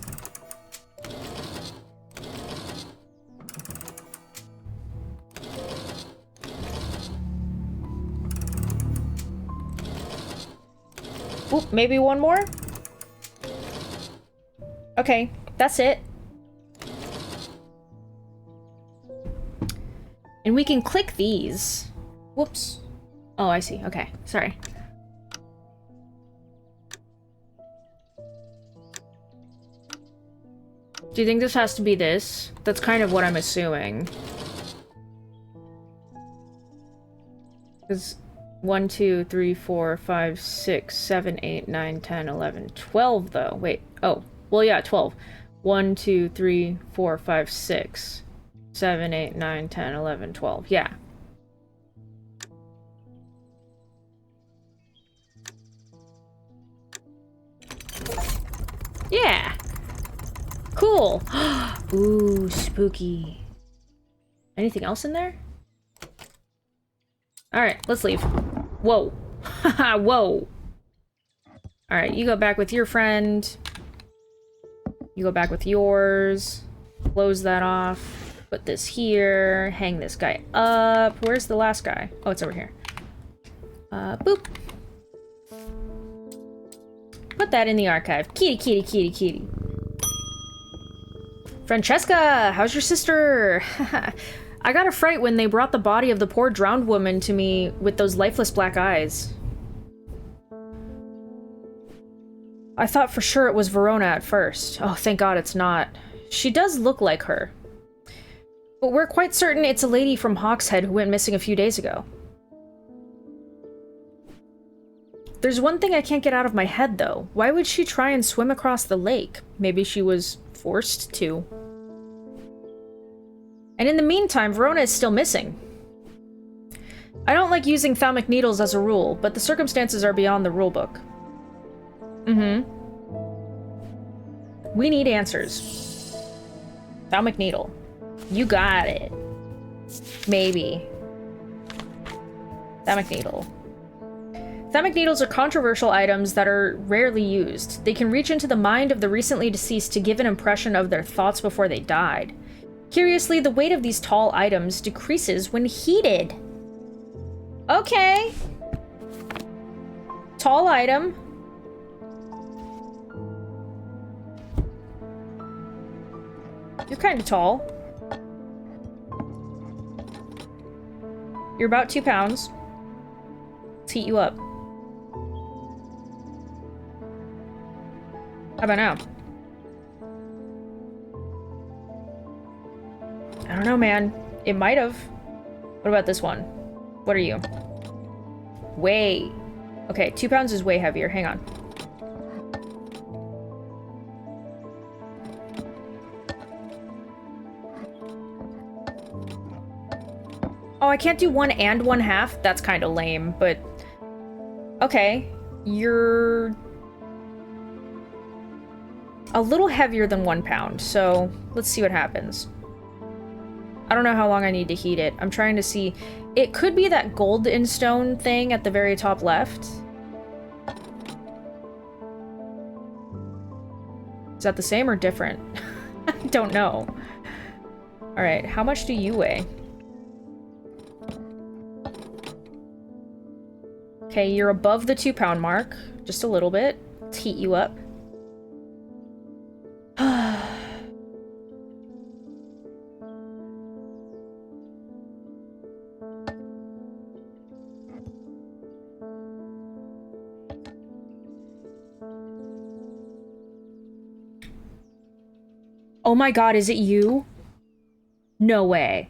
Oop, maybe one more? Okay, that's it. And we can click these. Whoops. Oh, I see. Okay, sorry. Do you think this has to be this? That's kind of what I'm assuming. Because 1, 2, 3, 4, 5, 6, 7, 8, 9, 10, 11, 12 though. Wait. Oh. Well, yeah, 12. 1, 2, 3, 4, 5, 6, 7, 8, 9, 10, 11, 12. Yeah. Yeah. Cool. Ooh, spooky. Anything else in there? Alright, let's leave. Whoa. Haha, whoa. Alright, you go back with your friend. You go back with yours. Close that off. Put this here. Hang this guy up. Where's the last guy? Oh, it's over here. Boop. Put that in the archive. Kitty, kitty, kitty, kitty. Francesca, how's your sister? I got a fright when they brought the body of the poor drowned woman to me with those lifeless black eyes. I thought for sure it was Verona at first. Oh, thank God it's not. She does look like her. But we're quite certain it's a lady from Hawkshead who went missing a few days ago. There's one thing I can't get out of my head, though. Why would she try and swim across the lake? Maybe she was forced to. And in the meantime, Verona is still missing. I don't like using thalmic needles as a rule, but the circumstances are beyond the rulebook. Mm-hmm. We need answers. Thalmic needle. You got it. Maybe. Thalmic needle. Thalmic needles are controversial items that are rarely used. They can reach into the mind of the recently deceased to give an impression of their thoughts before they died. Curiously, the weight of these tall items decreases when heated. Okay. Tall item. You're kind of tall. You're about 2 pounds. Let's heat you up. How about now? I don't know, man. It might have. What about this one? What are you? Way. Okay, 2 pounds is way heavier. Hang on. Oh, I can't do 1 and 1/2? That's kind of lame, but... Okay. You're... a little heavier than 1 pound, so let's see what happens. I don't know how long I need to heat it. I'm trying to see. It could be that gold in stone thing at the very top left. Is that the same or different? I don't know. Alright, how much do you weigh? Okay, you're above the 2-pound mark. Just a little bit. Let's heat you up. Oh my god, is it you? No way.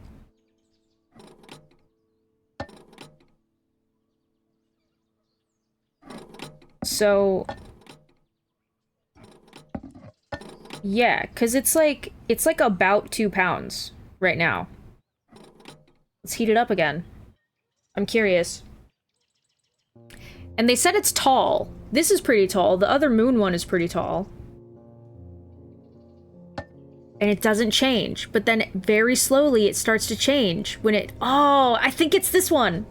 So... yeah, because it's like about 2 pounds right now. Let's heat it up again. I'm curious. And they said it's tall. This is pretty tall. The other moon one is pretty tall. And it doesn't change, but then very slowly it starts to change when it... oh, I think it's this one.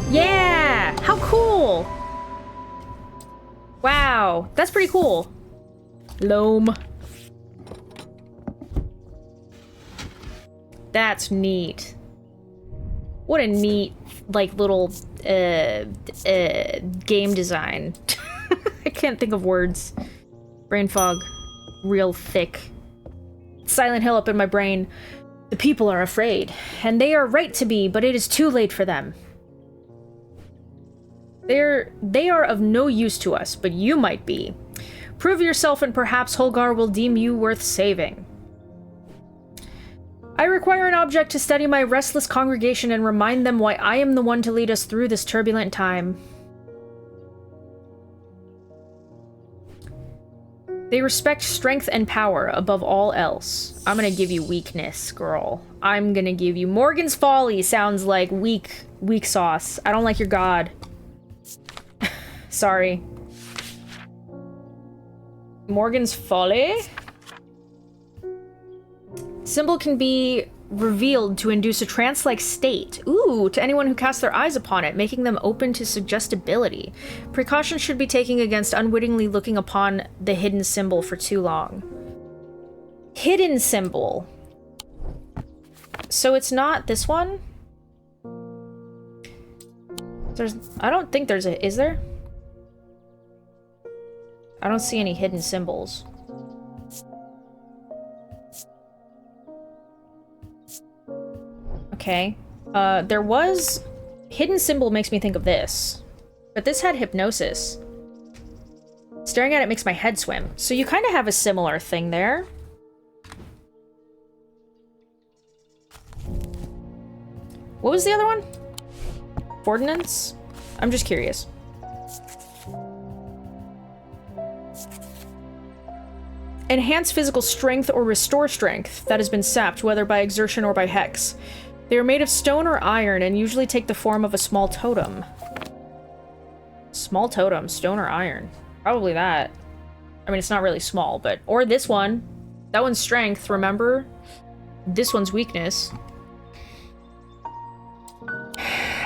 Yeah! How cool! Wow, that's pretty cool. Loam. That's neat. What a neat, like, little, game design. I can't think of words. Brain fog. Real thick. Silent Hill up in my brain. The people are afraid, and they are right to be, but it is too late for them. They are of no use to us, but you might be. Prove yourself and perhaps Holgar will deem you worth saving. I require an object to steady my restless congregation and remind them why I am the one to lead us through this turbulent time. They respect strength and power above all else. I'm gonna give you weakness, girl. I'm gonna give you... Morgan's Folly sounds like weak sauce. I don't like your god. Sorry. Morgan's Folly? Symbol can be revealed to induce a trance-like state. Ooh, to anyone who casts their eyes upon it, making them open to suggestibility. Precautions should be taken against unwittingly looking upon the hidden symbol for too long. Hidden symbol. So it's not this one? I don't think there's a... is there? I don't see any hidden symbols. Okay. There was... hidden symbol makes me think of this. But this had hypnosis. Staring at it makes my head swim. So you kind of have a similar thing there. What was the other one? Ordnance? I'm just curious. Enhance physical strength or restore strength that has been sapped, whether by exertion or by hex. They are made of stone or iron and usually take the form of a small totem. Small totem, stone or iron. Probably that. I mean, it's not really small, but... or this one. That one's strength, remember? This one's weakness.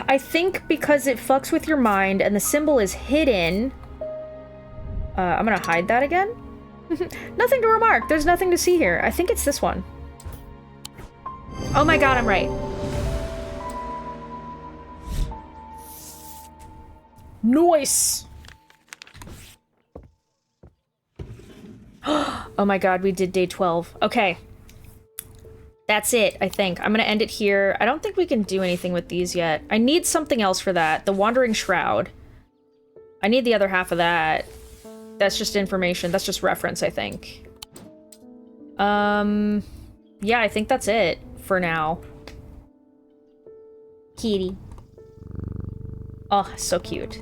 I think because it fucks with your mind and the symbol is hidden... I'm gonna hide that again? Nothing to remark. There's nothing to see here. I think it's this one. Oh my god, I'm right. Nice! Oh my god, we did day 12. Okay. That's it, I think. I'm gonna end it here. I don't think we can do anything with these yet. I need something else for that. The Wandering Shroud. I need the other half of that. That's just information. That's just reference, I think. Yeah, I think that's it for now. Kitty. Oh, so cute.